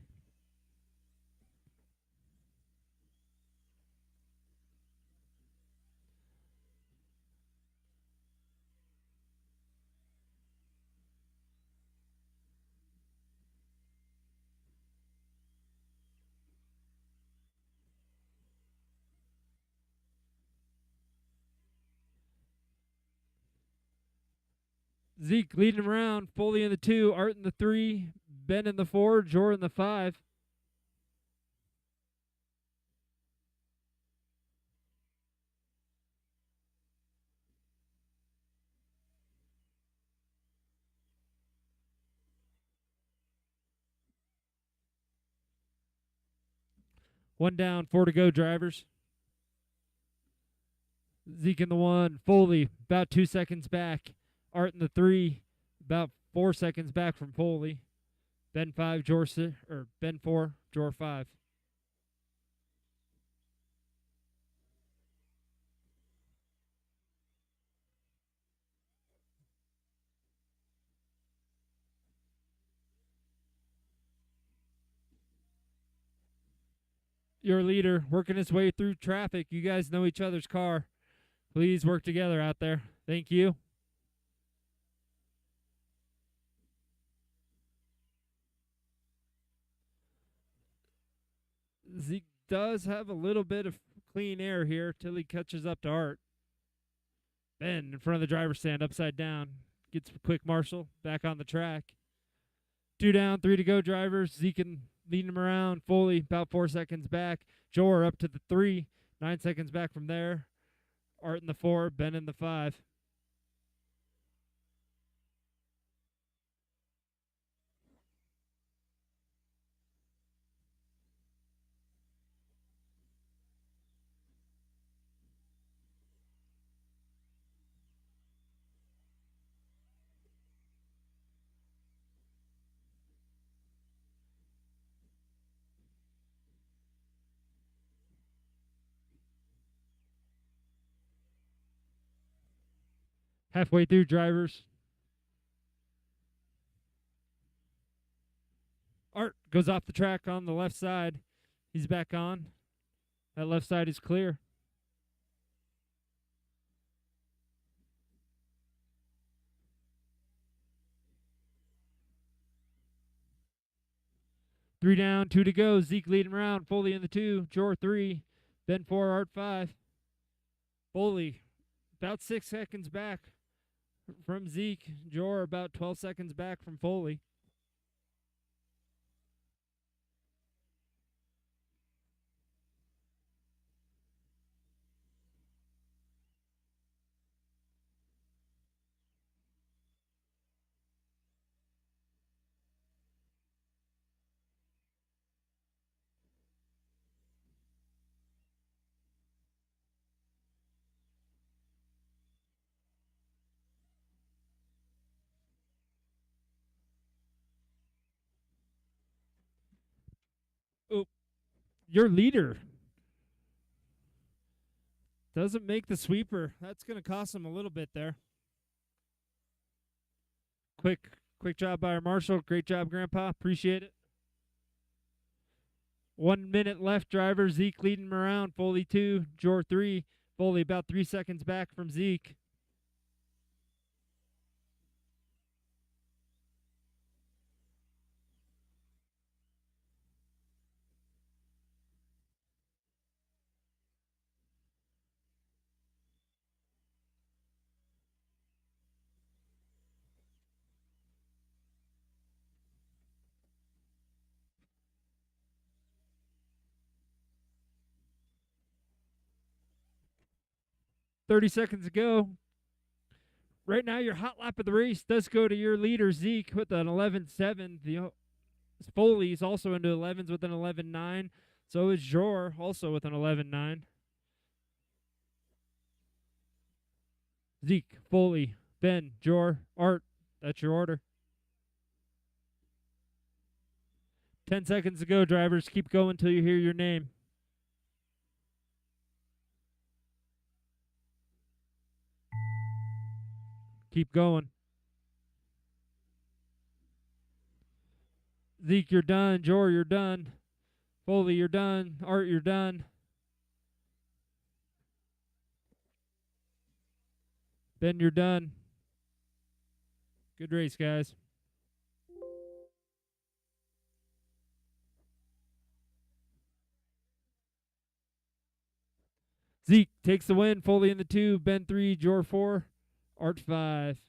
Zeke leading him around. Foley in the 2, Art in the 3, Ben in the 4, Jor in the 5. One down, 4 to go, drivers. Zeke in the 1, Foley about 2 seconds back. Art in the 3, about 4 seconds back from Foley. Ben 5, Jor 6, or Ben 4, Jor 5. Your leader working his way through traffic. You guys know each other's car. Please work together out there. Thank you. Zeke does have a little bit of clean air here till he catches up to Art. Ben in front of the driver's stand, upside down. Gets a quick marshal back on the track. 2 down, 3 to go, drivers. Zeke leading him around. Foley about 4 seconds back. Jor up to the 3, 9 seconds back from there. Art in the 4, Ben in the 5. Halfway through, drivers. Art goes off the track on the left side. He's back on. That left side is clear. Three down, two to go. Zeke leading around. Foley in the two. Jor 3. Ben 4, Art 5. Foley about 6 seconds back from Zeke. Jor about 12 seconds back from Foley. Oh, your leader doesn't make the sweeper. That's going to cost him a little bit there. Quick job by our marshal. Great job, Grandpa. Appreciate it. 1 minute left, driver. Zeke leading him around. Foley 2, Jor 3. Foley about 3 seconds back from Zeke. "30 seconds to go. Right now, your hot lap of the race does go to your leader, Zeke, with an 11.7. Foley's also into 11s with an 11.9. So is Jor, also with an 11.9. Zeke, Foley, Ben, Jor, Art. That's your order. 10 seconds to go, drivers. Keep going until you hear your name. Keep going. Zeke, you're done. Jor, you're done. Foley, you're done. Art, you're done. Ben, you're done. Good race, guys. Zeke takes the win. Foley in the 2. Ben 3. Jor 4. Art 5.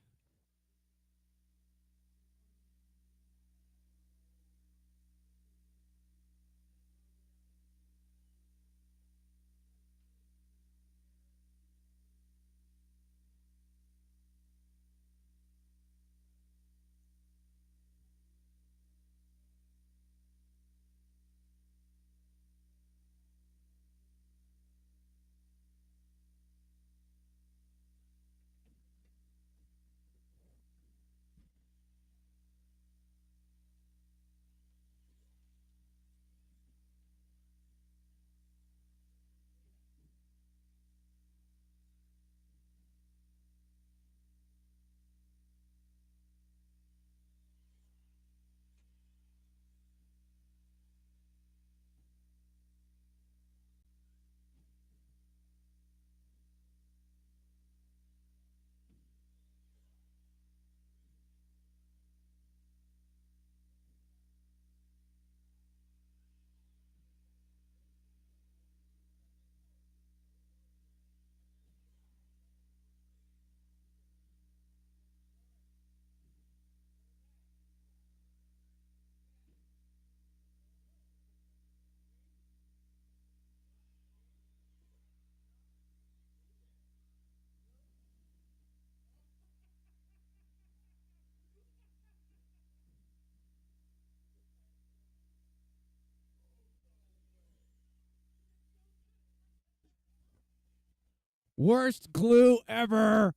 Worst glue ever.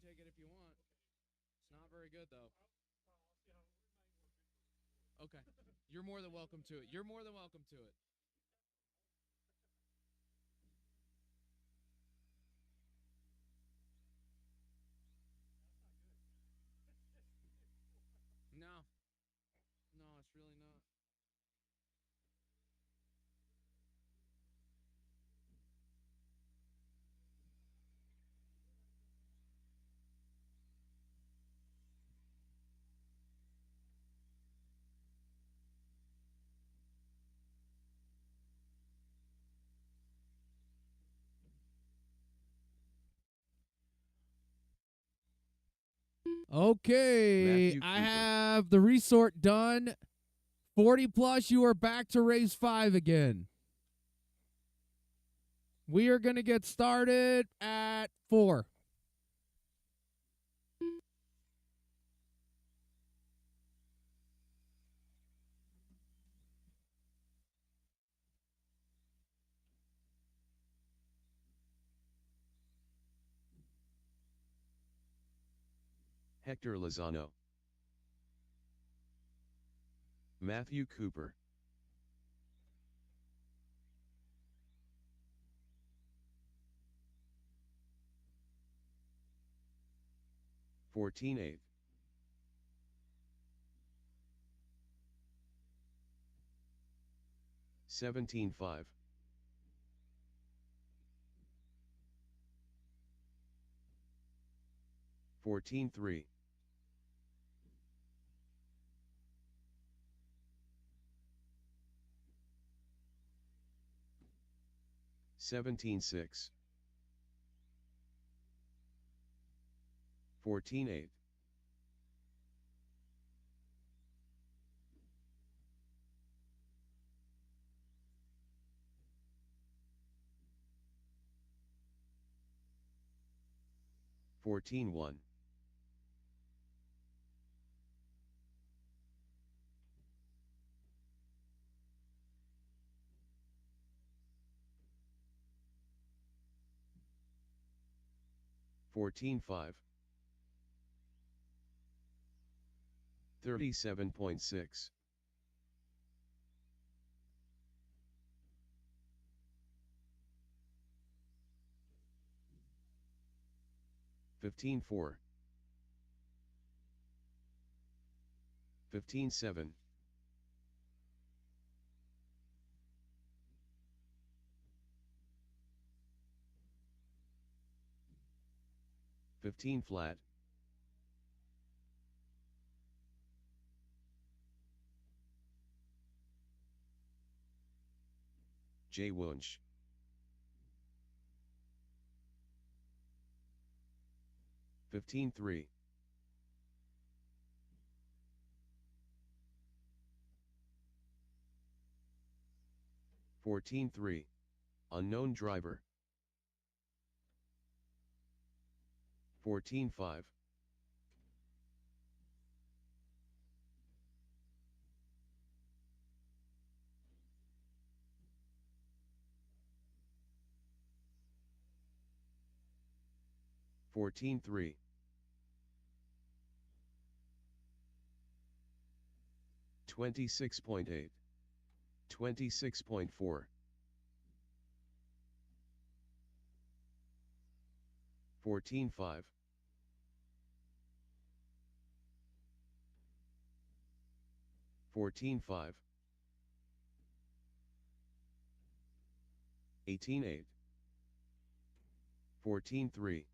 take it if you want. It's not very good, though. Okay. You're more than welcome to it. You're more than welcome to it. No. No, it's really not. Okay, Matthew I Cooper. have the resort done. 40 plus, you are back to race 5 again. We are going to get started at 4. Hector Lozano. Matthew Cooper. $14.8. 17.5. 14.3. 17.6. 14.8. 14.1. 14.5. 37.6. 15.4. 15.7. 15 flat. 'J. Wunsch. 15.3. 14.3. Unknown driver. 14.5. 14.3. 26.8. 26.4. 14.5. 14.5. 18.8. 14.3.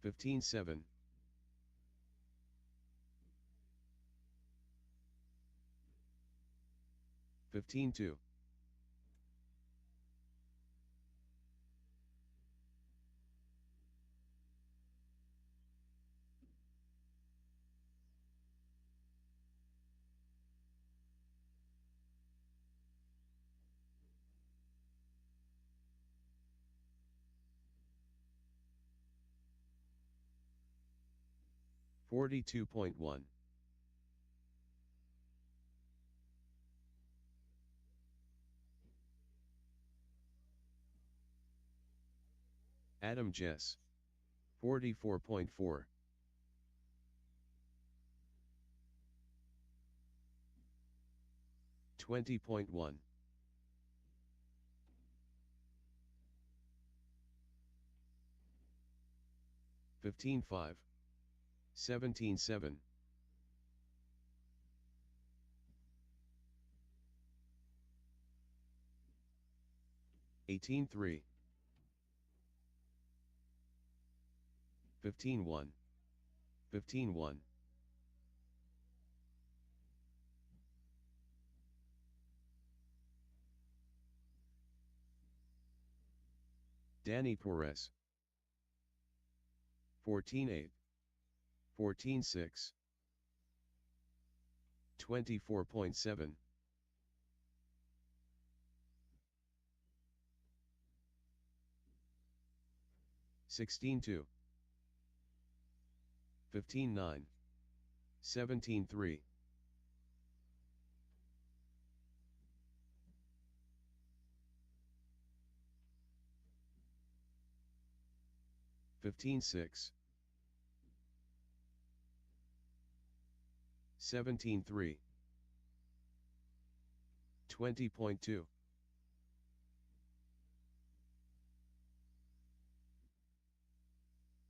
15.7. 15.2. 42.1. 42.2. Adam Jess. 44.4. $20.1. 15.5. 17.7. 18.3. 15.1. 15.1. Danny Perez. 14.8. 14.6. 24.7. 16.2. 15.9. 17.3. 15.6. 17.3. 20.2.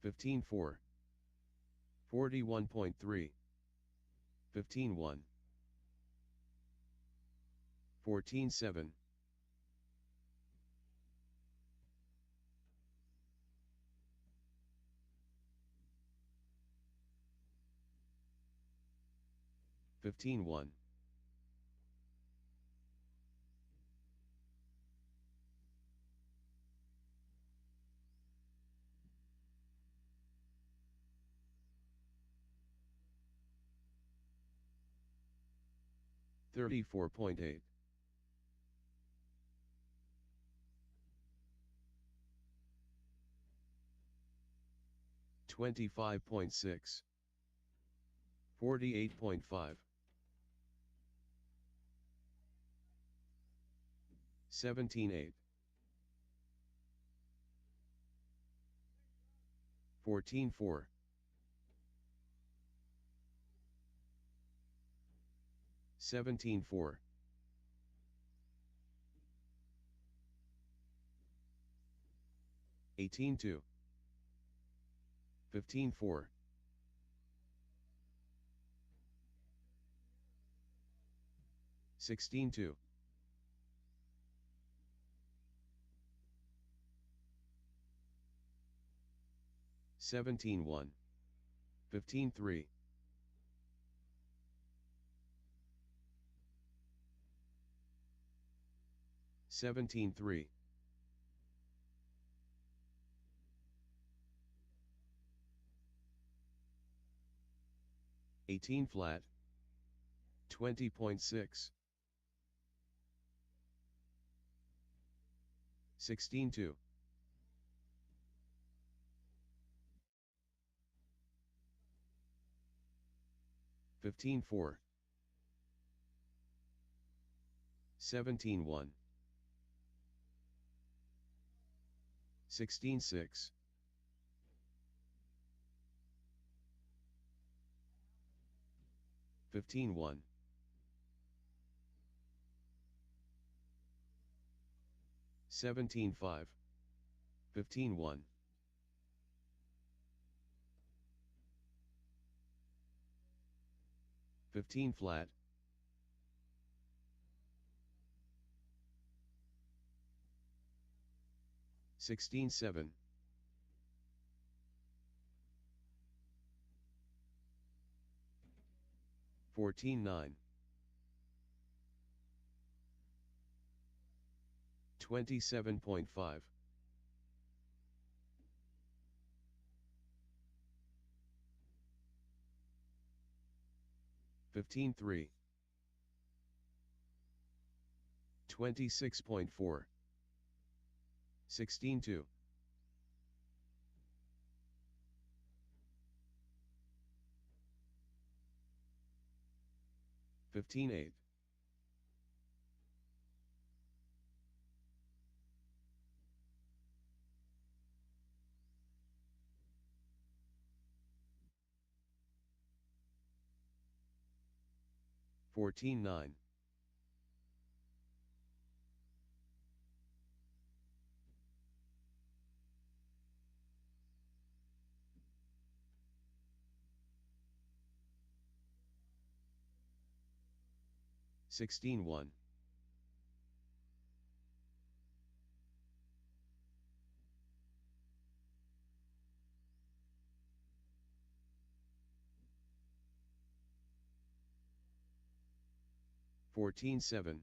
15.4. 41.3. 15.1. 14.7. 15.1. 34.8. 25.6. 48.5. 17.8. 14.4. 17.4. 18.2. 15.4. 16.2. 17.1. 15.3. 17.3. 18 flat. 20.6. 16.2. 15.4. 17.1. 16.6. 15.1. 17.5. 15.1. 15 flat. 16.7. 14.9. 27.5. 15.3. 26.4. 16.2. 15.8. 14-9. 16-1. 14-7.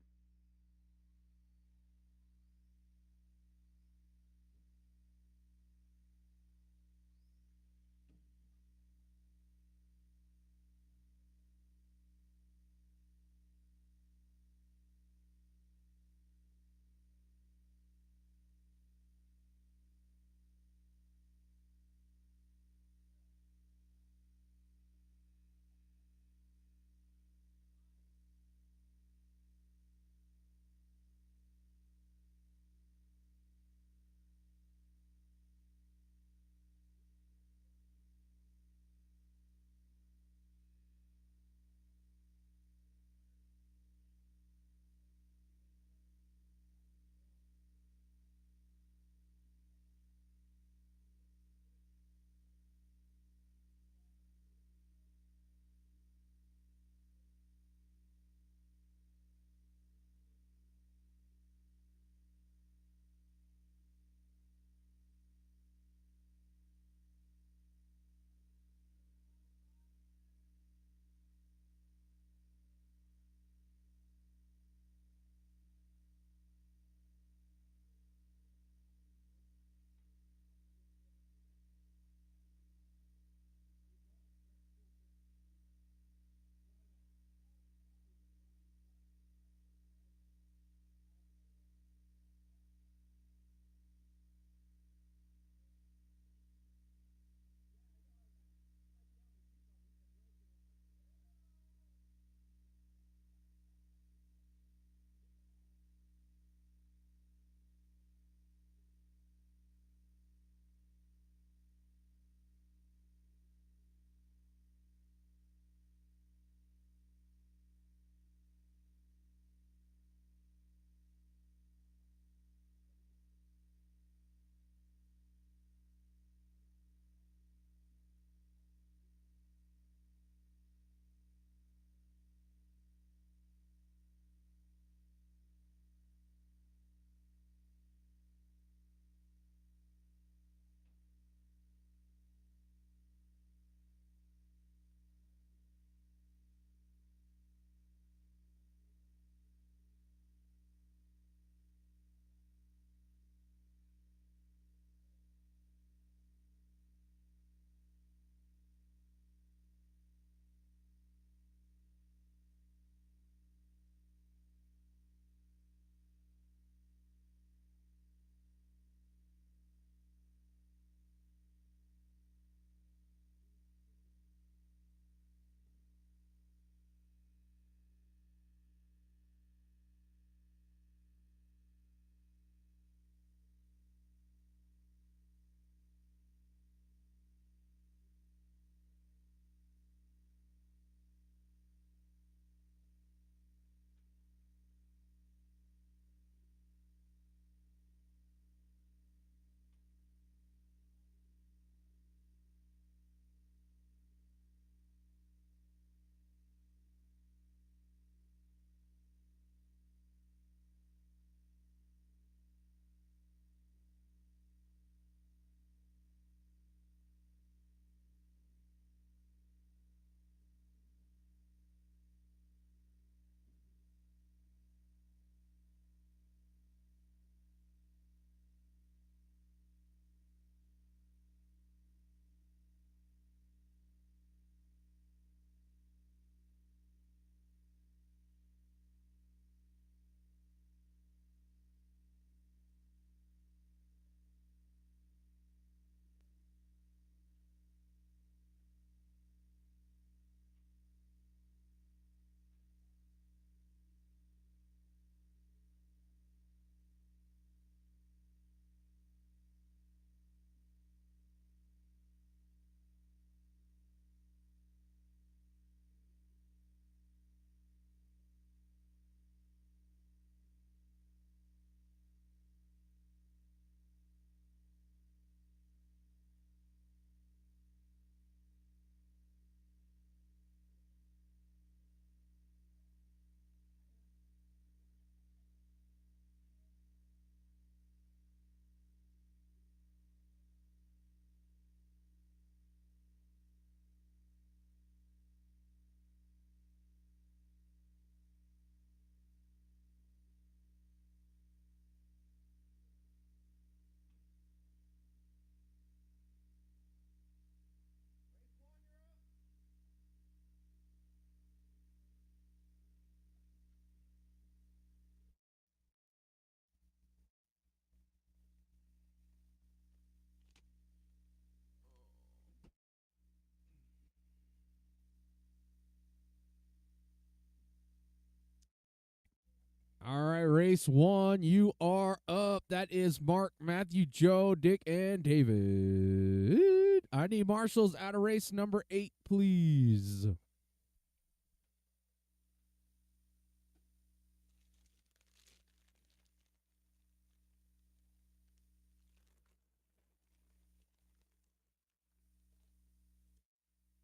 All right, race 1, you are up. That is Mark, Matthew, Joe, Dick, and David. I need marshals out of race number 8, please.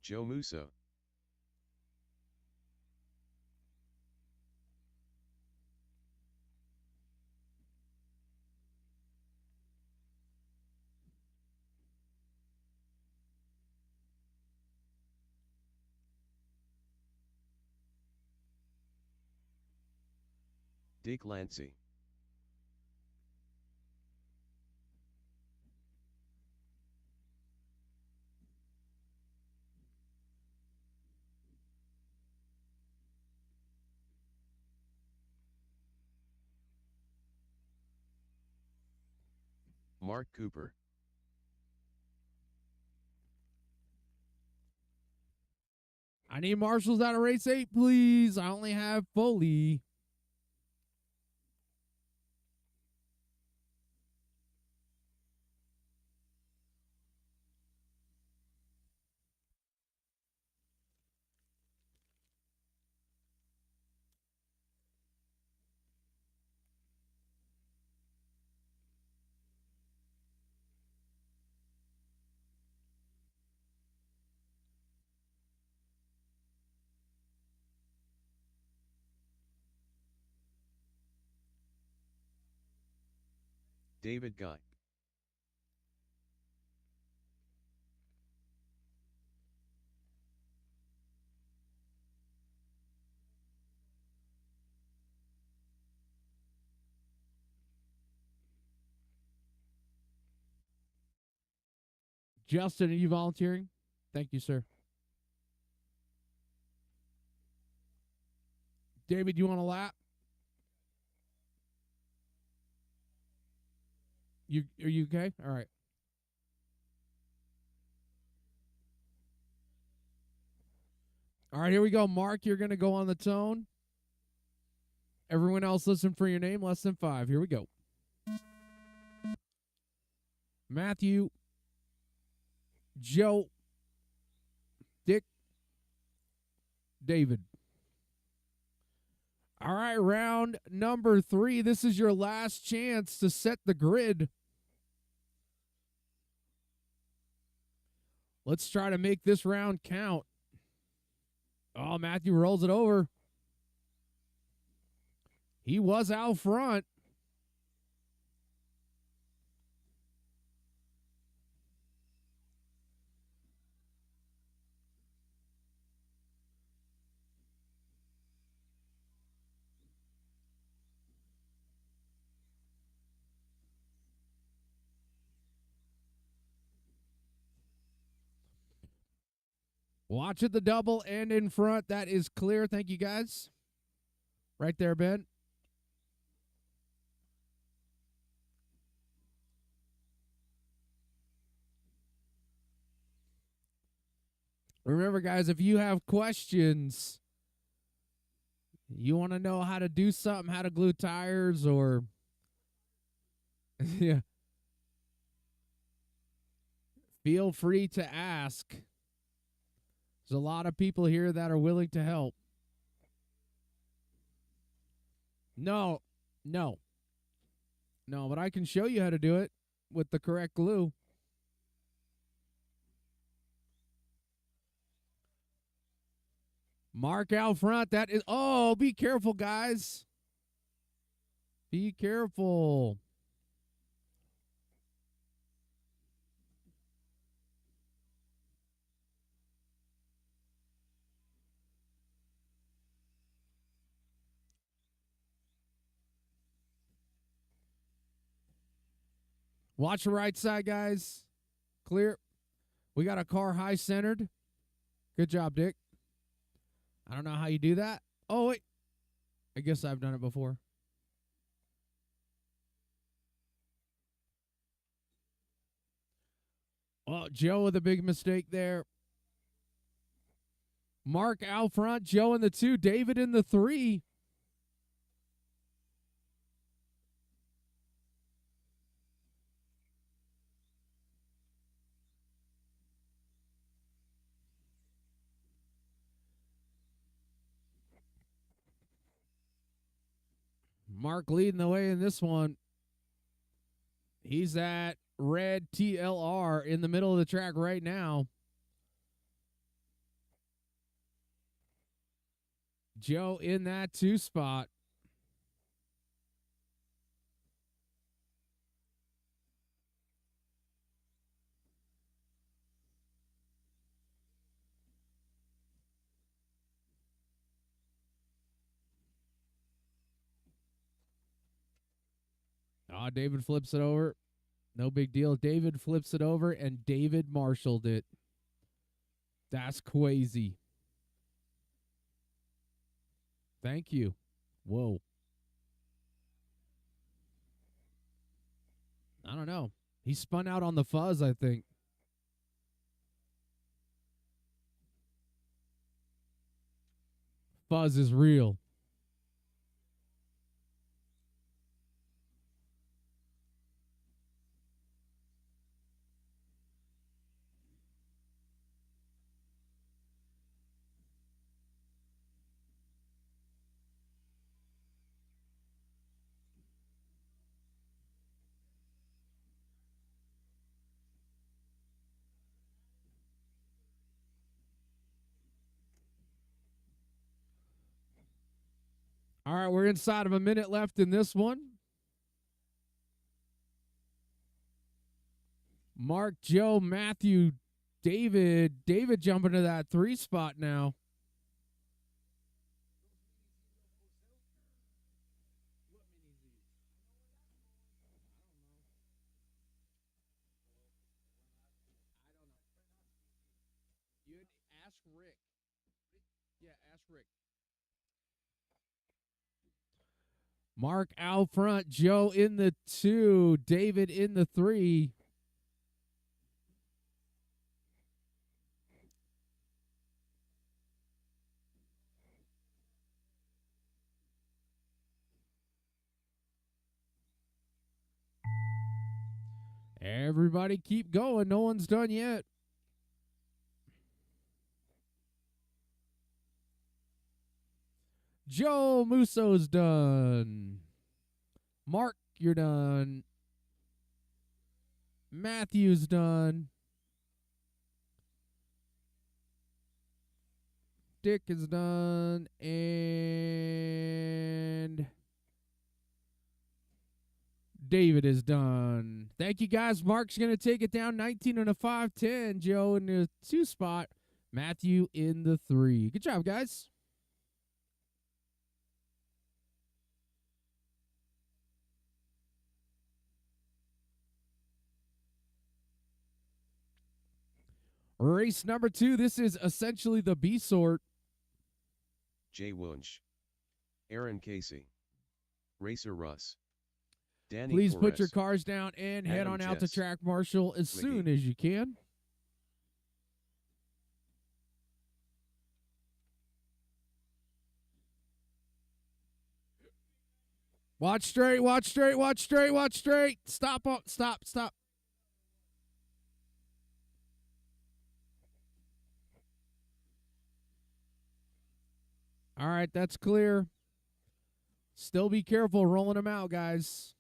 Joe Musso. Dick Lancey. Mark Cooper. I need marshals out of race 8, please. I only have Foley. David Guy. Justin, are you volunteering? Thank you, sir. David, you want a lap? Are you okay? All right. All right, here we go. Mark, you're going to go on the tone. Everyone else, listen for your name. Less than 5. Here we go. Matthew, Joe, Dick, David. All right, round number 3. This is your last chance to set the grid. Let's try to make this round count. Oh, Matthew rolls it over. He was out front. Watch it, the double and in front. That is clear. Thank you, guys. Right there, Ben. Remember, guys, if you have questions, you want to know how to do something, how to glue tires, or yeah, feel free to ask. There's a lot of people here that are willing to help. No, but I can show you how to do it with the correct glue. Mark out front. That is, oh, be careful, guys. Be careful. Watch the right side, guys. Clear. We got a car high centered. Good job, Dick. I don't know how you do that. Oh, wait. I guess I've done it before. Oh, Joe with a big mistake there. Mark out front. Joe in the 2. David in the 3. Mark leading the way in this one. He's at red TLR in the middle of the track right now. Joe in that 2 spot. David flips it over. No big deal. David flips it over, and David marshaled it. That's crazy. Thank you. Whoa. I don't know. He spun out on the fuzz, I think. Fuzz is real. All right, we're inside of a minute left in this one. Mark, Joe, Matthew, David. David jumping to that 3 spot now. You ask Rick. Yeah, ask Rick. Mark out front, Joe in the 2, David in the 3. Everybody keep going. No one's done yet. Joe Musso's done. Mark, you're done. Matthew's done. Dick is done. And David is done. Thank you, guys. Mark's going to take it down 19 and a 5-10. Joe in the 2 spot. Matthew in the 3. Good job, guys. Race number 2. This is essentially the B sort. Jay Wunsch. Aaron Casey. Racer Russ. Danny Please put Perez. your cars down and head Adam on out to Jess. track marshal as soon as you can. Watch straight, watch straight, watch straight, watch straight. Stop, stop, stop. All right, that's clear. Still be careful rolling them out, guys.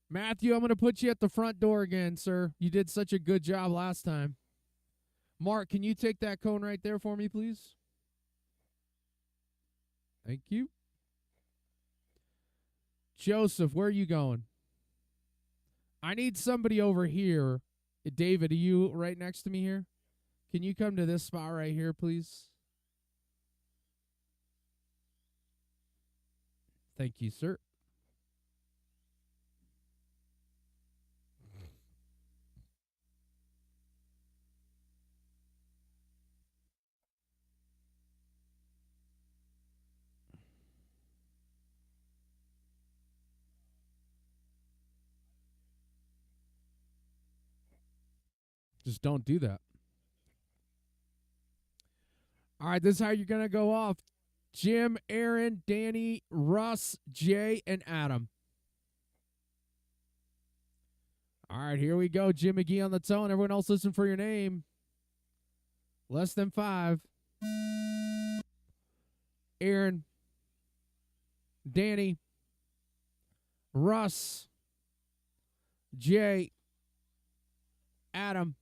Matthew, I'm going to put you at the front door again, sir. You did such a good job last time. Mark, can you take that cone right there for me, please? Thank you. Joseph, where are you going? I need somebody over here. David, are you right next to me here? Can you come to this spot right here, please? Thank you, sir. Just don't do that. All right, this is how you're going to go off. Jim, Aaron, Danny, Russ, Jay, and Adam. All right, here we go. Jim McGee on the tone. Everyone else listen for your name. Less than 5. Aaron, Danny, Russ, Jay, Adam,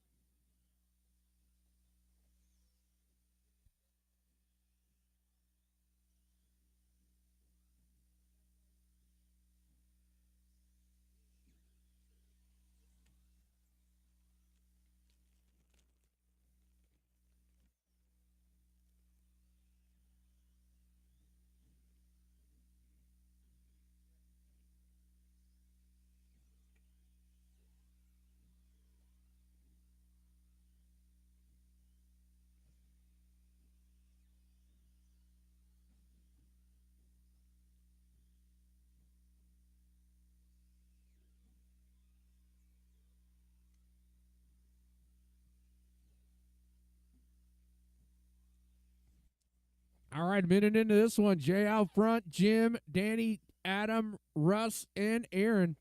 All right, a minute into this one. Jay out front, Jim, Danny, Adam, Russ, and Aaron.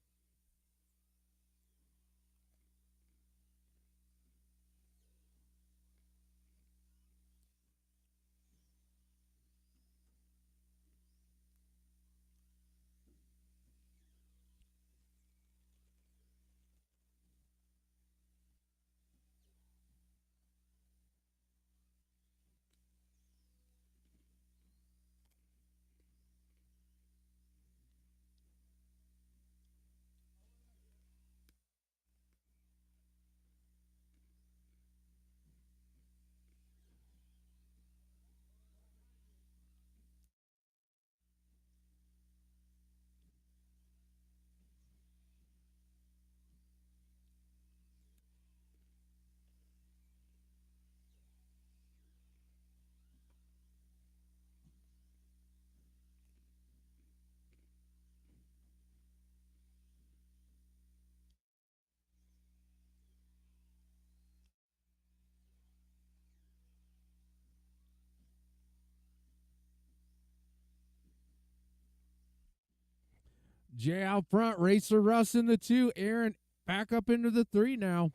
Jay out front, Racer Russ in the 2, Aaron back up into the 3 now.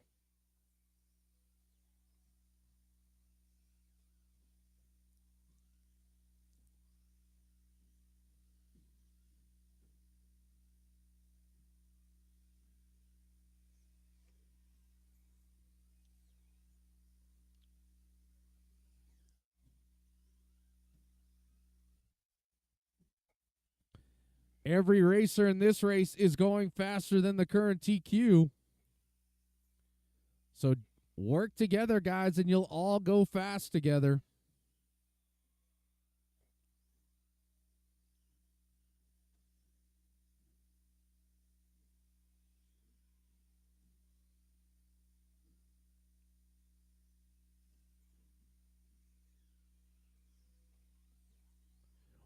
Every racer in this race is going faster than the current TQ. So work together, guys, and you'll all go fast together.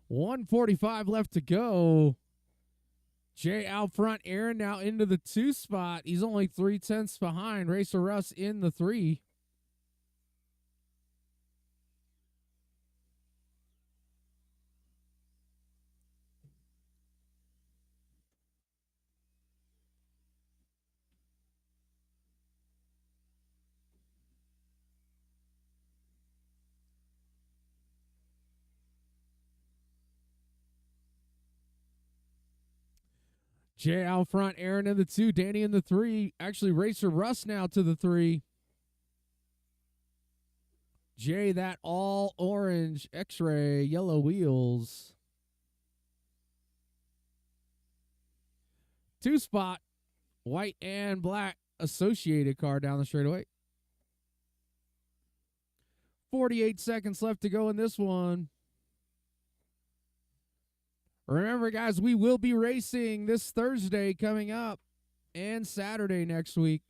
$145 left to go. Jay out front, Aaron now into the 2 spot. He's only 0.3 behind. Racer Russ in the 3. Jay out front, Aaron in the 2, Danny in the 3. Actually, Racer Russ now to the 3. Jay, that all orange X-ray, yellow wheels. 2 spot, white and black associated car down the straightaway. 48 seconds left to go in this one. Remember, guys, we will be racing this Thursday coming up and Saturday next week.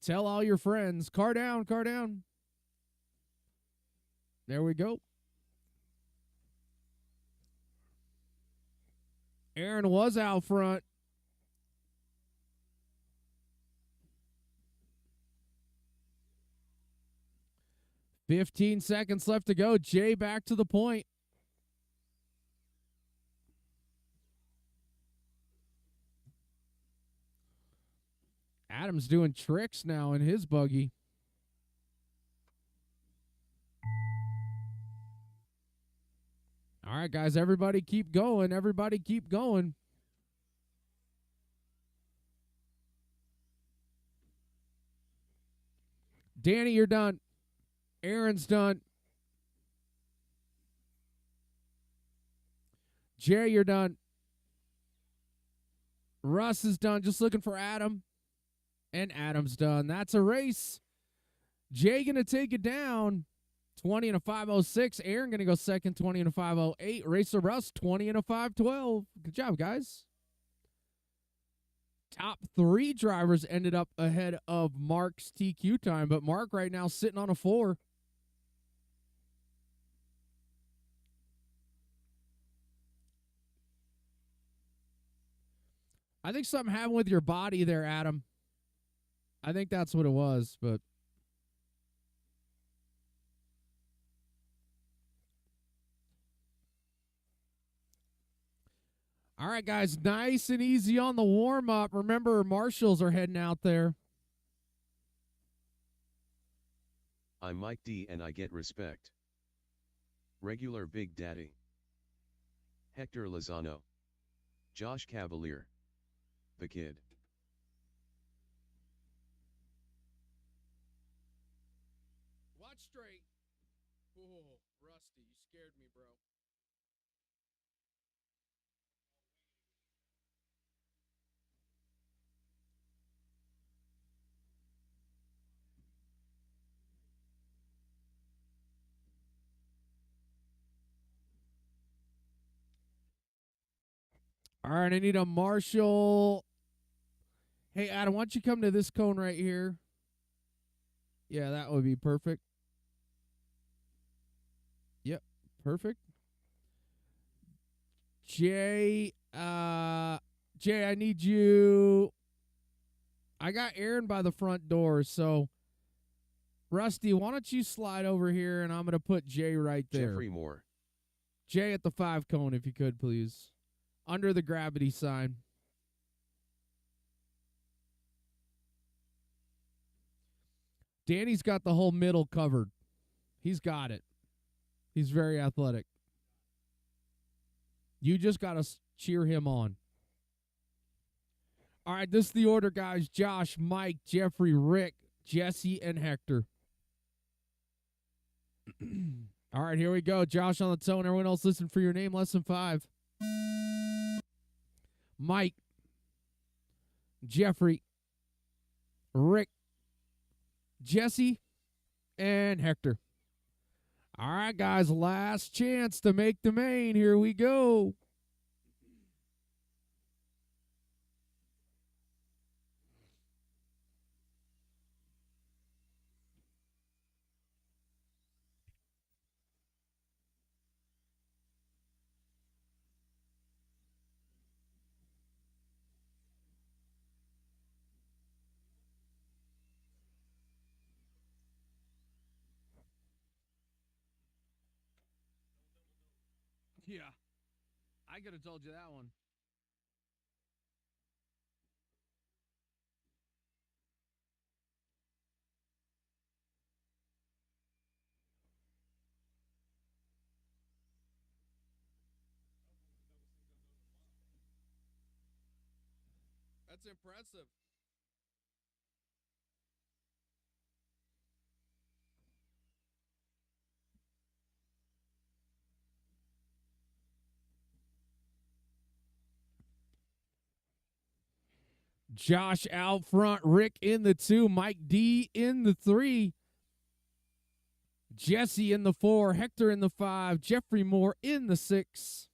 Tell all your friends. Car down, car down. There we go. Aaron was out front. "15 seconds left to go. Jay back to the point. Adam's doing tricks now in his buggy. All right, guys, everybody keep going. Everybody keep going. Danny, you're done. Aaron's done. Jay, you're done. Russ is done. Just looking for Adam. And Adam's done. That's a race. Jay going to take it down. 20 and a 5:06. Aaron going to go second, 20 and a 5:08. Racer Russ, 20 and a 5:12. Good job, guys. Top 3 drivers ended up ahead of Mark's TQ time, but Mark right now sitting on a 4. I think something happened with your body there, Adam. I think that's what it was, but all right, guys, nice and easy on the warm-up. Remember, marshals are heading out there. I'm Mike D and I get respect. Regular Big Daddy. Hector Lozano. Josh Cavalier. The Kid. Watch straight. Oh, Rusty, you scared me, bro. All right, I need a marshal. Hey, Adam, why don't you come to this cone right here? Yeah, that would be perfect. Yep, perfect. Jay, I need you. I got Aaron by the front door, so Rusty, why don't you slide over here, and I'm going to put Jay right there. Jeffrey Moore. Jay at the 5 cone, if you could, please. Under the gravity sign. Danny's got the whole middle covered. He's got it. He's very athletic. You just got to cheer him on. All right, this is the order, guys. Josh, Mike, Jeffrey, Rick, Jesse, and Hector. All right, here we go. Josh on the tone. Everyone else listen for your name. Lesson 5. Mike, Jeffrey, Rick, Jesse, and Hector. All right, guys, last chance to make the main. Here we go. Yeah, I could have told you that one. That's impressive. Josh out front, Rick in the 2, Mike D in the 3, Jesse in the 4, Hector in the 5, Jeffrey Moore in the 6.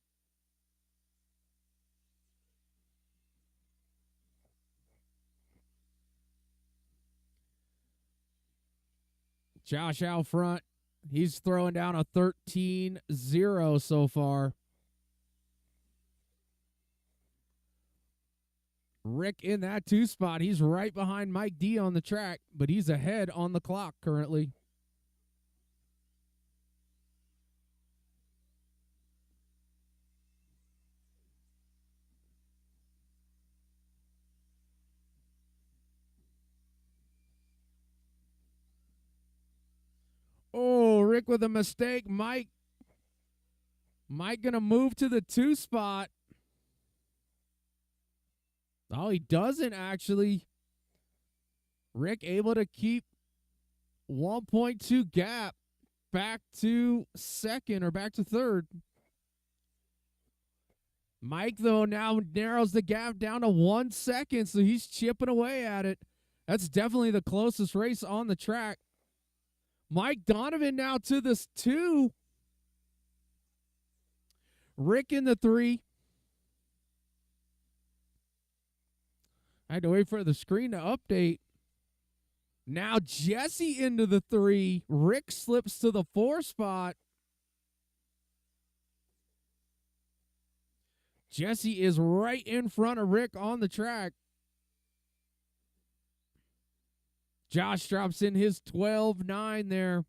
Josh out front. He's throwing down a 13-0 so far. Rick in that 2 spot. He's right behind Mike D on the track, but he's ahead on the clock currently. Oh, Rick with a mistake. Mike Mike going to move to the 2 spot. Oh, he doesn't actually. Rick able to keep 1.2 gap back to second or back to third. Mike, though, now narrows the gap down to 1 second, so he's chipping away at it. That's definitely the closest race on the track. Mike Donovan now to this 2. Rick in the 3. I had to wait for the screen to update. Now Jesse into the 3. Rick slips to the 4 spot. Jesse is right in front of Rick on the track. Josh drops in his 12.9 there.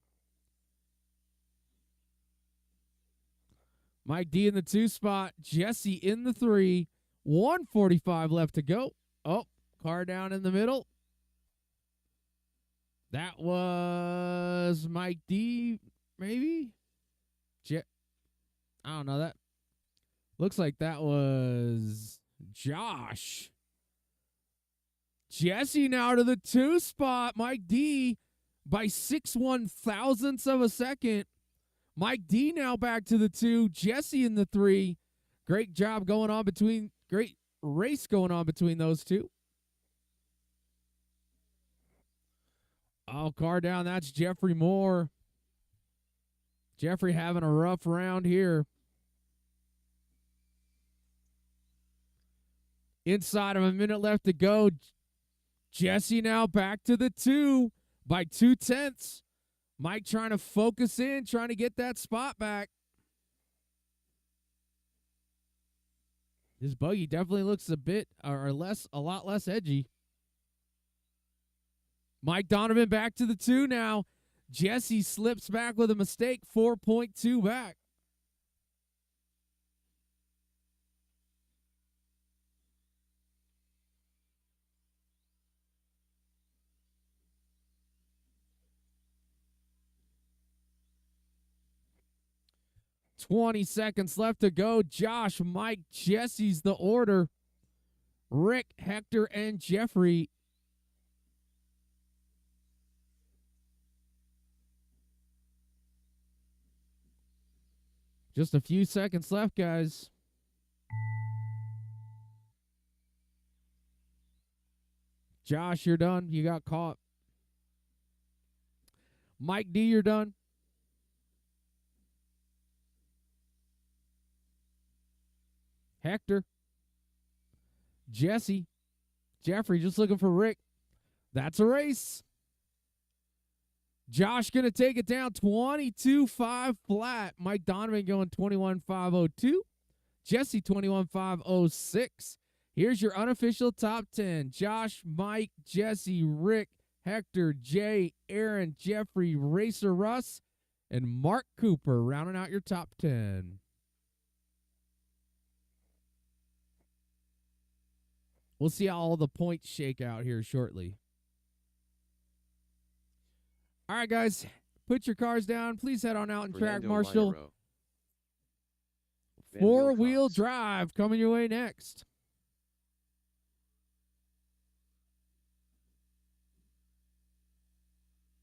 Mike D in the 2 spot. Jesse in the 3. 1:45 left to go. Oh, car down in the middle. That was Mike D, maybe? I don't know. That looks like that was Josh. Jesse now to the 2 spot. Mike D by 6/1,000ths of a second. Mike D now back to the 2. Jesse in the 3. Great job going on between, great race going on between those two. Oh, car down. That's Jeffrey Moore. Jeffrey having a rough round here. Inside of a minute left to go. Jesse now back to the 2 by 0.2. Mike trying to focus in, trying to get that spot back. His buggy definitely looks a lot less edgy. Mike Donovan back to the 2 now. Jesse slips back with a mistake, 4.2 back. $20 seconds left to go. Josh, Mike, Jesse's the order. Rick, Hector, and Jeffrey. Just a few seconds left, guys. Josh, you're done. You got caught. Mike D, you're done. Hector. Jesse. Jeffrey just looking for Rick. That's a race. Josh going to take it down 22.5 flat. Mike Donovan going 21.502. Jesse 21.506. Here's your unofficial top 10. Josh, Mike, Jesse, Rick, Hector, Jay, Aaron, Jeffrey, Racer Russ, and Mark Cooper rounding out your top 10. We'll see how all the points shake out here shortly. All right, guys, put your cars down. Please head on out and track marshal. Four-wheel drive coming your way next.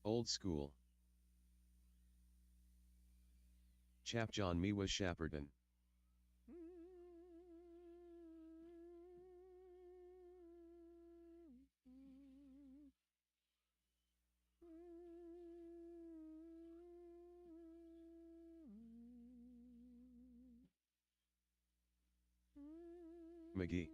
Old school. Chap John Miwa Shapperton. McGee.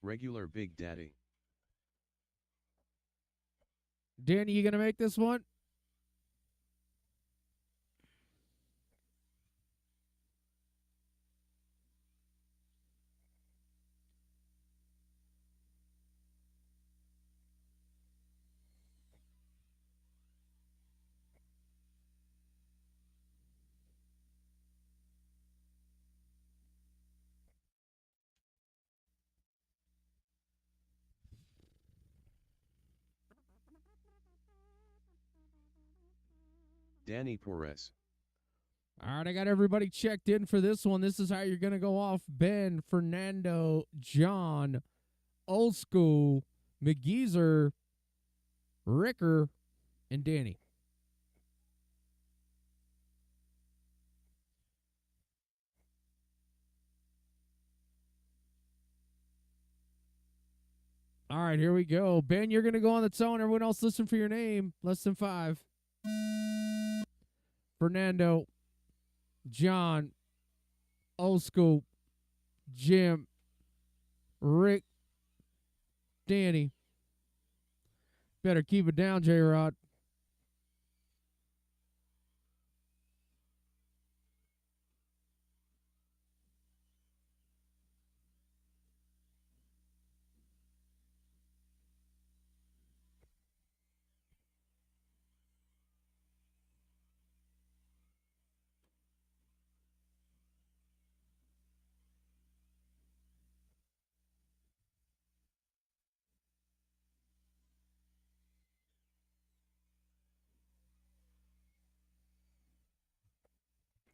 Regular Big Daddy. Danny, you going to make this one? Danny Perez. All right, I got everybody checked in for this one. This is how you're going to go off. Ben, Fernando, John, Old School, McGeezer, Ricker, and Danny. All right, here we go. Ben, you're going to go on the tone. Everyone else listen for your name. Less than 5. Fernando, John, Old School, Jim, Rick, Danny. Better keep it down, J-Rod.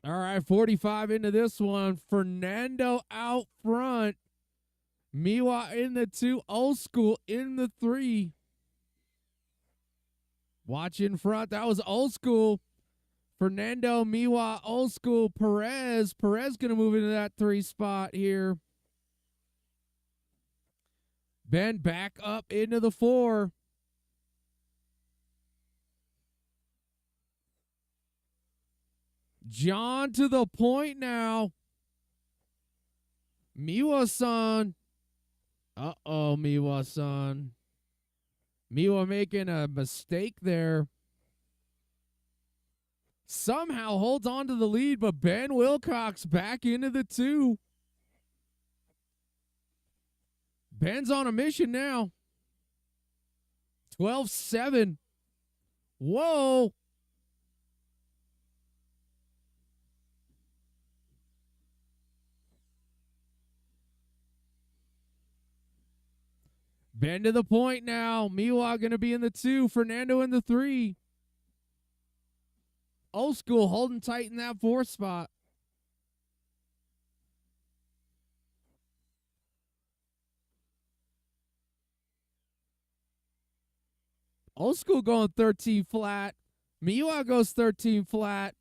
All right, 45 into this one. Fernando out front. Miwa in the 2. Old School in the 3. Watch in front. That was Old School. Fernando, Miwa, Old School, Perez. Perez going to move into that 3 spot here. Ben back up into the 4. John to the point now. Miwa-san. Uh-oh, Miwa-san. Miwa making a mistake there. Somehow holds on to the lead, but Ben Wilcox back into the 2. Ben's on a mission now. 12-7. Whoa. Ben to the point now. Miwa going to be in the 2. Fernando in the 3. Old School holding tight in that 4th spot. Old School going 13 flat. Miwa goes 13 flat.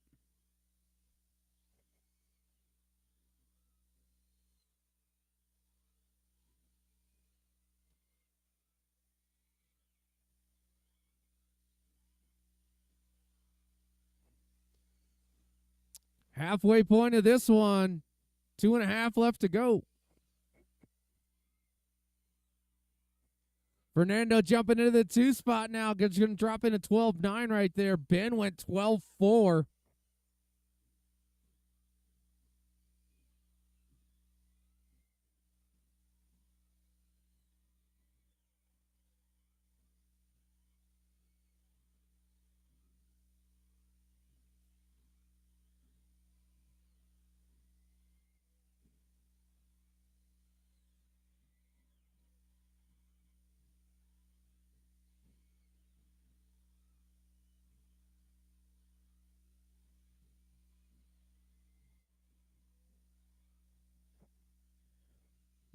Halfway point of this one. 2.5 left to go. Fernando jumping into the 2 spot now. Going to drop in a 12-9 right there. Ben went 12-4.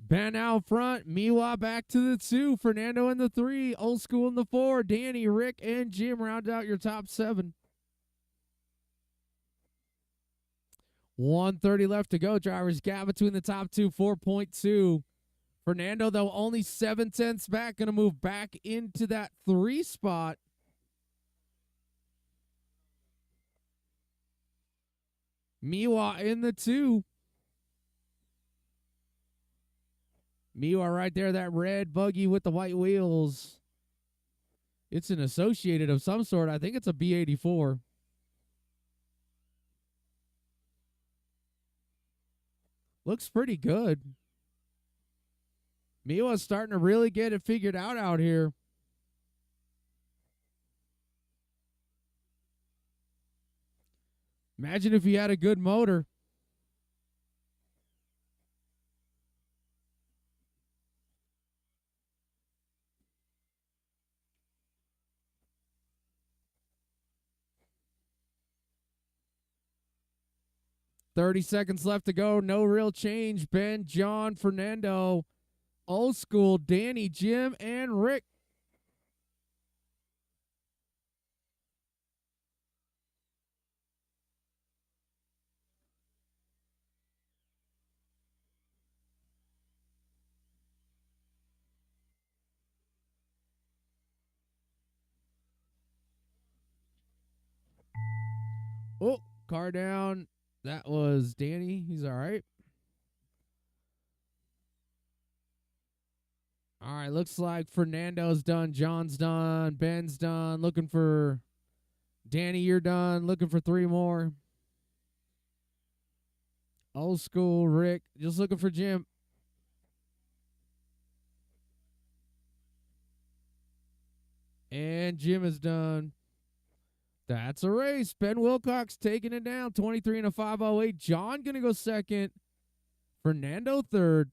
Ben out front. Miwa back to the 2. Fernando in the 3. Old School in the 4. Danny, Rick, and Jim round out your top 7. 1:30 left to go. Drivers gap between the top 2, 4.2. Fernando, though, only 7/10 back. Going to move back into that 3 spot. Miwa in the 2. Miwa right there, that red buggy with the white wheels. It's an associated of some sort. I think it's a B84. Looks pretty good. Miwa's starting to really get it figured out here. Imagine if he had a good motor. 30 seconds left to go. No real change. Ben, John, Fernando, Old School, Danny, Jim, and Rick. Oh, car down. That was Danny. He's all right. All right, looks like Fernando's done. John's done. Ben's done. Looking for Danny, you're done. Looking for 3 more. Old School, Rick. Just looking for Jim. And Jim is done. That's a race. Ben Wilcox taking it down. 23 and a 508. John going to go second. Fernando third.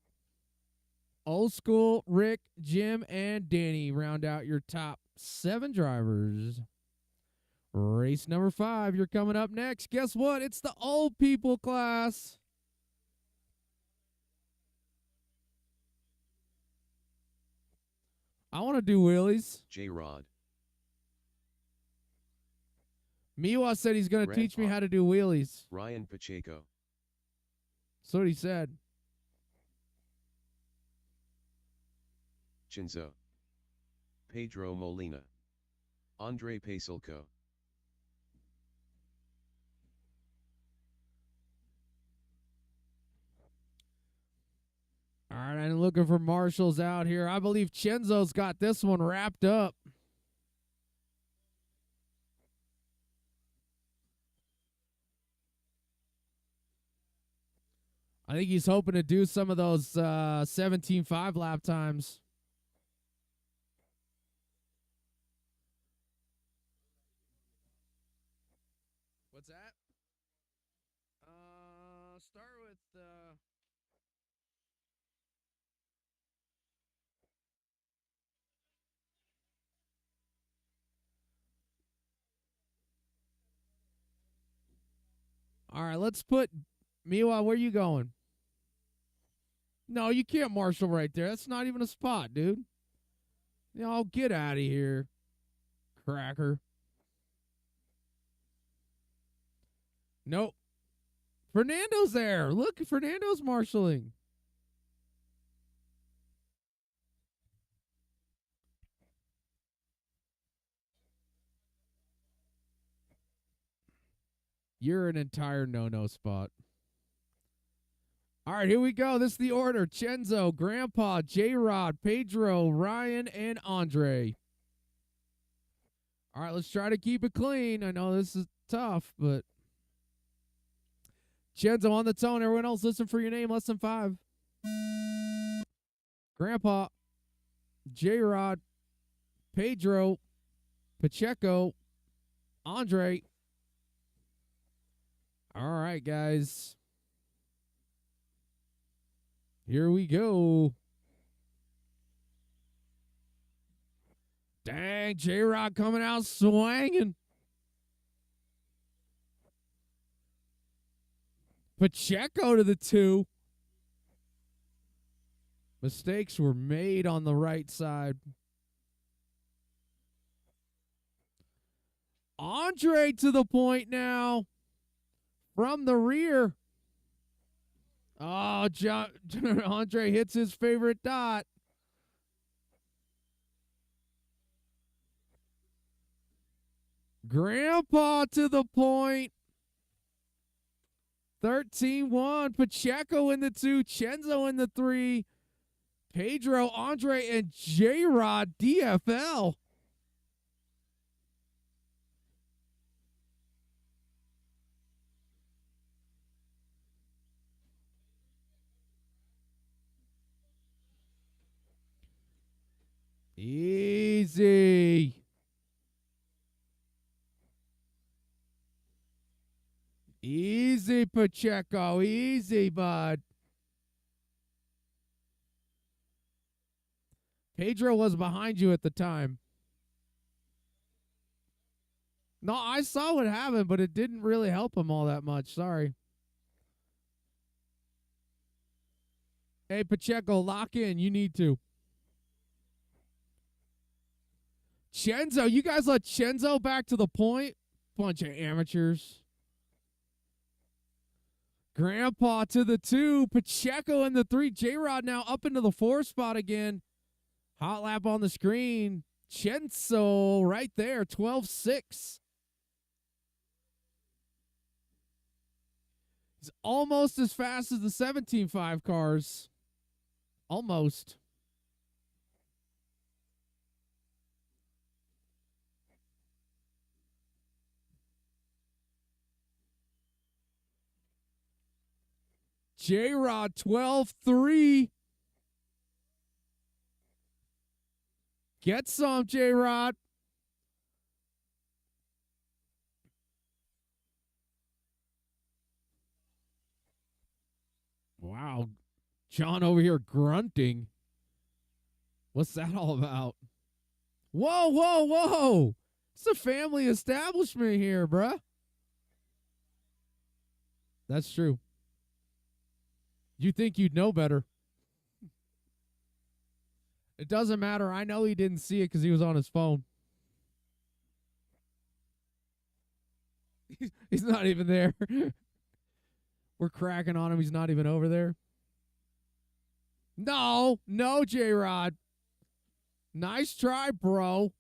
Old School, Rick, Jim, and Danny round out your top 7 drivers. Race number 5, you're coming up next. Guess what? It's the old people class. I want to do wheelies. J-Rod. Miwa said he's going to teach me how to do wheelies. Ryan Pacheco. That's what he said. Chinzo. Pedro Molina. Andre Pasulko. All right, I'm looking for marshals out here. I believe Chenzo's got this one wrapped up. I think he's hoping to do some of those 17.5 lap times. What's that? Start with All right, let's put Miwa, where you going? No, you can't marshal right there. That's not even a spot, dude. You know, get out of here, cracker. Nope. Fernando's there. Look, Fernando's marshaling. You're an entire no-no spot. All right, here we go. This is the order. Chenzo, Grandpa, J-Rod, Pedro, Ryan, and Andre. All right, let's try to keep it clean. I know this is tough, but Chenzo on the tone. Everyone else, listen for your name. Less than 5. Grandpa, J-Rod, Pedro, Pacheco, Andre. All right, guys. Here we go. Dang, J-Rock coming out swinging. Pacheco to the 2. Mistakes were made on the right side. Andre to the point now. From the rear. Oh, Andre hits his favorite dot. Grandpa to the point. 13-1. Pacheco in the 2. Chenzo in the 3. Pedro, Andre, and J-Rod DFL. Easy. Easy, Pacheco. Easy, bud. Pedro was behind you at the time. No, I saw what happened, but it didn't really help him all that much. Sorry. Hey, Pacheco, lock in. You need to. Chenzo, you guys let Chenzo back to the point? Bunch of amateurs. Grandpa to the 2. Pacheco in the 3. J-Rod now up into the 4 spot again. Hot lap on the screen. Chenzo right there, 12.6. He's almost as fast as the 17.5 cars. Almost. J-Rod 12.3. Get some, J-Rod. Wow. John over here grunting. What's that all about? Whoa, whoa, whoa. It's a family establishment here, bruh. That's true. You think you'd know better. It doesn't matter. I know he didn't see it because he was on his phone. He's not even there. We're cracking on him. He's not even over there. No, J-Rod. Nice try, bro.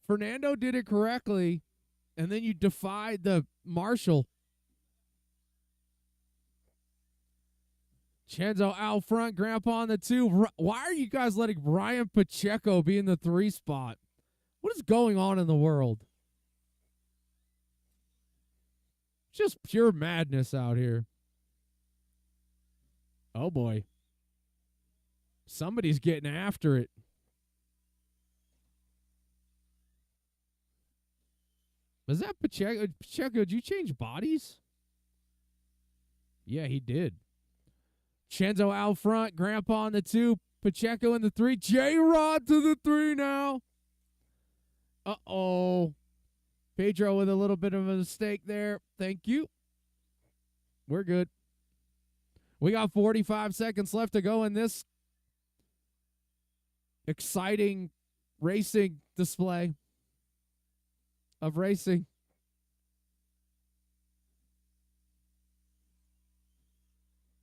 Fernando did it correctly, and then you defied the marshal. Chenzo out front, Grandpa on the 2. Why are you guys letting Ryan Pacheco be in the 3 spot? What is going on in the world? Just pure madness out here. Oh, boy. Somebody's getting after it. Was that Pacheco? Pacheco, did you change bodies? Yeah, he did. Chenzo out front, Grandpa on the 2, Pacheco in the 3, J-Rod to the 3 now. Uh-oh. Pedro with a little bit of a mistake there. Thank you. We're good. We got 45 seconds left to go in this exciting racing display of racing.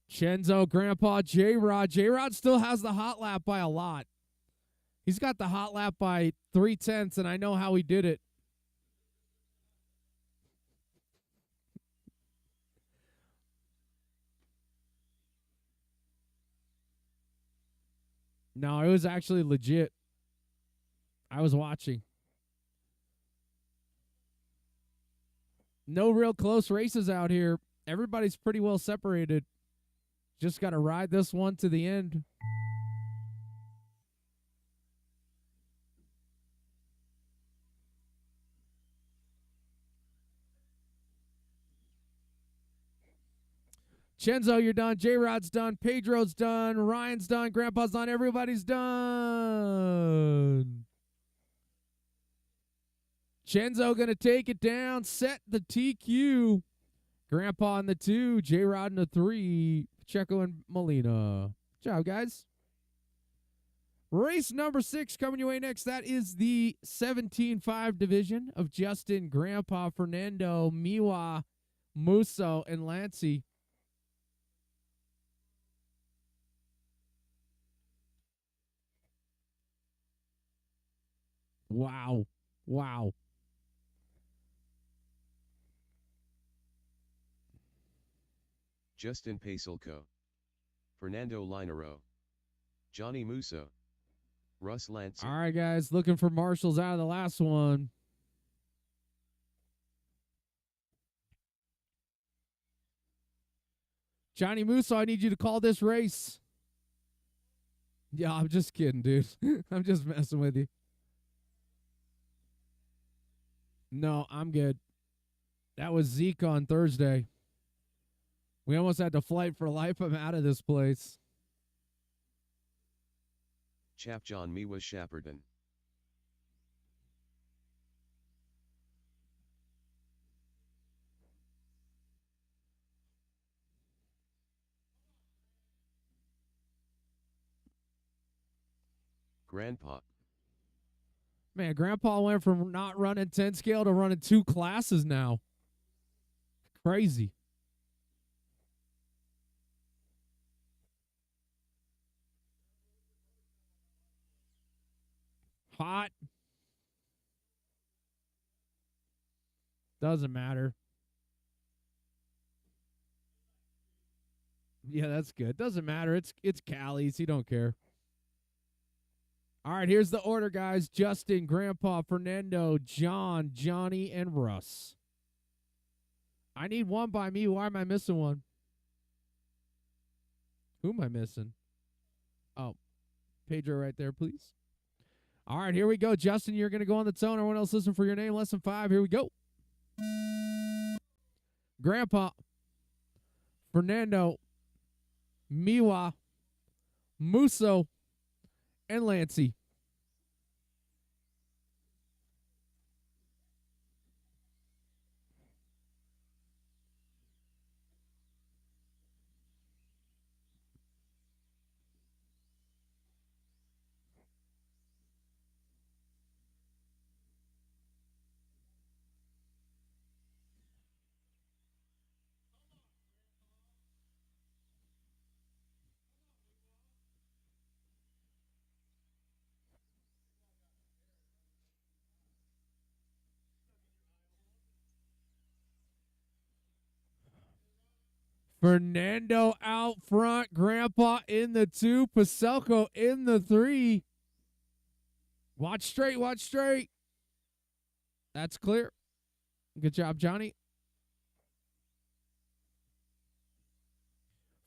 Chenzo, Grandpa, J-Rod. J-Rod still has the hot lap by a lot. He's got the hot lap by 0.3, and I know how he did it. No, it was actually legit. I was watching. No real close races out here. Everybody's pretty well separated. Just got to ride this one to the end. Chenzo, you're done. J-Rod's done. Pedro's done. Ryan's done. Grandpa's done. Everybody's done. Chenzo going to take it down. Set the TQ. Grandpa in the 2. J-Rod in the 3. Pacheco and Molina. Good job, guys. Race number 6 coming your way next. That is the 17.5 division of Justin, Grandpa, Fernando, Miwa, Musso, and Lancey. Wow. Wow. Justin Pasulko, Fernando Linero, Johnny Musso, Russ Lance. All right, guys. Looking for marshals out of the last one. Johnny Musso, I need you to call this race. Yeah, I'm just kidding, dude. I'm just messing with you. No, I'm good. That was Zeke on Thursday. We almost had to flight for life. I'm out of this place. Chap John Miwa Shepperton. Grandpa. Man, Grandpa went from not running 10 scale to running 2 classes now. Crazy. Hot. Doesn't matter. Yeah, that's good. Doesn't matter. It's Cali's. He don't care. All right, here's the order, guys. Justin, Grandpa, Fernando, John, Johnny, and Russ. I need one by me. Why am I missing one? Who am I missing? Oh, Pedro right there, please. All right, here we go. Justin, you're going to go on the tone. Everyone else listen for your name. Lesson 5. Here we go. Grandpa, Fernando, Miwa, Musso, and Lancey. Fernando out front. Grandpa in the 2. Paselko in the 3. Watch straight. Watch straight. That's clear. Good job, Johnny.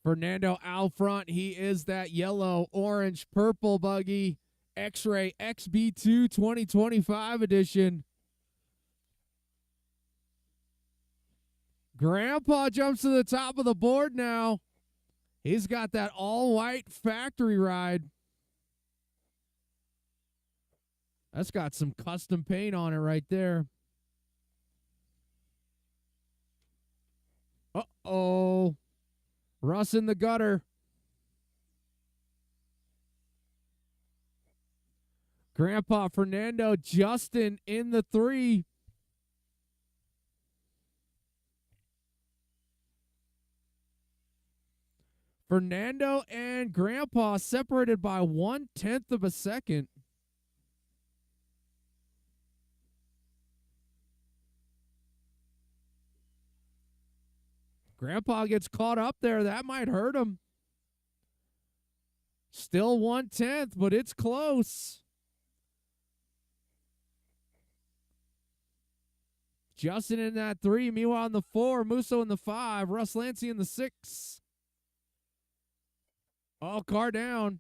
Fernando out front. He is that yellow, orange, purple buggy. X-Ray XB2 2025 edition. Grandpa jumps to the top of the board now. He's got that all-white factory ride. That's got some custom paint on it right there. Uh-oh. Russ in the gutter. Grandpa, Fernando, Justin in the 3. Fernando and Grandpa separated by 1/10 of a second. Grandpa gets caught up there. That might hurt him. Still 1/10, but it's close. Justin in that 3, Miwa in the 4, Musso in the 5, Russ Lancey in the 6. Oh, car down.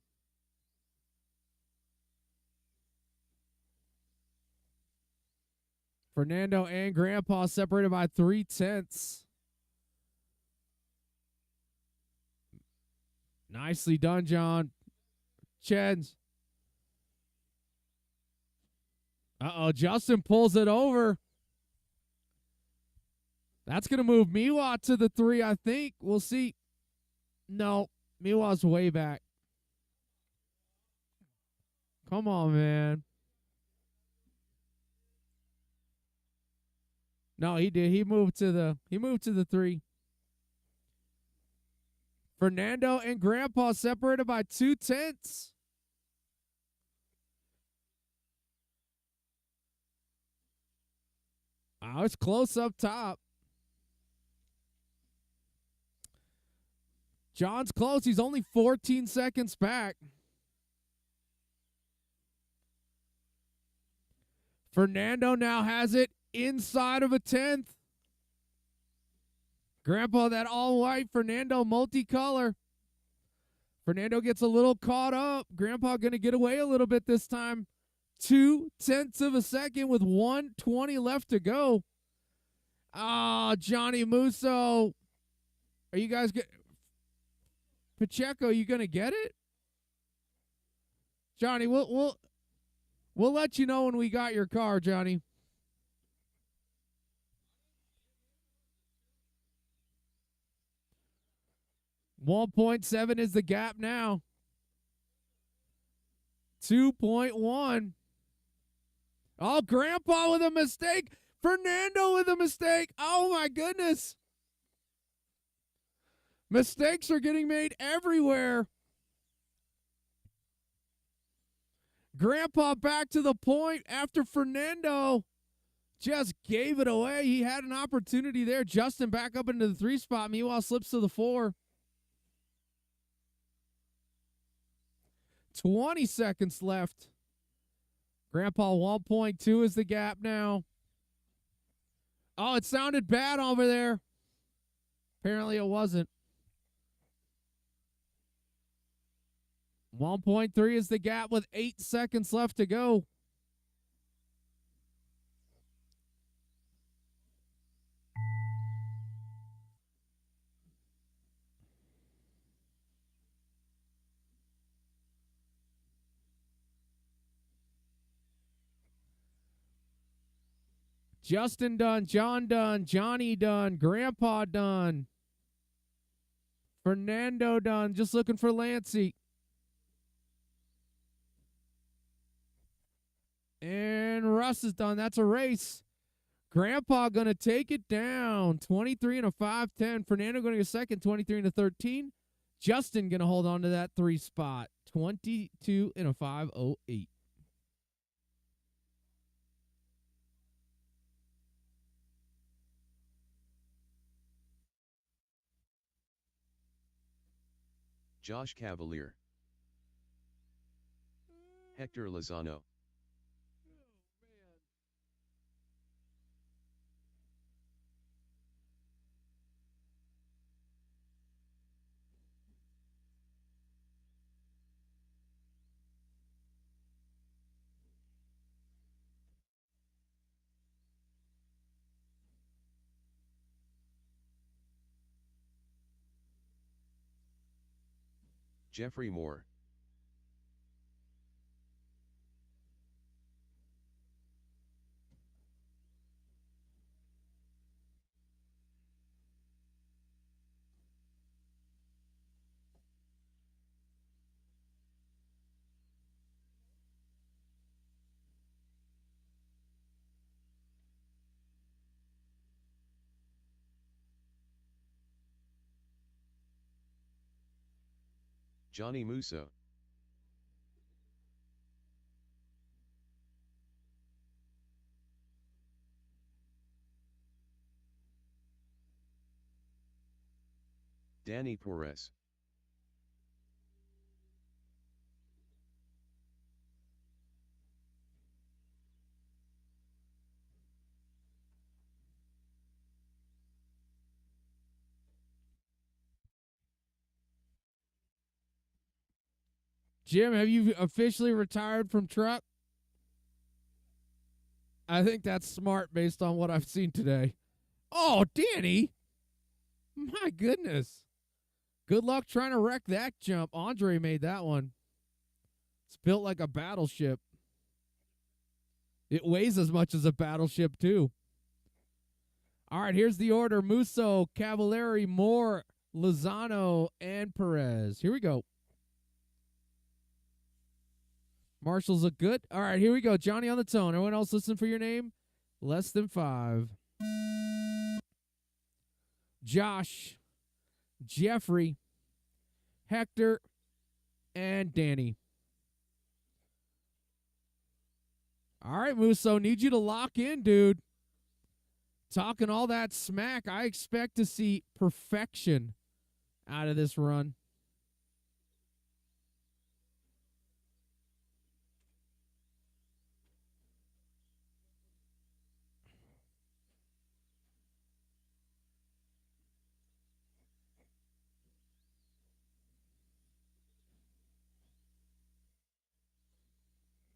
Fernando and Grandpa separated by 3/10. Nicely done, John. Chens. Uh-oh, Justin pulls it over. That's going to move Miwa to the 3, I think. We'll see. No, Miwa's way back. Come on, man. No, he did. He moved to the 3. Fernando and Grandpa separated by 2/10. Oh, it's close up top. John's close. He's only 14 seconds back. Fernando now has it inside of a 10th. Grandpa, that all-white. Fernando, multicolor. Fernando gets a little caught up. Grandpa going to get away a little bit this time. 2/10 of a second with 1:20 left to go. Ah, Johnny Musso. Are you guys get Pacheco, you going to get it? Johnny, we'll let you know when we got your car, Johnny. $1.7 is the gap now. 2.1. Oh, Grandpa with a mistake. Fernando with a mistake. Oh, my goodness. Mistakes are getting made everywhere. Grandpa back to the point after Fernando just gave it away. He had an opportunity there. Justin back up into the 3 spot. Meanwhile, slips to the 4. 20 seconds left. Grandpa 1.2 is the gap now. Oh, it sounded bad over there. Apparently it wasn't. 1.3 is the gap with 8 seconds left to go. Justin done, John done, Johnny done, Grandpa done, Fernando done, just looking for Lancey. And Russ is done. That's a race. Grandpa going to take it down. 23 and a 5.10. Fernando going to get second, 23 and a 13. Justin going to hold on to that 3 spot. 22 and a 5.08. Josh Cavalier, Hector Lozano, Jeffrey Moore, Johnny Musso, Danny Perez, Jim, have you officially retired from truck? I think that's smart based on what I've seen today. Oh, Danny. My goodness. Good luck trying to wreck that jump. Andre made that one. It's built like a battleship. It weighs as much as a battleship, too. All right, here's the order. Musso, Cavalieri, Moore, Lozano, and Perez. Here we go. Marshall's look good. All right, here we go. Johnny on the tone. Everyone else listen for your name. Less than 5. Josh, Jeffrey, Hector, and Danny. All right, Musso, need you to lock in, dude. Talking all that smack, I expect to see perfection out of this run.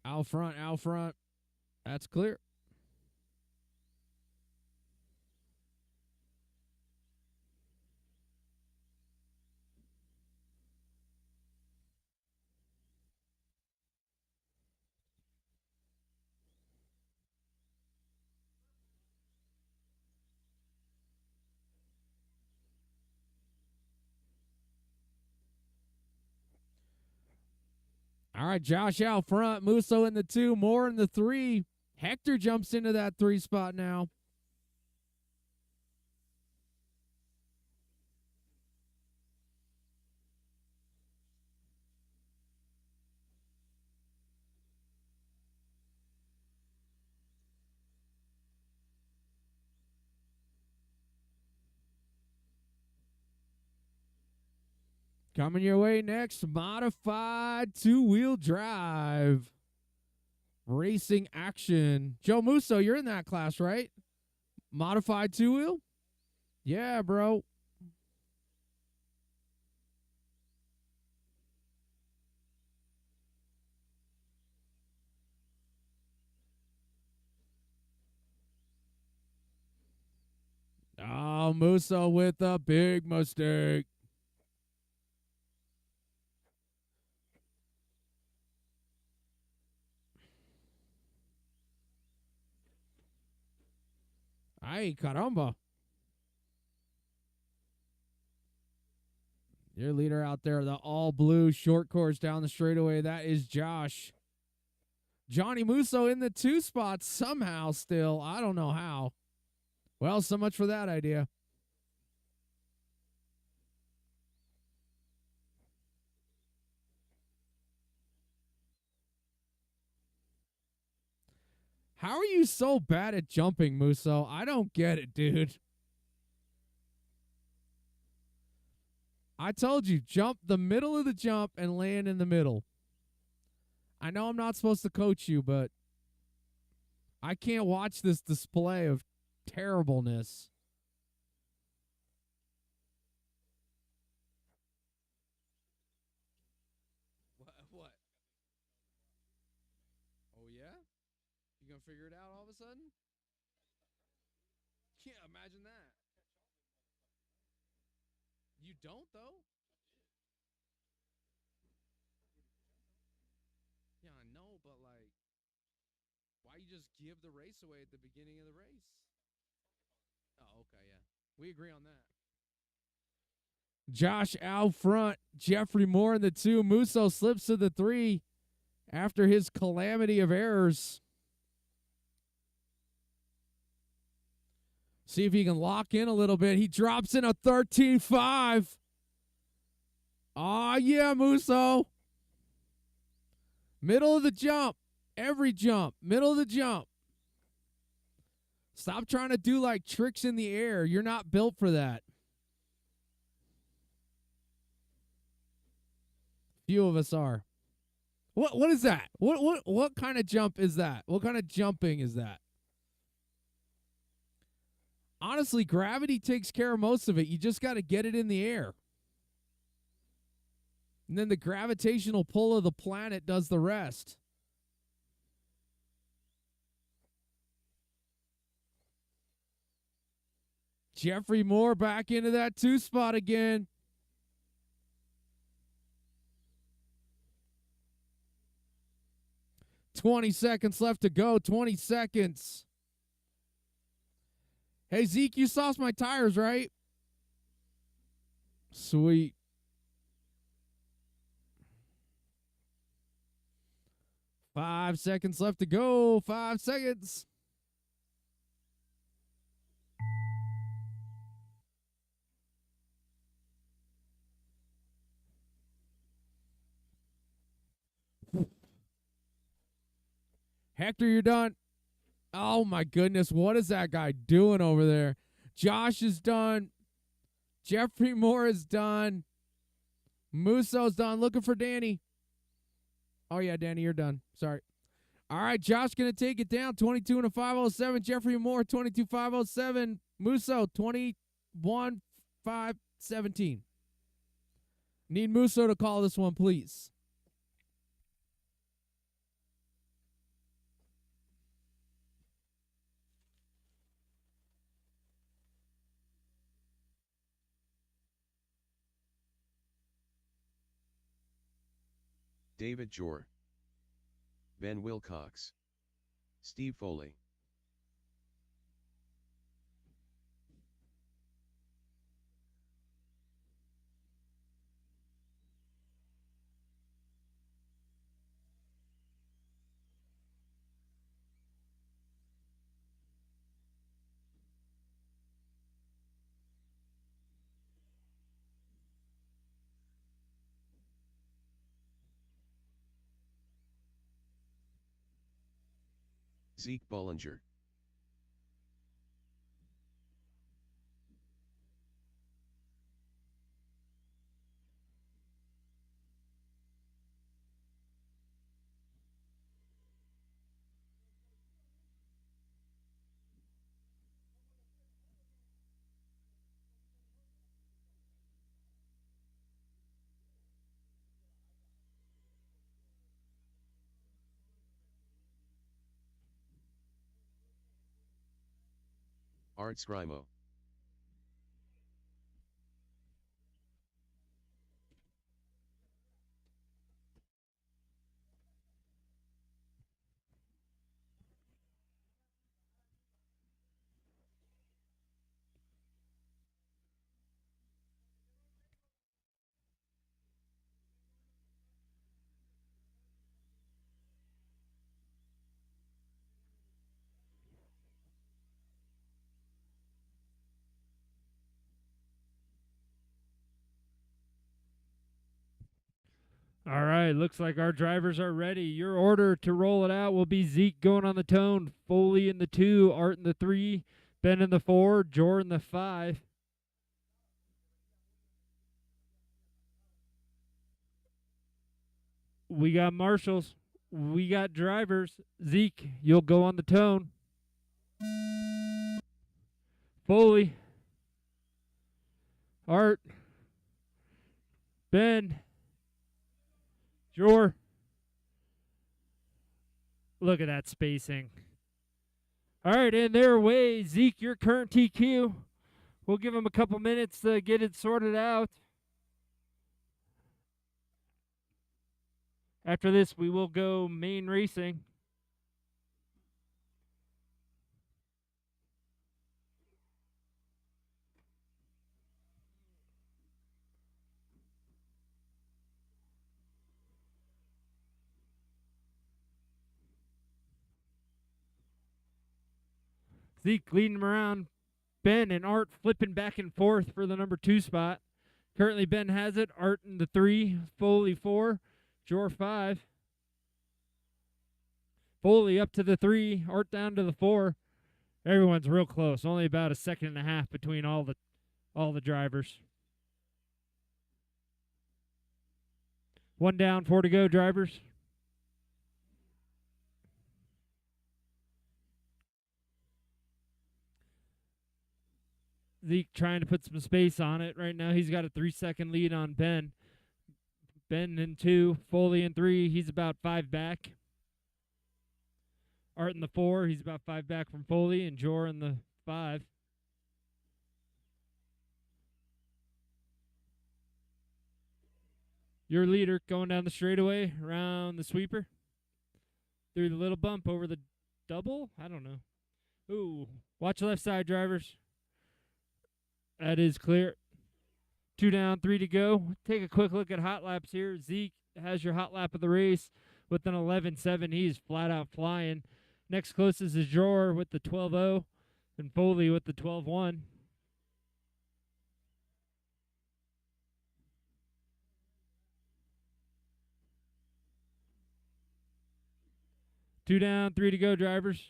Out front, out front. That's clear. All right, Josh out front. Musso in the 2, Moore in the 3. Hector jumps into that 3 spot now. Coming your way next, modified 2-wheel drive. Racing action. Joe Musso, you're in that class, right? Modified 2-wheel? Yeah, bro. Oh, Musso with a big mistake. Ay, caramba. Your leader out there, the all blue short course down the straightaway. That is Josh. Johnny Musso in the 2 spot somehow still. I don't know how. Well, so much for that idea. How are you so bad at jumping, Musso? I don't get it, dude. I told you, jump the middle of the jump and land in the middle. I know I'm not supposed to coach you, but I can't watch this display of terribleness. What? Oh, yeah? You gonna figure it out all of a sudden? Can't imagine that. You don't, though? Yeah, I know, but like, why you just give the race away at the beginning of the race? Oh, okay, yeah. We agree on that. Josh out front. Jeffrey Moore in the 2. Musso slips to the 3 after his calamity of errors. See if he can lock in a little bit. He drops in a 13.5. Oh, yeah, Musso. Middle of the jump. Every jump. Middle of the jump. Stop trying to do like tricks in the air. You're not built for that. Few of us are. What is that? What kind of jump is that? What kind of jumping is that? Honestly, gravity takes care of most of it. You just got to get it in the air. And then the gravitational pull of the planet does the rest. Jeffrey Moore back into that 2 spot again. $20 seconds left to go. 20 seconds. Hey, Zeke, you sauced my tires, right? Sweet. Five seconds left to go. 5 seconds. Hector, you're done. Oh, my goodness. What is that guy doing over there? Josh is done. Jeffrey Moore is done. Musso's done. Looking for Danny. Oh, yeah, Danny, you're done. Sorry. All right, Josh going to take it down. 22 and a 507. Jeffrey Moore, 22.507. Musso, 21.517. Need Musso to call this one, please. David Jor, Ben Wilcox, Steve Foley. Zeke Bollinger. Art Scrimo. All right, looks like our drivers are ready. Your order to roll it out will be Zeke going on the tone, Foley in the 2, Art in the 3, Ben in the 4, Jor in the 5. We got marshals. We got drivers. Zeke, you'll go on the tone. Foley. Art. Ben. Jor. Look at that spacing. All right, and their way. Zeke, your current TQ. We'll give him a couple minutes to get it sorted out. After this, we will go main racing. Zeke leading him around. Ben and Art flipping back and forth for the number 2 spot. Currently, Ben has it. Art in the 3, Foley 4, Jor 5. Foley up to the 3, Art down to the 4. Everyone's real close. Only about a second and a half between all the drivers. 1 down, 4 to go, drivers. Zeke trying to put some space on it. Right now, he's got a 3-second lead on Ben. Ben in 2, Foley in 3. He's about 5 back. Art in the 4. He's about 5 back from Foley, and Jor in the 5. Your leader going down the straightaway around the sweeper. Through the little bump over the double. I don't know. Ooh, watch left side, drivers. That is clear. 2 down, 3 to go. Take a quick look at hot laps here. Zeke has your hot lap of the race with an 11.7. He's flat out flying. Next closest is Jor with the 12.0 and Foley with the 12.1. Two down, 3 to go, drivers.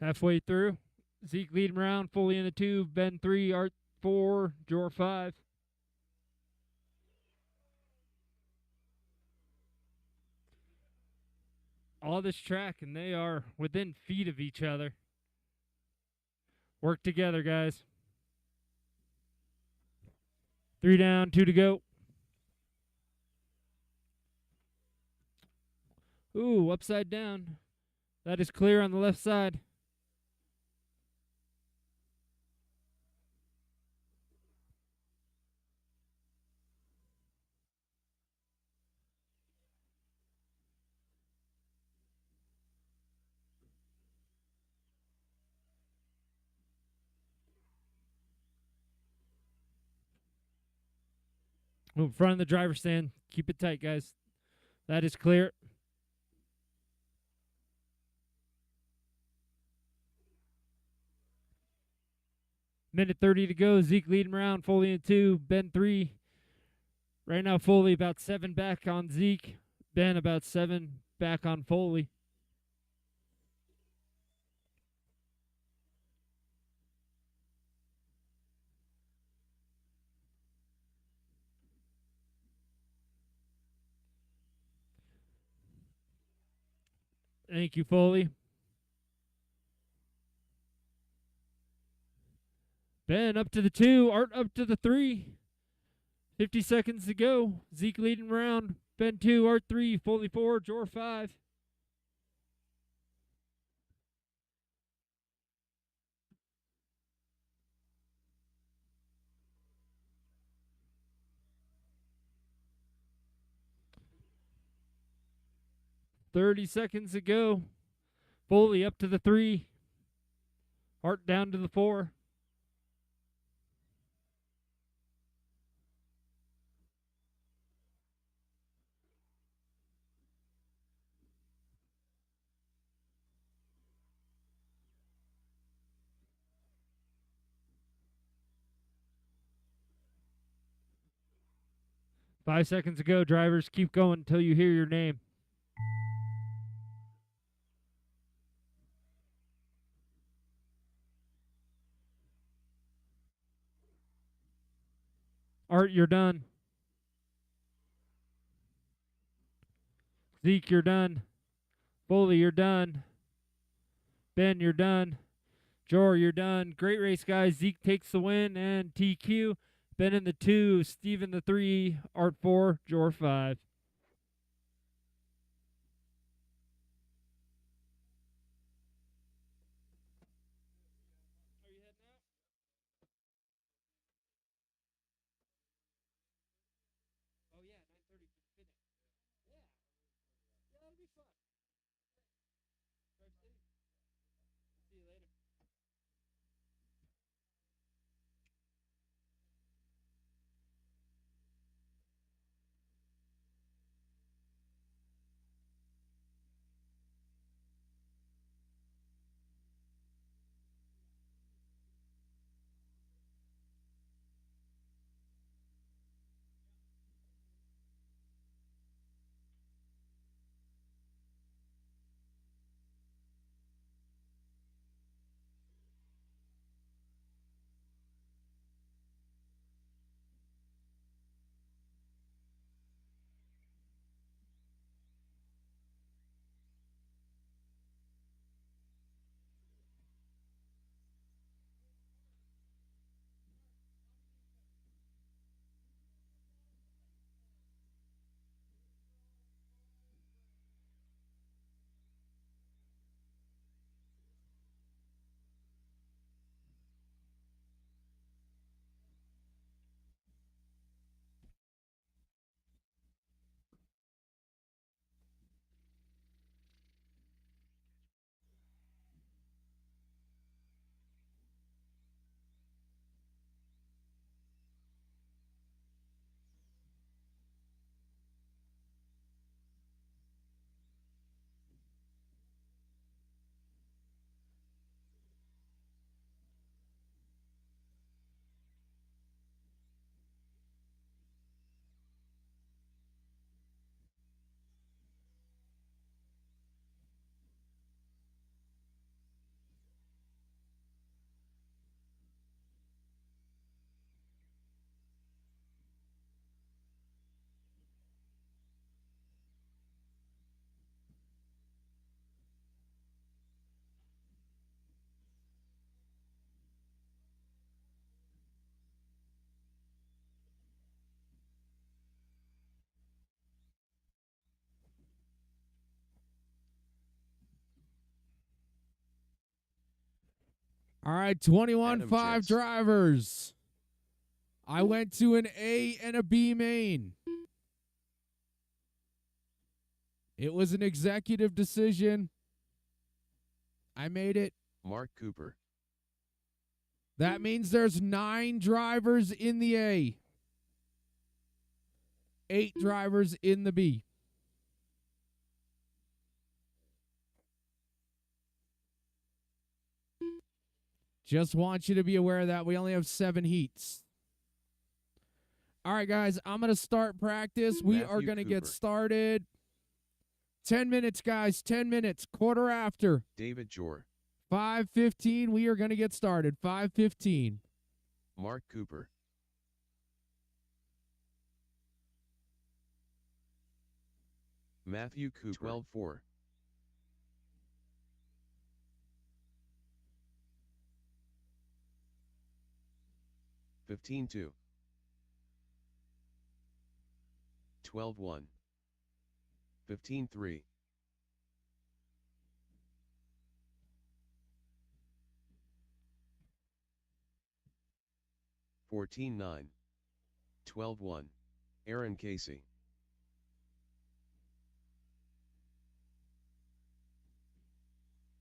Halfway through. Zeke leading around, Foley in the 2, Ben 3, Art 4, Jor 5. All this track, and they are within feet of each other. Work together, guys. 3 down, 2 to go. Ooh, upside down. That is clear on the left side. In front of the driver's stand. Keep it tight, guys. That is clear. Minute 30 to go. Zeke leading around. Foley in 2. Ben 3. Right now, Foley about 7 back on Zeke. Ben about 7 back on Foley. Thank you, Foley. Ben up to the 2. Art up to the 3. 50 seconds to go. Zeke leading round. Ben 2, Art 3, Foley 4, Jor 5. $30 seconds to go. Foley up to the 3. Art down to the 4. Five seconds to go, drivers. Keep going until you hear your name. Art, you're done. Zeke, you're done. Foley, you're done. Ben, you're done. Jor, you're done. Great race, guys. Zeke takes the win and TQ. Ben in the 2, Steve in the 3, Art 4, Jor 5. See you later. 21-5 Adam Jets. drivers. I went to an A and a B main. It was an executive decision. I made it. Mark Cooper. That means there's 9 drivers in the A. 8 drivers in the B. Just want you to be aware of that. We only have 7 heats. All right, guys, I'm going to start practice. We are Matthew going to get Cooper. started. 10 minutes, guys. 10 minutes. Quarter after. David Jor. 5:15. We are going to get started. 5:15. Mark Cooper. Matthew Cooper. 12-4. $15-2. 12-1. 15-3. 14-9. 12-1. Aaron Casey.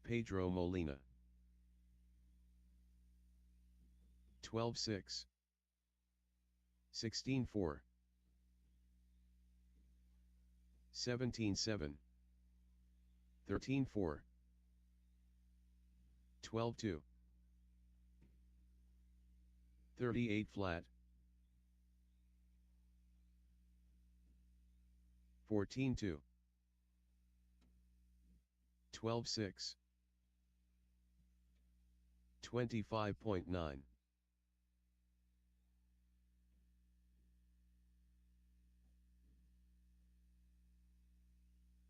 Pedro Molina. 12-6. 16-4. 17-7. 13-4. 12-2. 38 flat. 14-2. 12-6. 25.9.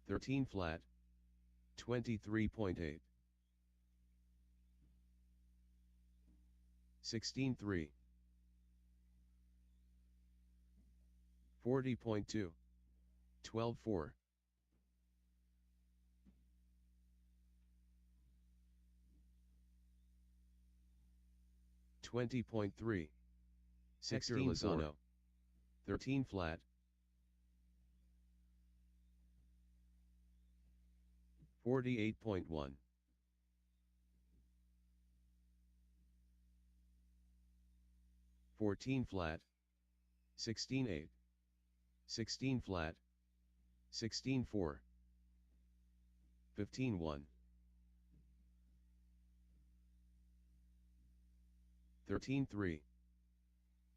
13 flat. 23.8. 16-3. 40.2. 12-4. 20.3. Hector Lozano. 13 flat. 48.1. 14 flat. 16-8. 16 flat. 16-4. 15-1. 13-3.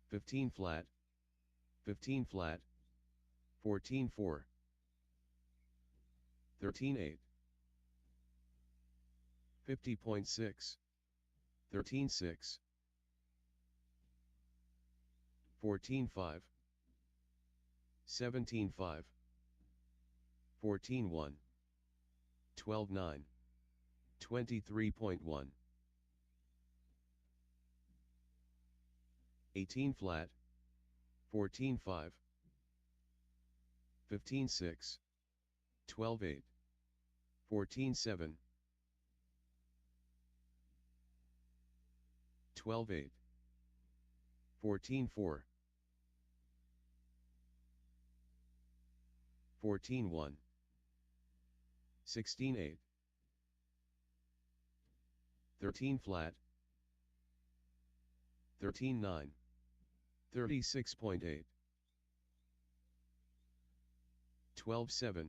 15 flat. 15 flat. 14-4. 13-8. 50.6. 13-6. 14-5. 17-5. 14-1. 12-9. 23.1. 18 flat. 14-5. 15-6. 12-8. 14-7. 12-8. 14-4. 14-1. 16-8. 13 flat. 13-9. 36.8. 12-7.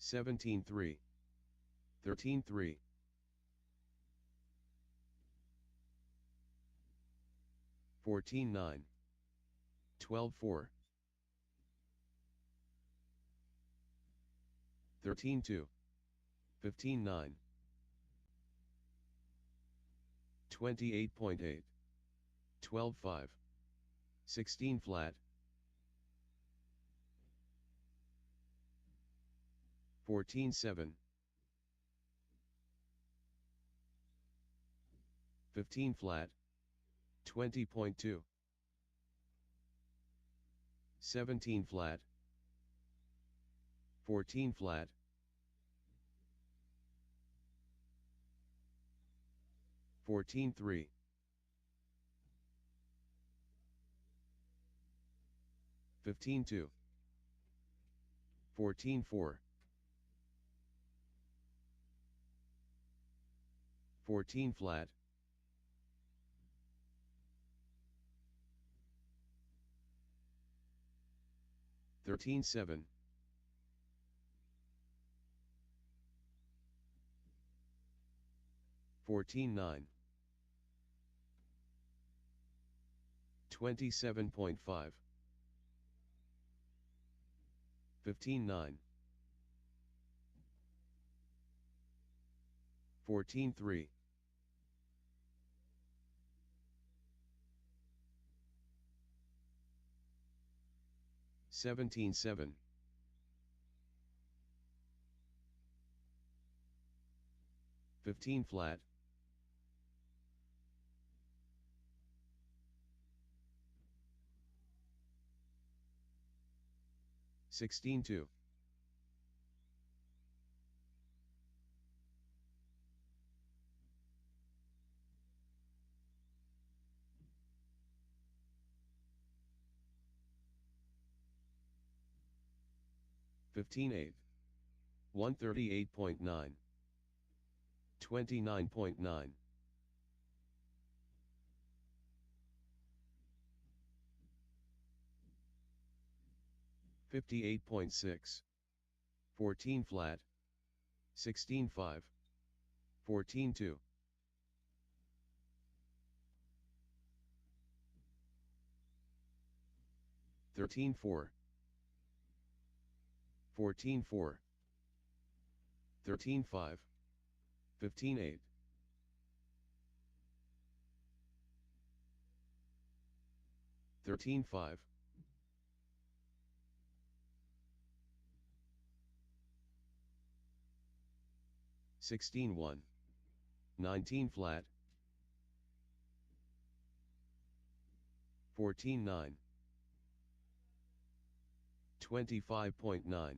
17-3. 13-3. 14-9. 12-4. 13-2. 15-9. 28.8. 12-5. 16 flat. 14-7. 15 flat. 20.2. 17 flat. 14 flat. 14-3. 15-2. 14-4. 14 flat. 13-7. 14-5. 14.9. 27.5. 15.9. 14.3. 17.7. 15 flat. 16.2. 15.8. 138.9. 29.9. 58.6. 14 flat. 16.5. 14.2. 13.4. 14.4. 13.5. 15.8. 13.5. 16.1. 19 flat. 14.9. 25.9.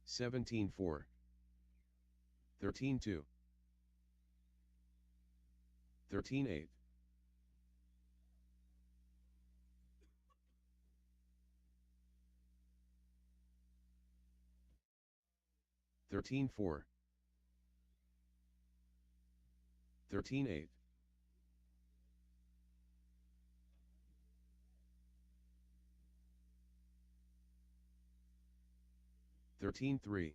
17.4. 13.2. 13.8. 13.4. 13.8. 13.3.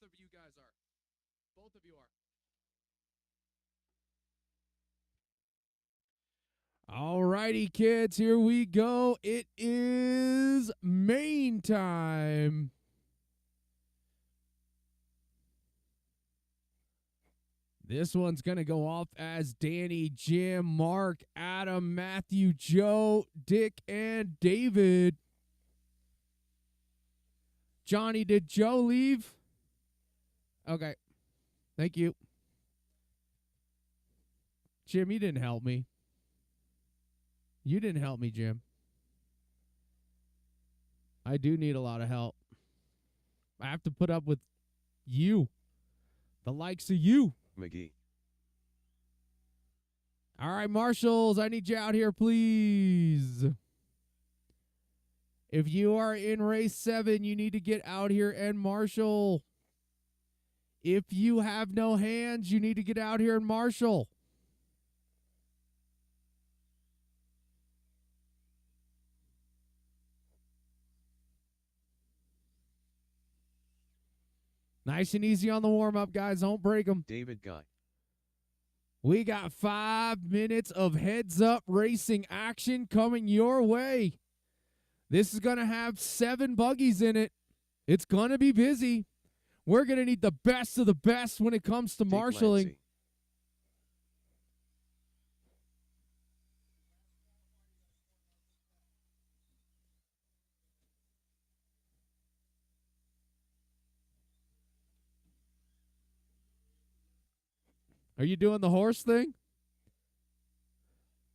Both of you guys are. Both of you are. All righty, kids, here we go. It is main time. This one's going to go off as Danny, Jim, Mark, Adam, Matthew, Joe, Dick, and David. Johnny, did Joe leave? Okay. Thank you. Jim, you didn't help me. You didn't help me, Jim. I do need a lot of help. I have to put up with you. The likes of you. McGee. All right, marshals, I need you out here, please. If you are in race 7, you need to get out here and marshal. If you have no hands, you need to get out here and marshal. Nice and easy on the warm-up, guys. Don't break them. David Guy. We got 5 minutes of heads-up racing action coming your way. This is going to have 7 buggies in it. It's going to be busy. We're going to need the best of the best when it comes to Dick marshaling. Lancey. Are you doing the horse thing?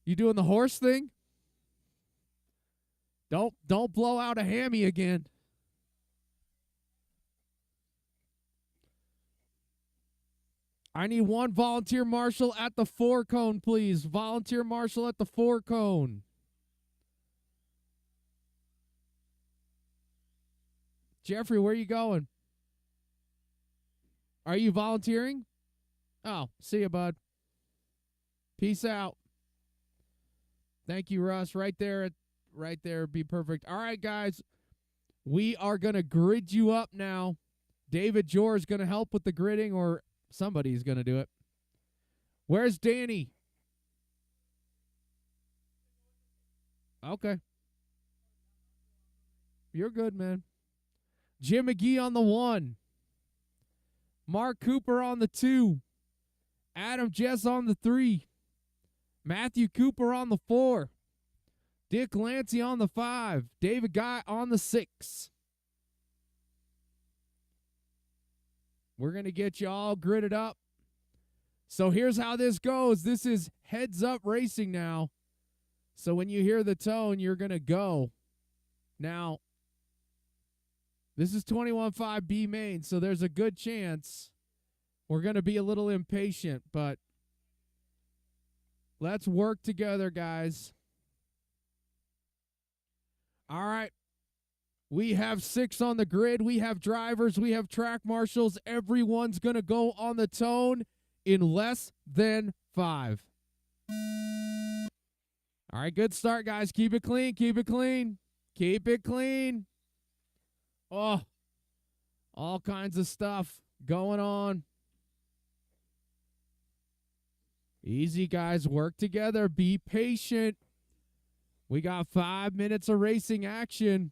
You doing the horse thing? Don't blow out a hammy again. I need one volunteer marshal at the 4 cone, please. Volunteer marshal at the 4 cone. Jeffrey, where are you going? Are you volunteering? Oh, see you, bud. Peace out. Thank you, Russ. Right there. Be perfect. All right, guys. We are going to grid you up now. David Jor is going to help with the gridding, or somebody's going to do it. Where's Danny? Okay. You're good, man. Jim McGee on the 1. Mark Cooper on the 2. Adam Jess on the 3. Matthew Cooper on the 4. Dick Lancey on the 5. David Guy on the 6. We're going to get you all gridded up. So here's how this goes. This is heads up racing now. So when you hear the tone, you're going to go. Now, this is 21.5B main, so there's a good chance we're going to be a little impatient, but let's work together, guys. All right. We have 6 on the grid. We have drivers. We have track marshals. Everyone's going to go on the tone in less than 5. All right, good start, guys. Keep it clean. Keep it clean. Keep it clean. Oh, all kinds of stuff going on. Easy, guys. Work together. Be patient. We got 5 minutes of racing action.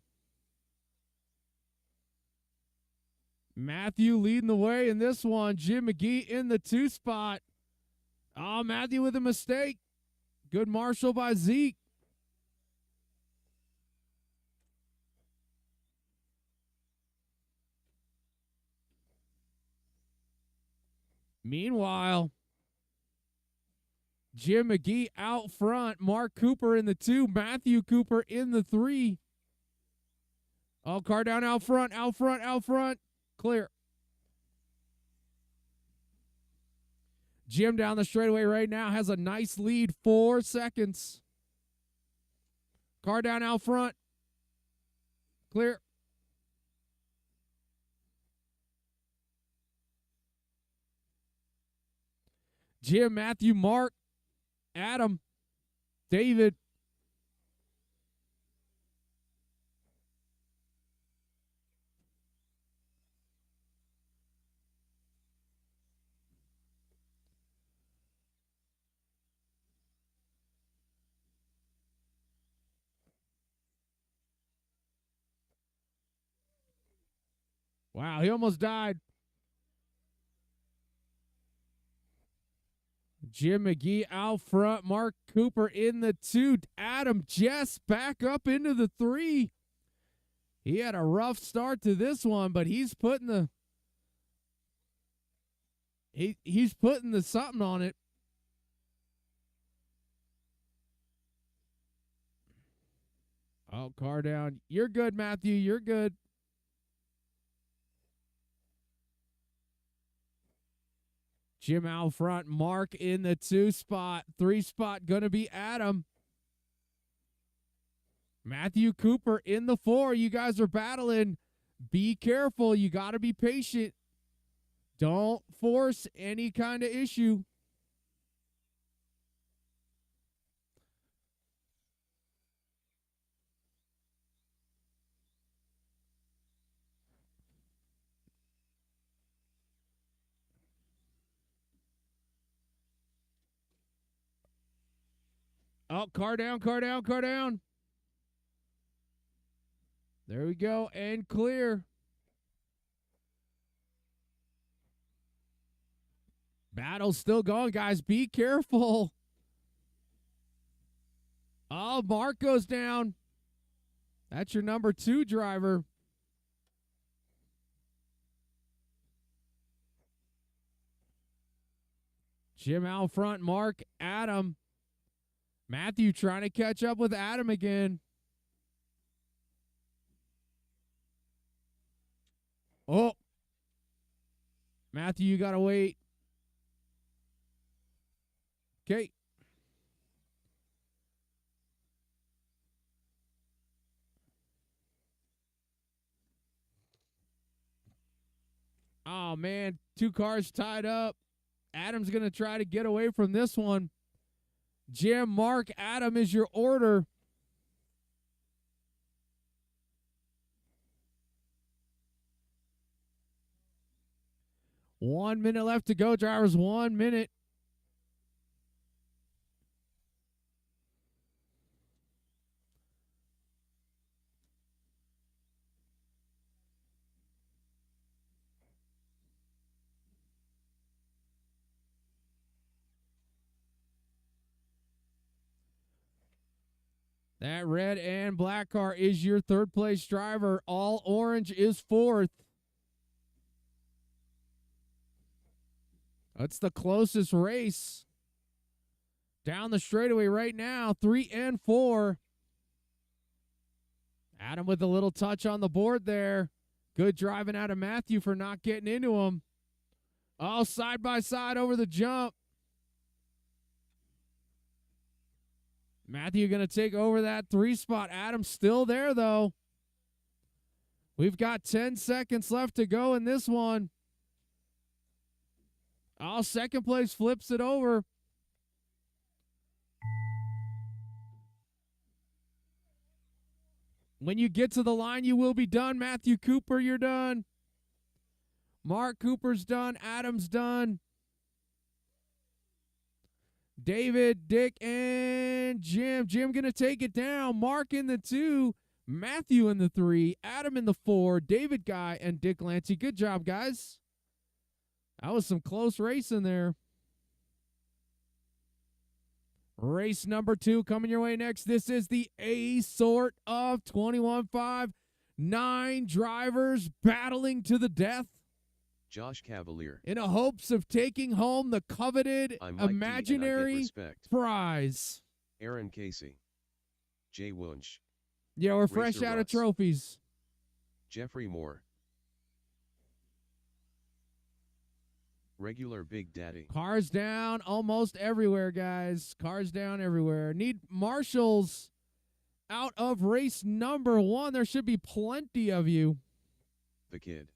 Matthew leading the way in this one. Jim McGee in the 2 spot. Oh, Matthew with a mistake. Good marshal by Zeke. Meanwhile, Jim McGee out front. Mark Cooper in the 2. Matthew Cooper in the 3. Oh, car down out front, out front, out front. Clear. Jim down the straightaway right now has a nice lead, 4 seconds. Car down out front. Clear. Jim, Matthew, Mark, Adam, David. Wow, he almost died. Jim McGee out front. Mark Cooper in the 2. Adam Jess back up into the 3. He had a rough start to this one, but he's putting the he's putting the something on it. Oh, car down. You're good, Matthew. You're good. Jim out front. Mark in the 2 spot. 3 spot going to be Adam. Matthew Cooper in the 4. You guys are battling. Be careful. You got to be patient. Don't force any kind of issue. Oh, car down, car down, car down. There we go, and clear. Battle's still going, guys. Be careful. Oh, Mark goes down. That's your number 2 driver. Jim out front, Mark, Adam. Matthew trying to catch up with Adam again. Oh. Matthew, you got to wait. Okay. Oh, man. 2 cars tied up. Adam's going to try to get away from this one. Jim, Mark, Adam is your order. One minute left to go, drivers. 1 minute. That red and black car is your 3rd place driver. All orange is 4th. That's the closest race. Down the straightaway right now, 3 and 4. Adam with a little touch on the board there. Good driving out of Matthew for not getting into him. Oh, side by side over the jump. Matthew going to take over that 3 spot. Adam's still there, though. We've got 10 seconds left to go in this one. Oh, 2nd place flips it over. When you get to the line, you will be done. Matthew Cooper, you're done. Mark Cooper's done. Adam's done. David, Dick, and Jim. Jim going to take it down. Mark in the 2. Matthew in the 3. Adam in the 4. David Guy and Dick Lancey. Good job, guys. That was some close racing there. Race number 2 coming your way next. This is the A sort of 21.5. 9 drivers battling to the death. Josh Cavalier. In a hopes of taking home the coveted I'm Mike D, imaginary prize. Aaron Casey. Jay Wunsch. Yeah, we're fresh Racer out of Russ. trophies. Jeffrey Moore. Regular Big Daddy. Cars down almost everywhere, guys. Cars down everywhere. Need marshals out of race number 1. There should be plenty of you. The Kid.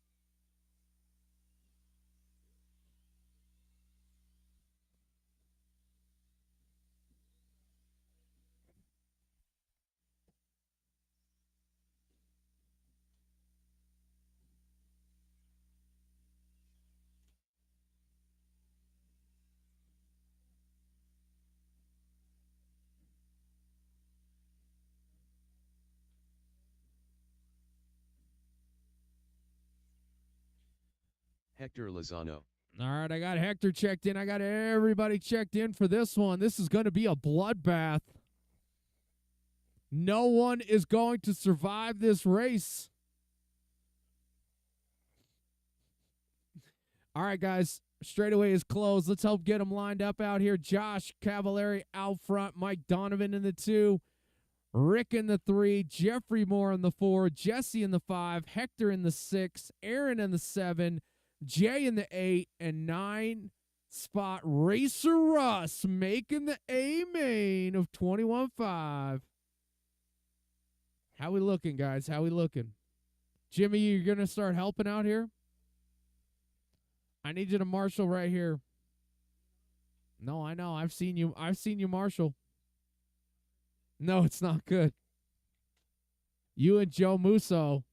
Hector Lozano. All right, I got Hector checked in. I got everybody checked in for this one. This is going to be a bloodbath. No one is going to survive this race. All right, guys. Straightaway is closed. Let's help get them lined up out here. Josh Cavallari out front. Mike Donovan in the 2. Rick in the 3. Jeffrey Moore in the 4. Jesse in the 5. Hector in the 6. Aaron in the 7. Jay in the 8. And 9 spot Racer Russ making the A main of 21.5. How we looking, guys? How we looking? Jimmy, you're going to start helping out here? I need you to marshal right here. No, I know. I've seen you marshal. No, it's not good. You and Joe Musso.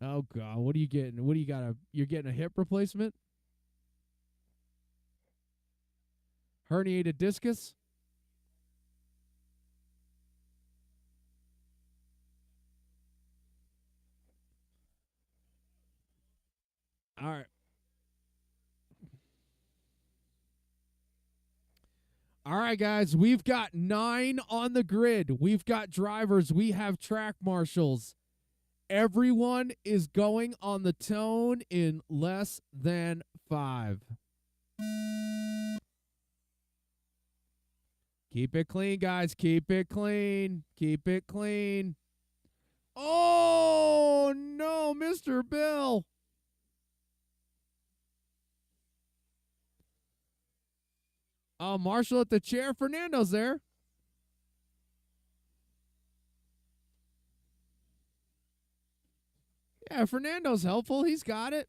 Oh God, what are you getting? What do you got? You're getting a hip replacement? Herniated discus? All right. All right, guys. We've got 9 on the grid. We've got drivers. We have track marshals. Everyone is going on the tone in less than 5. Keep it clean, guys. Keep it clean. Keep it clean. Oh, no, Mr. Bill. Oh, Marshall at the chair. Fernando's there. Yeah, Fernando's helpful. He's got it.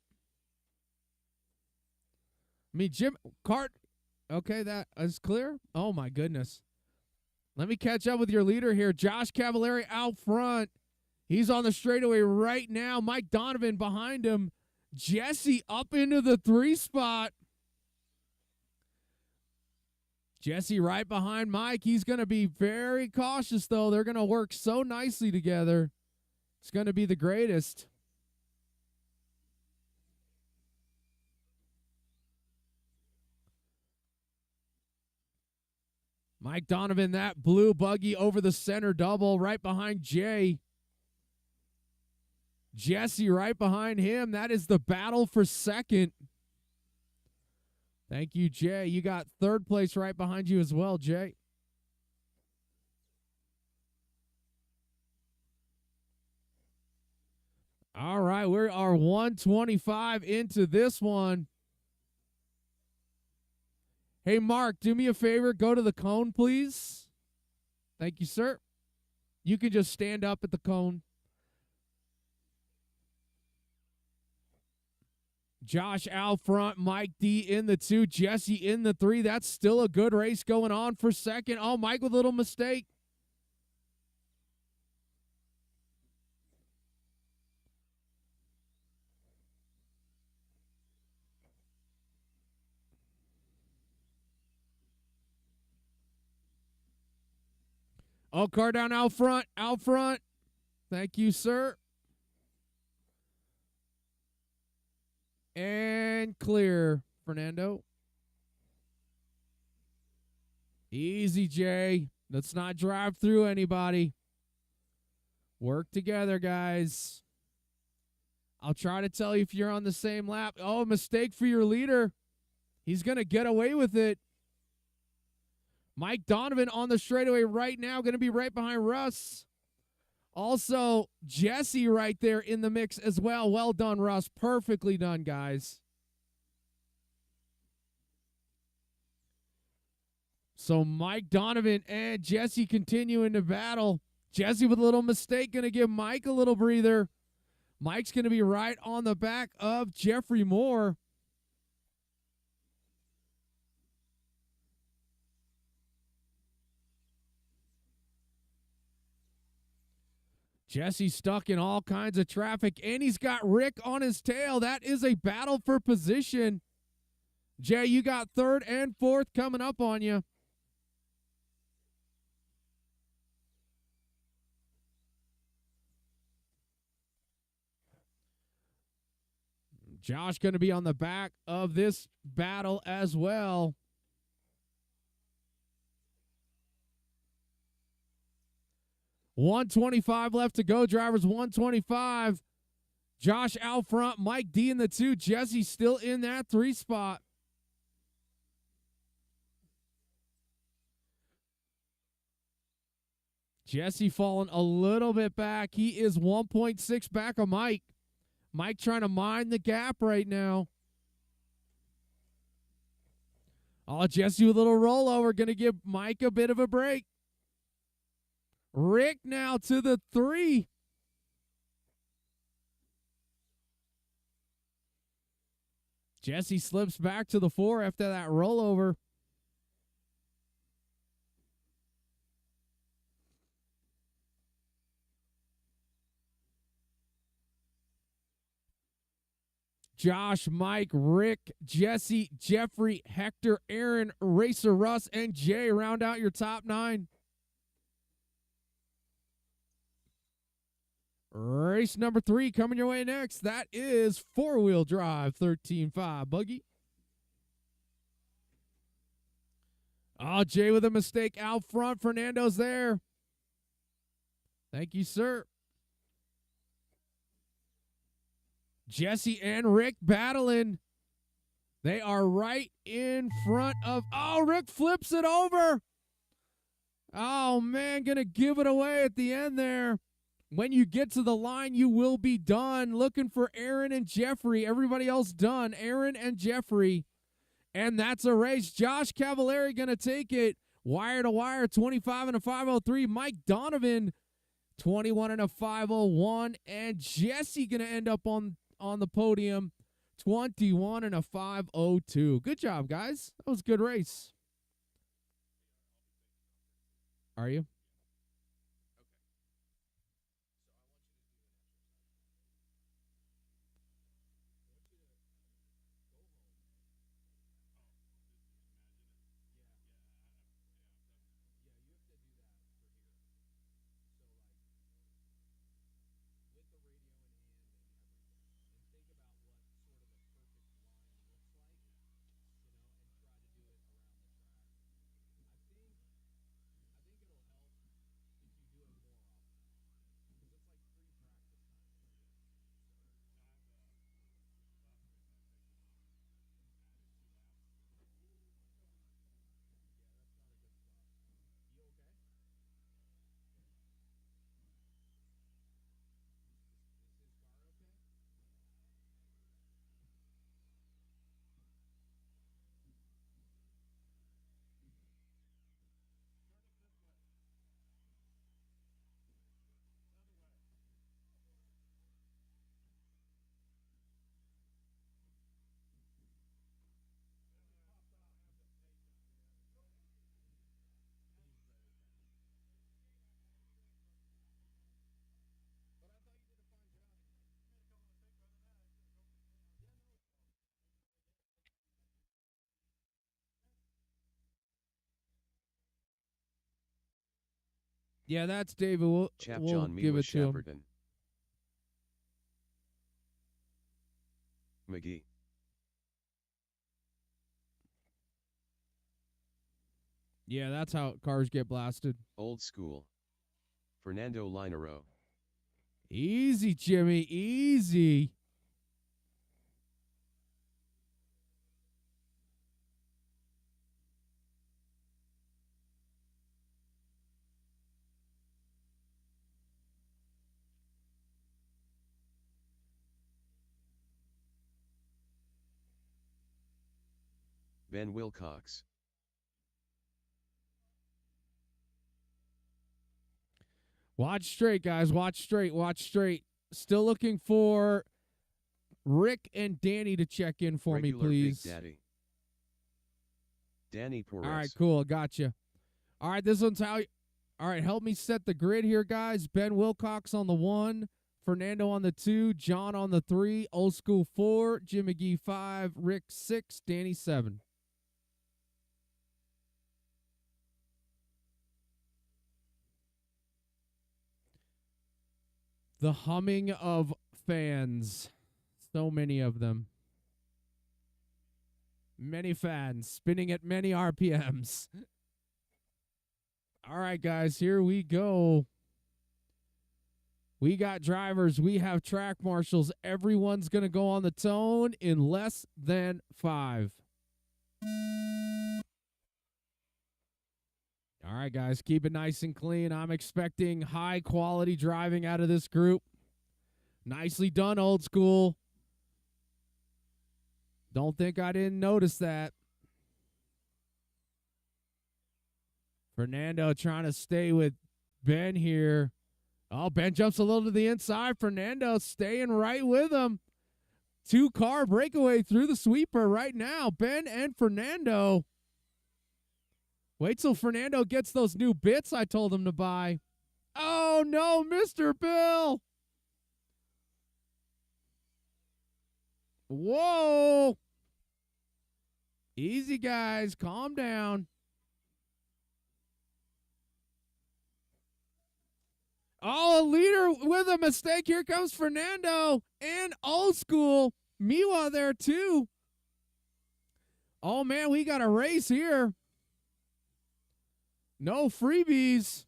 I mean, Jim Cart. Okay, that is clear. Oh, my goodness. Let me catch up with your leader here. Josh Cavallari out front. He's on the straightaway right now. Mike Donovan behind him. Jesse up into the 3 spot. Jesse right behind Mike. He's going to be very cautious, though. They're going to work so nicely together. It's going to be the greatest. Mike Donovan, that blue buggy over the center double right behind Jay. Jesse right behind him. That is the battle for second. Thank you, Jay. You got 3rd place right behind you as well, Jay. All right, we are 125 into this one. Hey, Mark, do me a favor. Go to the cone, please. Thank you, sir. You can just stand up at the cone. Josh out front, Mike D in the 2, Jesse in the 3. That's still a good race going on for second. Oh, Mike with a little mistake. Oh, car down out front, out front. Thank you, sir. And clear, Fernando. Easy, Jay. Let's not drive through anybody. Work together, guys. I'll try to tell you if you're on the same lap. Oh, mistake for your leader. He's going to get away with it. Mike Donovan on the straightaway right now, going to be right behind Russ. Also, Jesse right there in the mix as well. Well done, Russ. Perfectly done, guys. So Mike Donovan and Jesse continuing to battle. Jesse with a little mistake, going to give Mike a little breather. Mike's going to be right on the back of Jeffrey Moore. Jesse's stuck in all kinds of traffic, and he's got Rick on his tail. That is a battle for position. Jay, you got 3rd and 4th coming up on you. Josh going to be on the back of this battle as well. $125 left to go, drivers. $125. Josh out front. Mike D in the 2. Jesse still in that 3 spot. Jesse falling a little bit back. He is 1.6 back of Mike. Mike trying to mind the gap right now. Oh, Jesse with a little rollover. Going to give Mike a bit of a break. Rick now to the 3. Jesse slips back to the 4 after that rollover. Josh, Mike, Rick, Jesse, Jeffrey, Hector, Aaron, Racer Russ, and Jay round out your top 9. Race number 3 coming your way next. That is 4-wheel drive 13.5 buggy. Oh, Jay with a mistake out front. Fernando's there. Thank you, sir. Jesse and Rick battling. They are right in front of... Oh, Rick flips it over. Oh, man, going to give it away at the end there. When you get to the line, you will be done. Looking for Aaron and Jeffrey. Everybody else done. Aaron and Jeffrey. And that's a race. Josh Cavallari going to take it. Wire to wire, 25 and a 503. Mike Donovan, 21 and a 501. And Jesse going to end up on the podium, 21 and a 502. Good job, guys. That was a good race. Are you? Yeah, that's David. We'll John give it to him. Shepperton. McGee. Yeah, that's how cars get blasted. Old school. Fernando Linero. Easy, Jimmy. Easy. Ben Wilcox. Watch straight, guys. Watch straight. Watch straight. Still looking for Rick and Danny to check in for Regular me, please. Big Daddy. Danny Perez. All right, cool. Gotcha. All right, this one's how... All right, help me set the grid here, guys. Ben Wilcox on the 1, Fernando on the 2, John on the 3, Old School 4, Jim McGee 5, Rick 6, Danny 7. The humming of fans So many of them. Many fans spinning at many RPMs. All right, guys, here we go. We got drivers. We have track marshals. Everyone's going to go on the tone in less than 5. All right, guys, keep it nice and clean. I'm expecting high-quality driving out of this group. Nicely done, old school. Don't think I didn't notice that. Fernando trying to stay with Ben here. Oh, Ben jumps a little to the inside. Fernando staying right with him. 2-car breakaway through the sweeper right now. Ben and Fernando. Wait till Fernando gets those new bits I told him to buy. Oh, no, Mr. Bill. Whoa. Easy, guys. Calm down. Oh, a leader with a mistake. Here comes Fernando and old school. Miwa there, too. Oh, man, we got a race here. No freebies.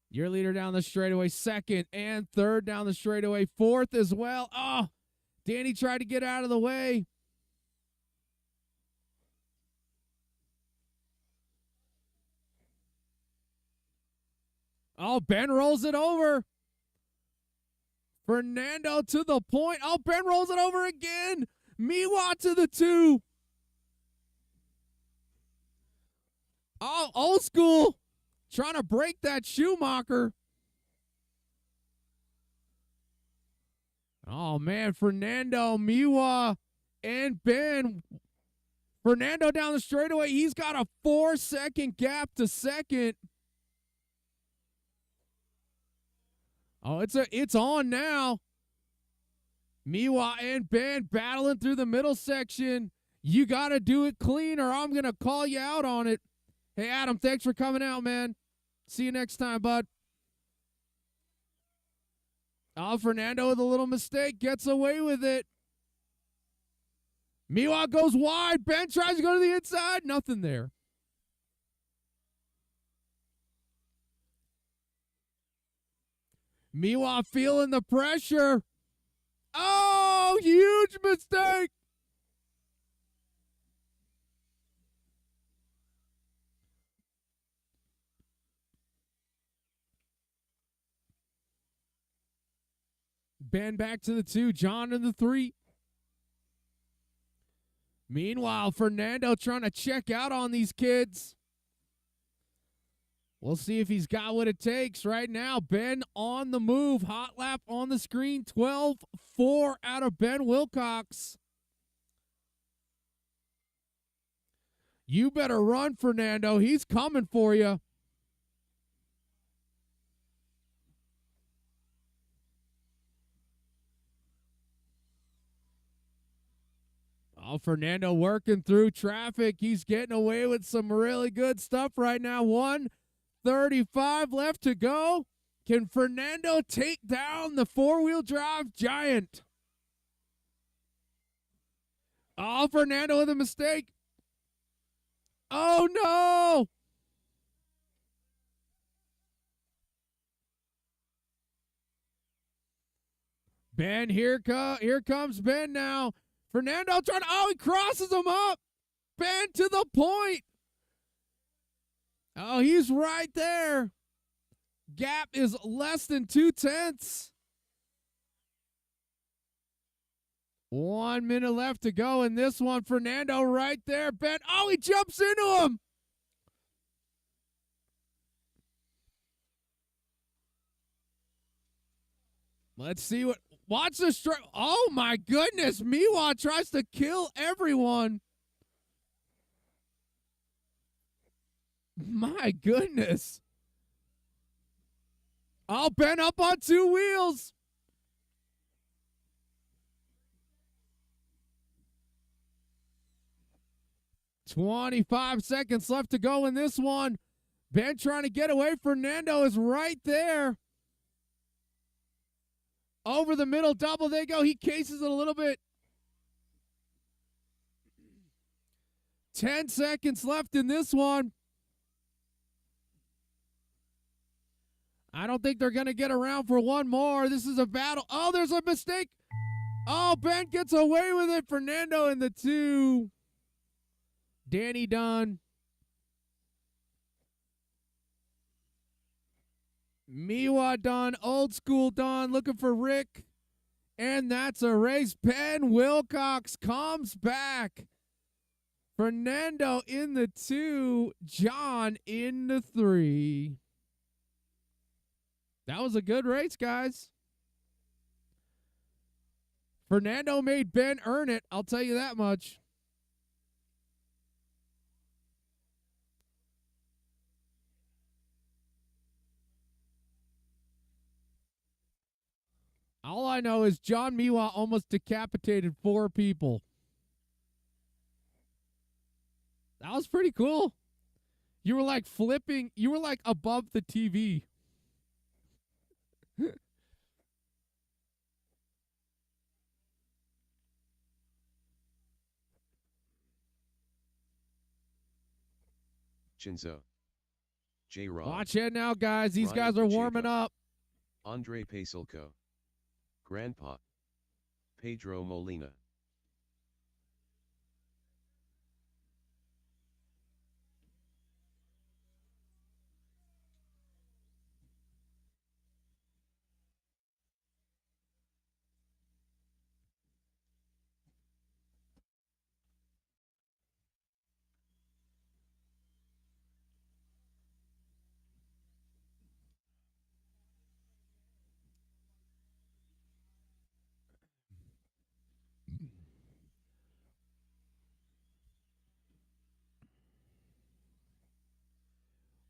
Your leader down the straightaway, second and third down the straightaway, fourth as well. Oh, Danny tried to get out of the way. Oh, Ben rolls it over. Fernando to the point. Oh, Ben rolls it over again. Miwa to the 2. Oh, old school. Trying to break that Schumacher. Oh, man, Fernando, Miwa, and Ben. Fernando down the straightaway. He's got a 4-second gap to second. Oh, it's on now. Miwa and Ben battling through the middle section. You got to do it clean or I'm going to call you out on it. Hey, Adam, thanks for coming out, man. See you next time, bud. Oh, Fernando with a little mistake gets away with it. Miwa goes wide. Ben tries to go to the inside. Nothing there. Miwa feeling the pressure. Oh, huge mistake. Ben back to the 2. John in the 3. Meanwhile, Fernando trying to check out on these kids. We'll see if he's got what it takes right now. Ben on the move. Hot lap on the screen. 12-4 out of Ben Wilcox. You better run, Fernando. He's coming for you. Oh, Fernando working through traffic. He's getting away with some really good stuff right now. 1:35 left to go. Can Fernando take down the four-wheel drive giant? Oh, Fernando with a mistake. Oh, no. Ben, here comes Ben now. Fernando trying to, he crosses him up. Ben to the point. Oh, he's right there. Gap is less than 0.2. 1 minute left to go in this one. Fernando right there. Ben, he jumps into him. Let's see watch the strike. Oh, my goodness. Miwa tries to kill everyone. My goodness. Oh, Ben up on 2 wheels. $25 seconds left to go in this one. Ben trying to get away. Fernando is right there. Over the middle, double they go. He cases it a little bit. 10 seconds left in this one. I don't think they're going to get around for one more. This is a battle. Oh, there's a mistake. Oh, Ben gets away with it. Fernando in the 2. Danny done. Miwa done. Old school done. Looking for Rick. And that's a race. Ben Wilcox comes back. Fernando in the 2. John in the 3. That was a good race, guys. Fernando made Ben earn it. I'll tell you that much. All I know is John Miwa almost decapitated 4 people. That was pretty cool. You were like flipping. You were like above the TV. Chinzo. J-Rod. Watch it now, guys. These Ryan guys are warming Pacheco. up. Andre Pasilko. Grandpa. Pedro Molina.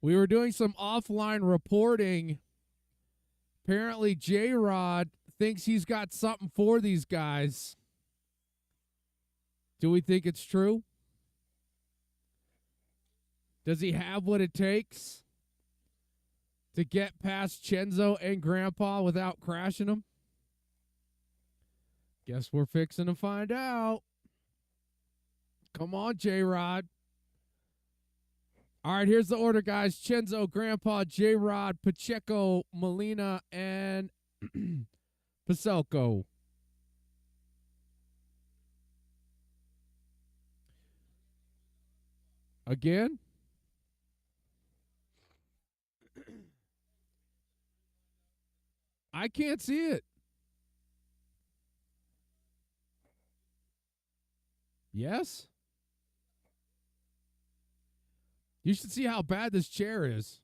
We were doing some offline reporting. Apparently, J-Rod thinks he's got something for these guys. Do we think it's true? Does he have what it takes to get past Chenzo and Grandpa without crashing them? Guess we're fixing to find out. Come on, J-Rod. All right, here's the order, guys. Chenzo, Grandpa, J-Rod, Pacheco, Molina, and Paselko. Again? I can't see it. Yes? You should see how bad this chair is.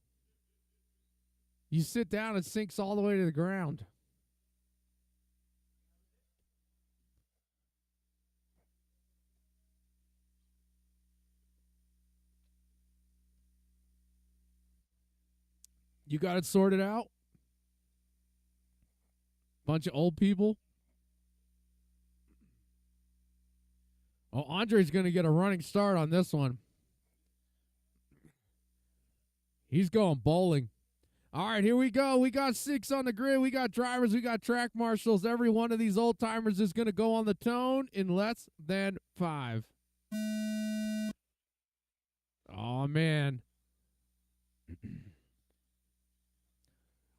You sit down, it sinks all the way to the ground. You got it sorted out? Bunch of old people? Oh, Andre's going to get a running start on this one. He's going bowling. All right, here we go. We got 6 on the grid. We got drivers. We got track marshals. Every one of these old timers is going to go on the tone in less than 5. Oh, man.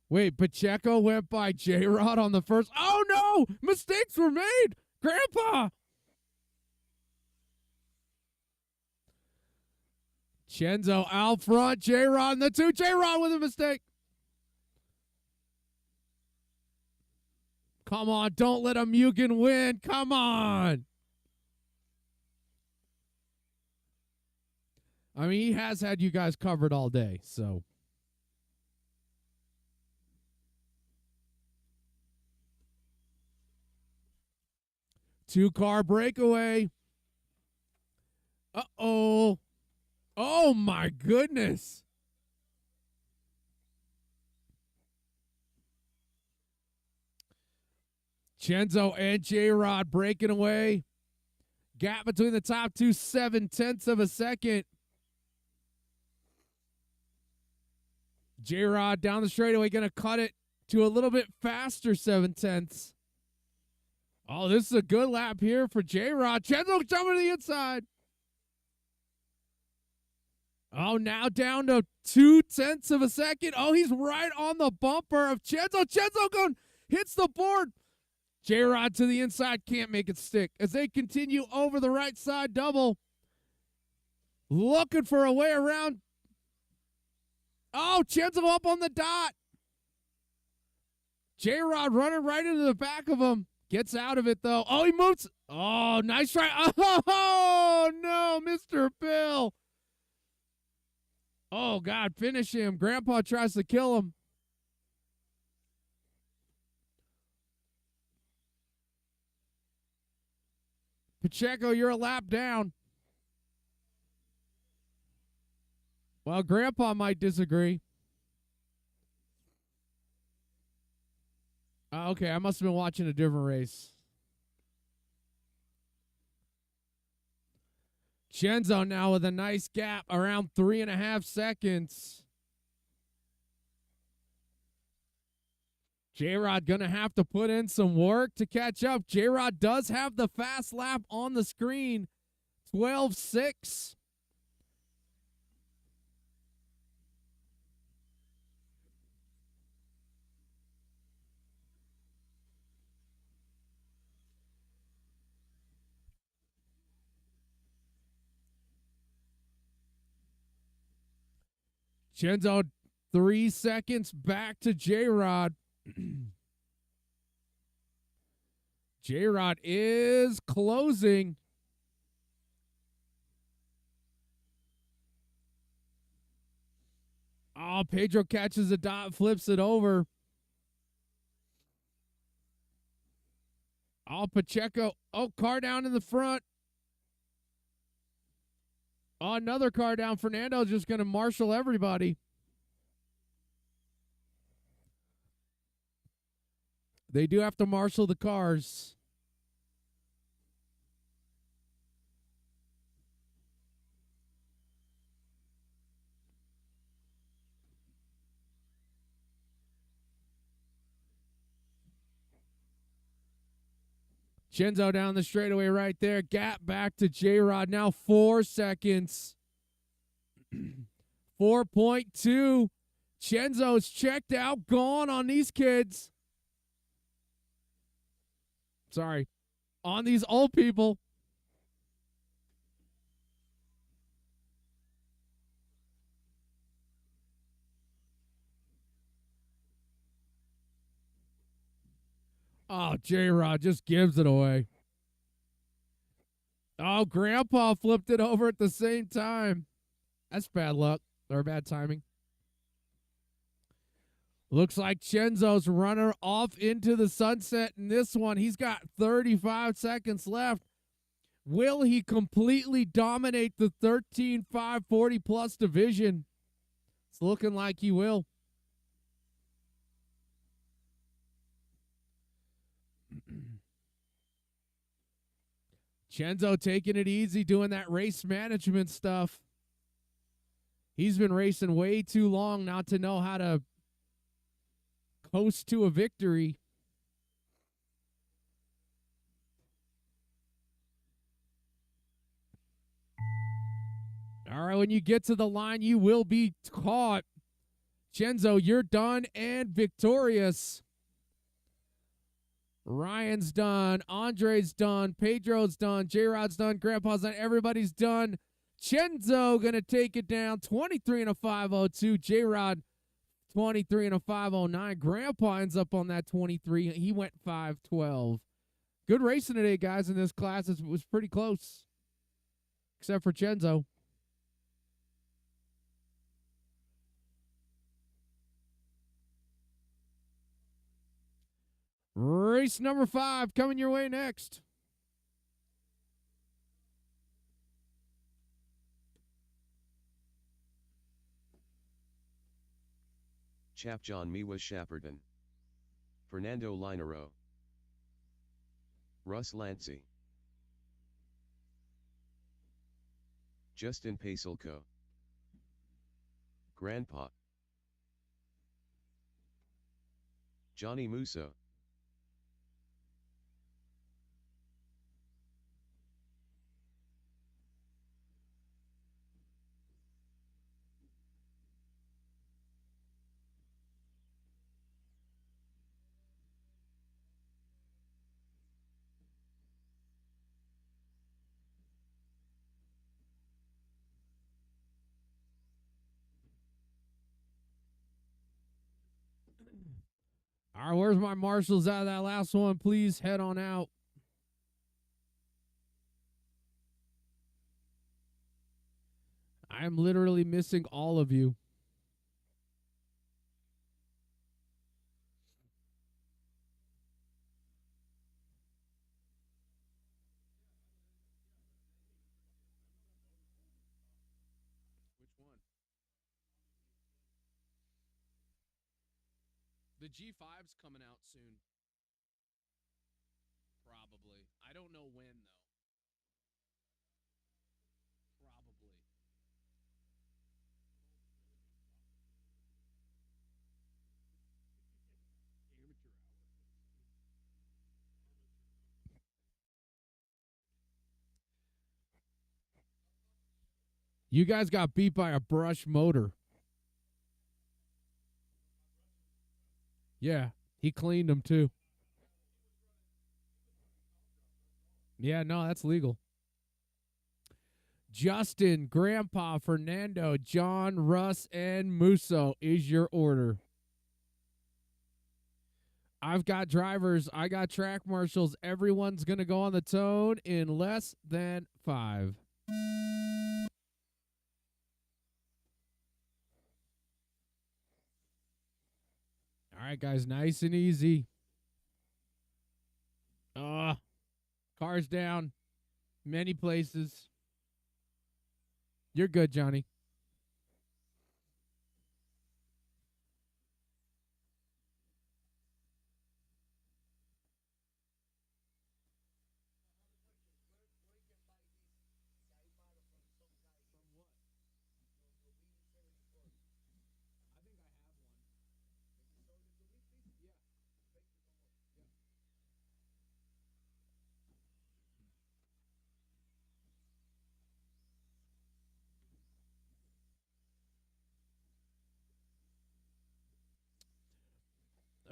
Wait, Pacheco went by J-Rod on the first. Oh, no! Mistakes were made! Grandpa! Chenzo out front. J-Rod in the 2. J-Rod with a mistake. Come on, don't let a Mugen win. Come on. I mean, he has had you guys covered all day, so. Two-car breakaway. Uh-oh. Oh, my goodness. Chenzo and J-Rod breaking away. Gap between the top two, 0.7 of a second. J-Rod down the straightaway, going to cut it to a little bit faster 7/10. Oh, this is a good lap here for J-Rod. Chenzo jumping to the inside. Oh, now down to 0.2 of a second. Oh, he's right on the bumper of Chenzo. Chenzo going, hits the board. J-Rod to the inside, can't make it stick. As they continue over the right side double. Looking for a way around. Oh, Chenzo up on the dot. J-Rod running right into the back of him. Gets out of it, though. Oh, he moves. Oh, nice try. Oh, no, Mr. Bill. Oh, God, finish him. Grandpa tries to kill him. Pacheco, you're a lap down. Well, Grandpa might disagree. Okay, I must have been watching a different race. Chenzo now with a nice gap around 3.5 seconds. J-Rod going to have to put in some work to catch up. J-Rod does have the fast lap on the screen. 12.6. Chenzo 3 seconds back to J-Rod. J-Rod is closing. Oh, Pedro catches a dot, flips it over. Oh, Pacheco. Oh, car down in the front. Oh, another car down. Fernando's just going to marshal everybody. They do have to marshal the cars. Chenzo down the straightaway right there. Gap back to J-Rod. Now 4 seconds. 4.2. Chenzo's checked out. Gone on these kids. Sorry. On these old people. Oh, J-Rod just gives it away. Oh, Grandpa flipped it over at the same time. That's bad luck or bad timing. Looks like Chenzo's runner off into the sunset in this one. He's got 35 seconds left. Will he completely dominate the 13-5-40 plus division? It's looking like he will. Chenzo taking it easy, doing that race management stuff. He's been racing way too long not to know how to coast to a victory. All right, when you get to the line, you will be caught. Chenzo, you're done and victorious. Ryan's done. Andre's done. Pedro's done. J-Rod's done. Grandpa's done. Everybody's done. Chenzo going to take it down. 23 and a 502. J-Rod 23 and a 509. Grandpa ends up on that 23. He went 512. Good racing today, guys, in this class. It was pretty close. Except for Chenzo. Race number 5 coming your way next. Chap John Miwa Shapperton. Fernando Linero. Russ Lancey. Justin Pacelco. Grandpa. Johnny Musso. All right, where's my marshals out of that last one? Please head on out. I am literally missing all of you. Which one? The G5's coming out soon. Probably. I don't know when, though. Probably. You guys got beat by a brush motor. Yeah, he cleaned them too. Yeah, no, that's legal. Justin, Grandpa, Fernando, John, Russ, and Musso is your order. I've got drivers. I got track marshals. Everyone's going to go on the tone in less than 5. All right, guys, nice and easy. Cars down. Many places. You're good, Johnny.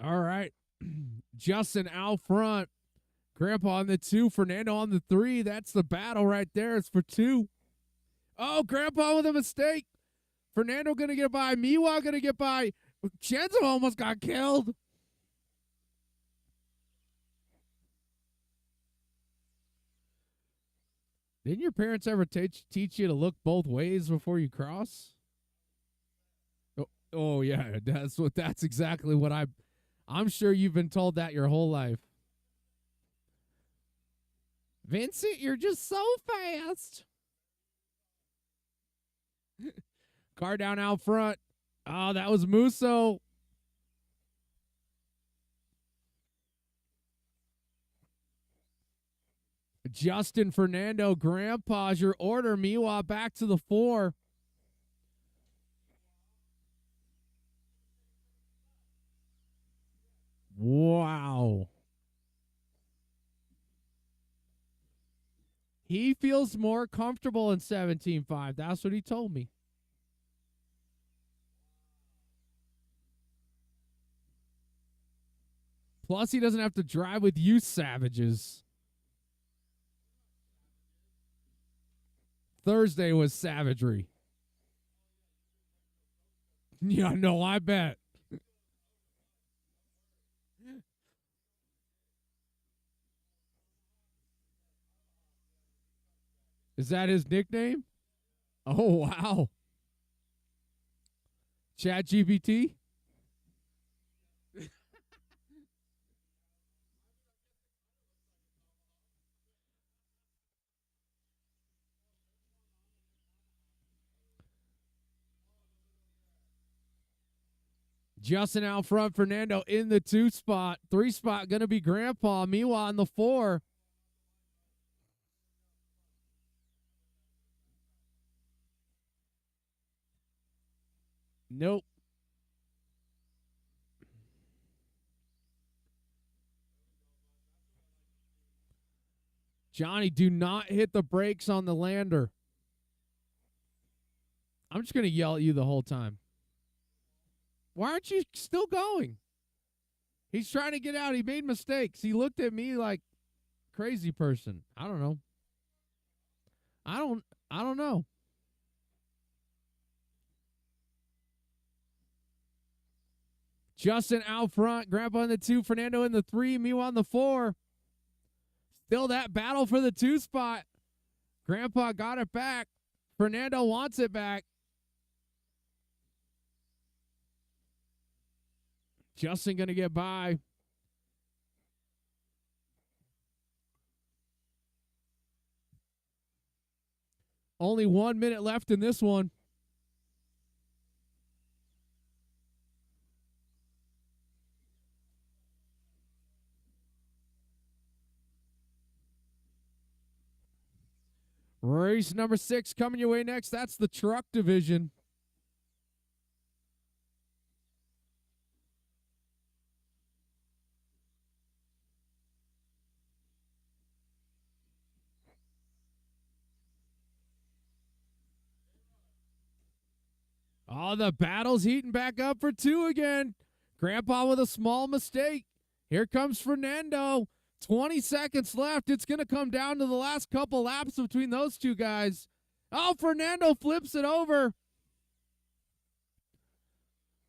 All right. Justin out front. Grandpa on the 2. Fernando on the 3. That's the battle right there. It's for 2. Oh, Grandpa with a mistake. Fernando going to get by. Miwa going to get by. Chenzo almost got killed. Didn't your parents ever teach you to look both ways before you cross? Oh yeah, that's exactly what I'm sure you've been told that your whole life. Vincent, you're just so fast. Car down out front. Oh, that was Musso. Justin, Fernando, Grandpa's your order. Miwa back to the 4. Wow. He feels more comfortable in 17.5. That's what he told me. Plus, he doesn't have to drive with you savages. Thursday was savagery. Yeah, no, I bet. Is that his nickname? Oh, wow. Chat GPT? Justin out front, Fernando in the 2 spot. 3 spot going to be Grandpa. Miwa in the 4. Nope. Johnny, do not hit the brakes on the lander. I'm just going to yell at you the whole time. Why aren't you still going? He's trying to get out. He made mistakes. He looked at me like crazy person. I don't know. I don't know. Justin out front. Grandpa in the 2. Fernando in the 3. Miwa on the 4. Still that battle for the 2 spot. Grandpa got it back. Fernando wants it back. Justin going to get by. Only 1 minute left in this one. Race number 6 coming your way next. That's the truck division. Oh, the battle's heating back up for 2 again. Grandpa with a small mistake. Here comes Fernando. 20 seconds left. It's going to come down to the last couple laps between those 2 guys. Oh, Fernando flips it over.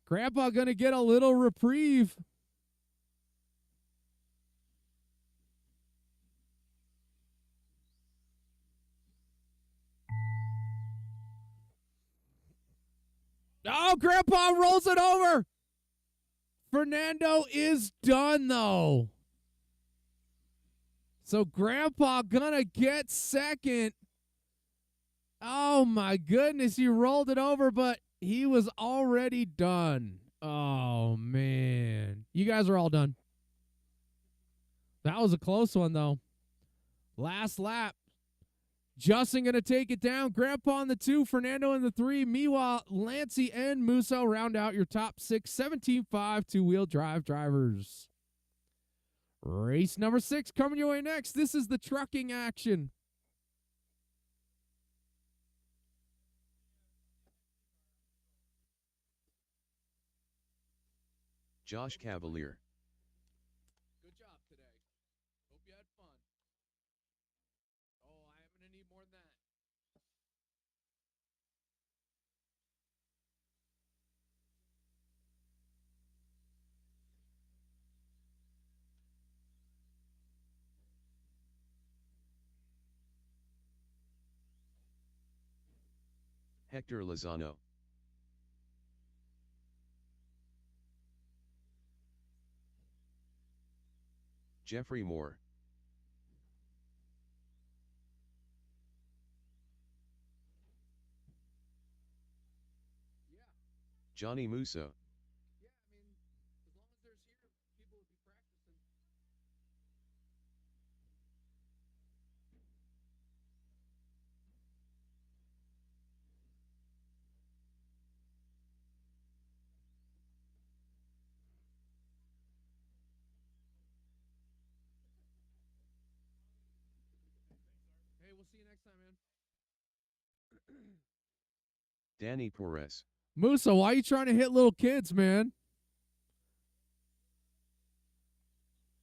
Grandpa going to get a little reprieve. Oh, Grandpa rolls it over. Fernando is done, though. So Grandpa gonna get second. Oh, my goodness. He rolled it over, but he was already done. Oh, man. You guys are all done. That was a close one, though. Last lap. Justin going to take it down. Grandpa in the 2, Fernando in the 3. Miwa, Lancey, and Musso round out your top 6 17.5 two-wheel drive drivers. Race number 6 coming your way next. This is the trucking action. Josh Cavalier. Good job today. Hope you had fun. Oh, I'm going to need more than that. Hector Lozano. Jeffrey Moore. Yeah. Johnny Musso. Yeah, I mean, as long as there's here, people would be practicing. Hey, we'll see you next time, man. Danny Perez. Musa, why are you trying to hit little kids, man?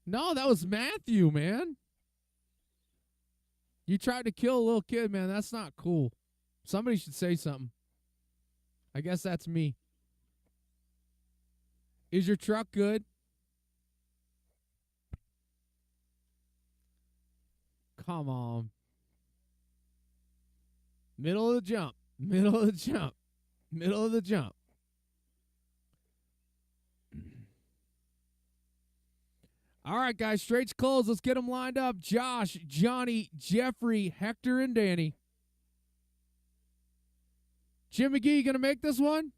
No, that was Matthew, man. You tried to kill a little kid, man. That's not cool. Somebody should say something. I guess that's me. Is your truck good? Come on. Middle of the jump. Middle of the jump. Middle of the jump. All right, guys. Straights closed. Let's get them lined up. Josh, Johnny, Jeffrey, Hector, and Danny. Jim McGee, you going to make this one?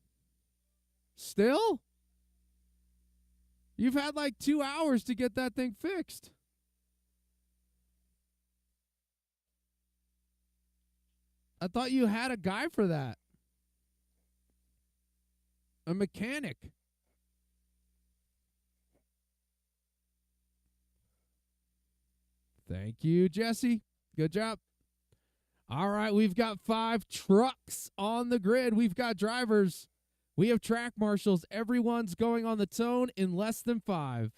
Still? You've had like 2 hours to get that thing fixed. I thought you had a guy for that. A mechanic. Thank you, Jesse. Good job. All right, we've got 5 trucks on the grid. We've got drivers. We have track marshals. Everyone's going on the tone in less than 5.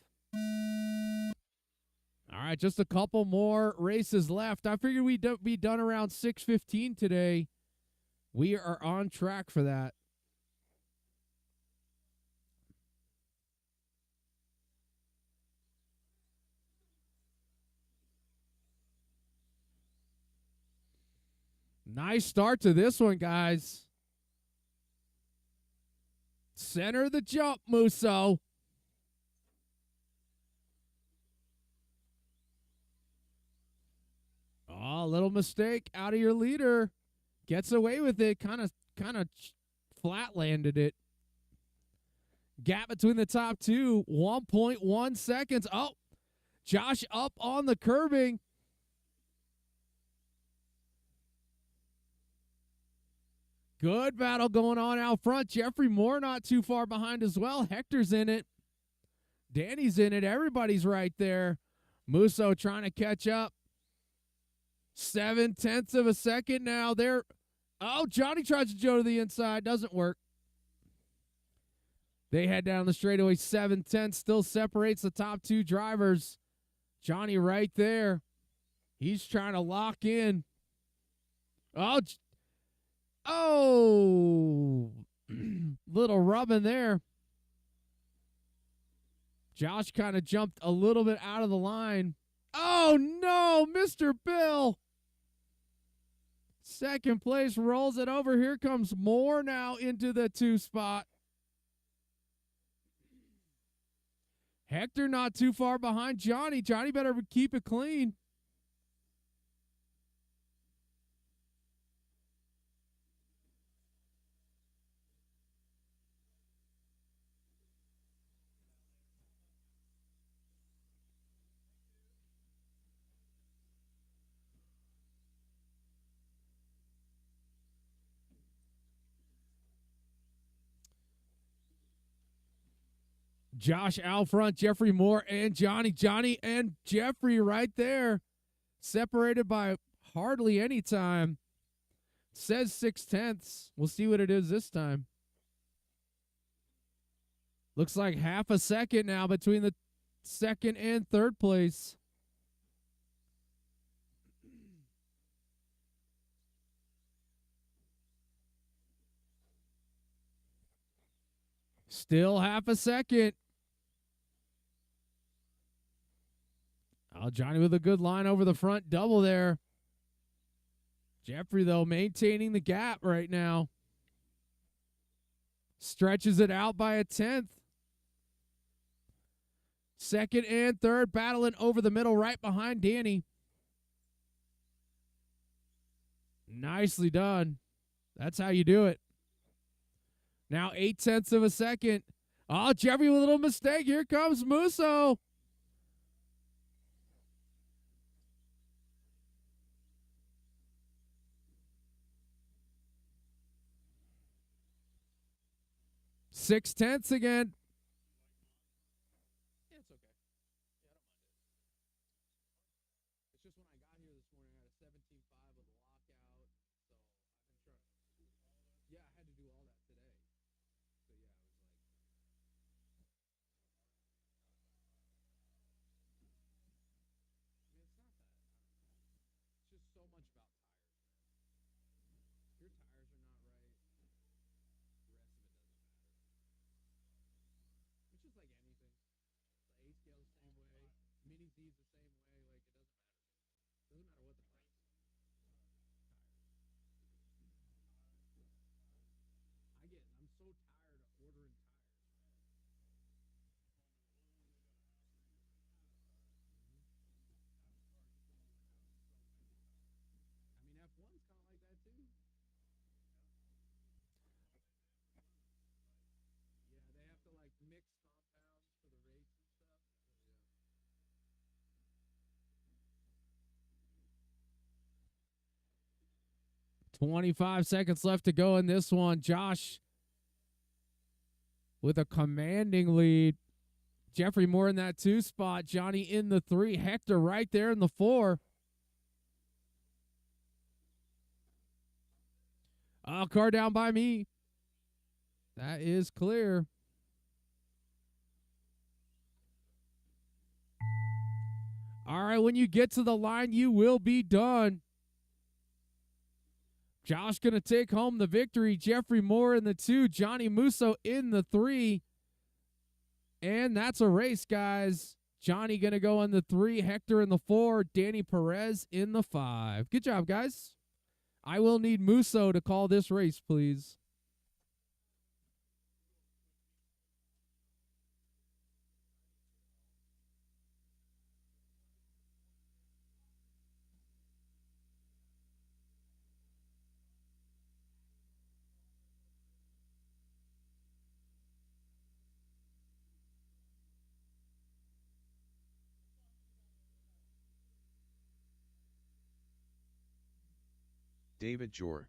All right, just a couple more races left. I figured we'd be done around 6:15 today. We are on track for that. Nice start to this one, guys. Center the jump, Musso. Oh, little mistake out of your leader. Gets away with it. Kind of flat landed it. Gap between the top two, 1.1 seconds. Oh, Josh up on the curbing. Good battle going on out front. Jeffrey Moore not too far behind as well. Hector's in it. Danny's in it. Everybody's right there. Musso trying to catch up. 0.7 of a second now. There. Oh, Johnny tries to go to the inside. Doesn't work. They head down the straightaway. 0.7 still separates the top 2 drivers. Johnny right there. He's trying to lock in. Oh, little rubbing there. Josh kind of jumped a little bit out of the line. Oh, no, Mr. Bill. Second place rolls it over. Here comes Moore now into the 2 spot. Hector not too far behind Johnny. Johnny better keep it clean. Josh out front, Jeffrey Moore and Johnny. Johnny and Jeffrey right there. Separated by hardly any time. Says 0.6. We'll see what it is this time. Looks like half a second now between the second and third place. Still half a second. Oh, Johnny with a good line over the front double there. Jeffrey, though, maintaining the gap right now. Stretches it out by 1/10. Second and third battling over the middle right behind Danny. Nicely done. That's how you do it. Now 0.8 of a second. Oh, Jeffrey with a little mistake. Here comes Musso. Six tenths again. Yeah, it's okay. Yeah, I don't mind it. It's just when I got here this morning, I had a 17.5 with a lockout. So I've been trying. Yeah, I had to do all that today. So yeah, it was like. I mean, it's not that. It's just so much about tires, man. If your tires are not right, the rest of it doesn't matter. It's just like anything. The A scale the same way, mini Z's the same way. Like it doesn't matter. It doesn't matter what the price is. I'm so tired of ordering tires. I mean, F1's kind of like that too. Yeah, they have to like mix compounds for the race and stuff. Yeah. 25 seconds left to go in this one. Josh with a commanding lead. Jeffrey Moore in that 2 spot. Johnny in the 3. Hector right there in the 4. Car down by me. That is clear. All right, when you get to the line, you will be done. Josh going to take home the victory. Jeffrey Moore in the 2. Johnny Musso in the 3. And that's a race, guys. Johnny going to go in the 3. Hector in the 4. Danny Perez in the 5. Good job, guys. I will need Musso to call this race, please. David Jor.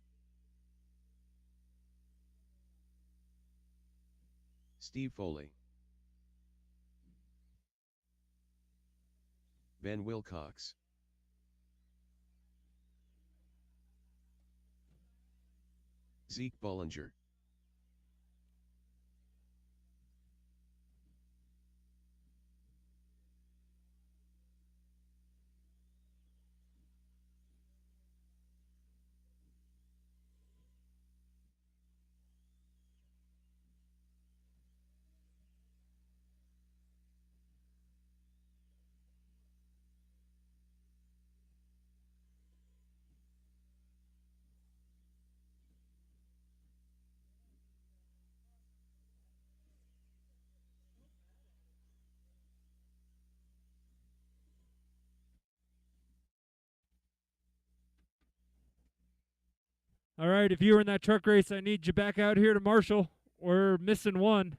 Steve Foley. Ben Wilcox. Zeke Bollinger. All right, if you were in that truck race, I need you back out here to Marshall. We're missing one.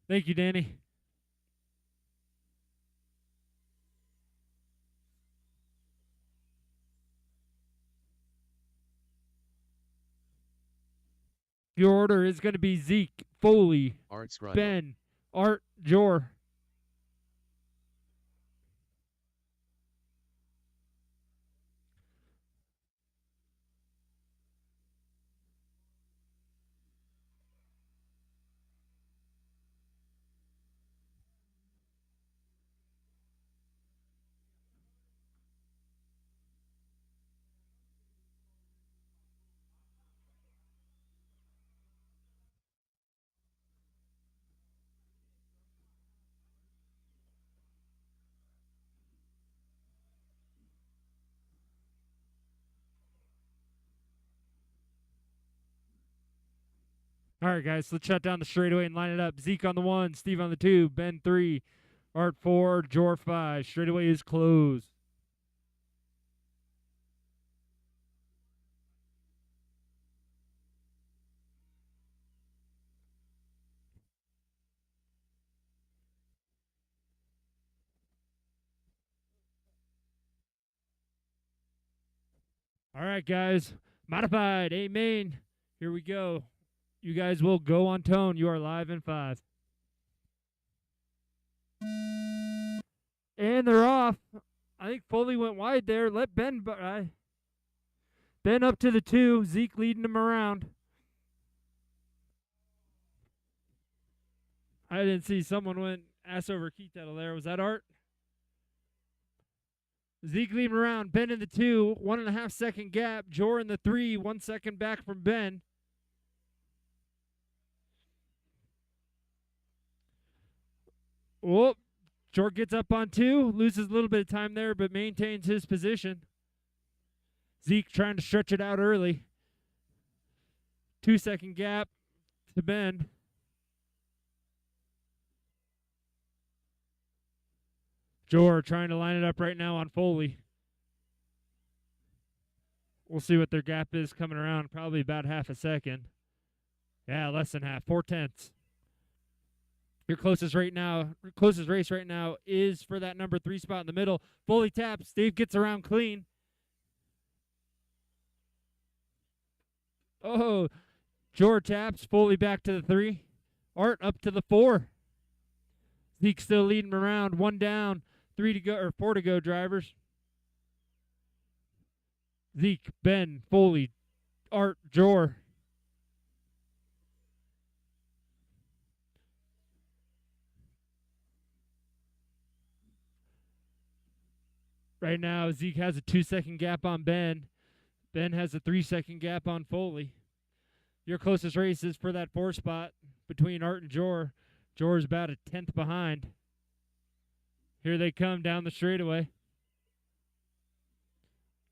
Thank you, Danny. Your order is going to be Zeke, Foley, Art Scribe. Ben, Art, Jor. All right, guys, let's shut down the straightaway and line it up. Zeke on the 1, Steve on the 2, Ben 3, Art 4, Jor 5. Straightaway is closed. All right, guys. Modified, A main. Here we go. You guys will go on tone. You are live in 5. And they're off. I think Foley went wide there. Let Ben by. Ben up to the 2. Zeke leading him around. I didn't see someone went ass over key title there. Was that Art? Zeke leading him around. Ben in the 2. 1.5 second gap. Jor in the 3. 1 second back from Ben. Oh, Jor gets up on 2, loses a little bit of time there, but maintains his position. Zeke trying to stretch it out early. 2 second gap to Ben. Jor trying to line it up right now on Foley. We'll see what their gap is coming around. Probably about half a second. Yeah, less than half. 4/10. Your closest race right now is for that number 3 spot in the middle. Foley taps. Steve gets around clean. Oh, Jor taps. Foley back to the 3. Art up to the 4. Zeke still leading around. 1 down, 3 to go, or 4 to go, drivers. Zeke, Ben, Foley, Art, Jor. Right now, Zeke has a 2-second gap on Ben. Ben has a 3-second gap on Foley. Your closest race is for that 4 spot between Art and Jor. Jor's about a 10th behind. Here they come down the straightaway.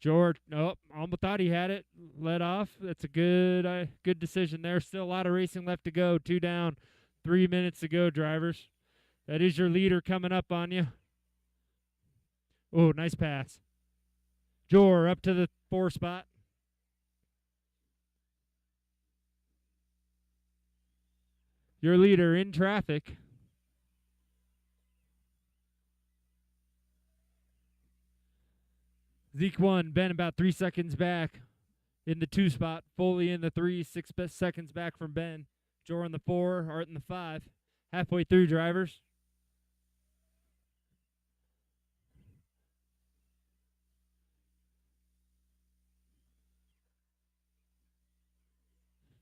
Jor, nope, almost thought he had it. Let off. That's a good decision there. Still a lot of racing left to go. 2 down, 3 minutes to go, drivers. That is your leader coming up on you. Oh, nice pass. Jor up to the 4 spot. Your leader in traffic. Zeke 1, Ben about 3 seconds back in the 2 spot. Foley in the 3, 6 seconds back from Ben. Jor in the 4, Art in the 5. Halfway through, drivers.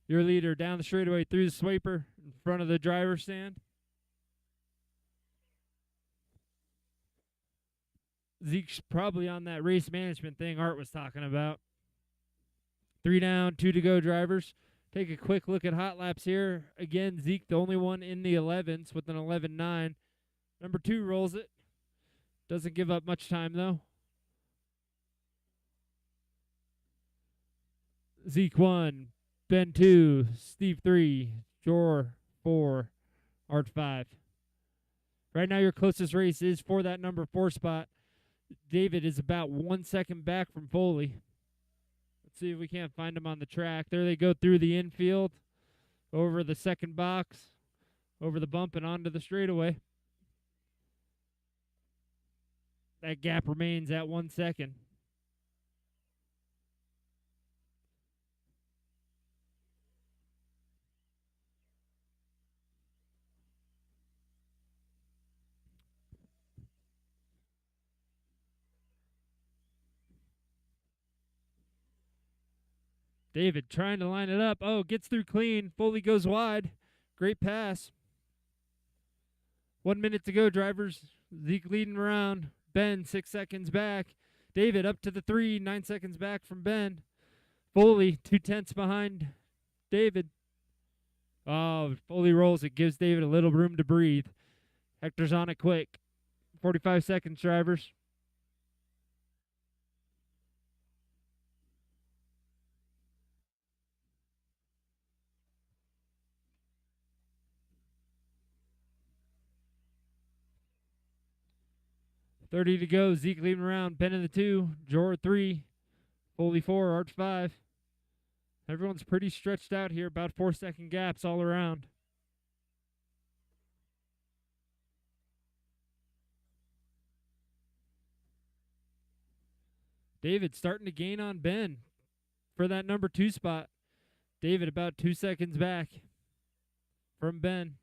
Your leader down the straightaway through the swiper in front of the driver's stand. Zeke's probably on that race management thing Art was talking about. 3 down, 2 to go, drivers. Take a quick look at hot laps here. Again, Zeke, the only one in the 11s with an 11.9. Number 2 rolls it. Doesn't give up much time, though. Zeke 1, Ben 2, Steve 3, Jor 4, Art 5. Right now, your closest race is for that number 4 spot. David is about 1 second back from Foley. Let's see if we can't find him on the track. There they go through the infield, over the second box, over the bump and onto the straightaway. That gap remains at 1 second. David trying to line it up. Oh, gets through clean. Foley goes wide. Great pass. 1 minute to go, drivers. Zeke leading around. Ben 6 seconds back. David up to the 3, 9 seconds back from Ben. Foley 2/10 behind David. Oh, Foley rolls it. Gives David a little room to breathe. Hector's on it quick. 45 seconds, drivers. $30 to go. Zeke leaving around. Ben in the 2. Jor 3. Foley 4. Art 5. Everyone's pretty stretched out here. About 4-second gaps all around. David starting to gain on Ben for that number 2 spot. David about 2 seconds back from Ben.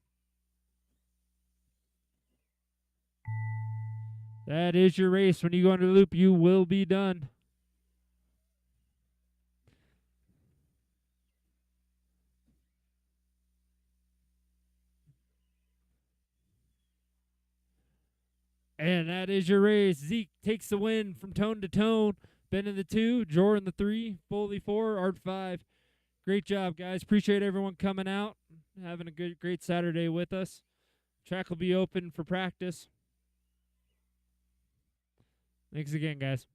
That is your race. When you go under the loop, you will be done. And that is your race. Zeke takes the win from tone to tone. Ben in the 2, Jor in the 3, Foley 4, Art 5. Great job, guys. Appreciate everyone coming out, having a great Saturday with us. Track will be open for practice. Thanks again, guys.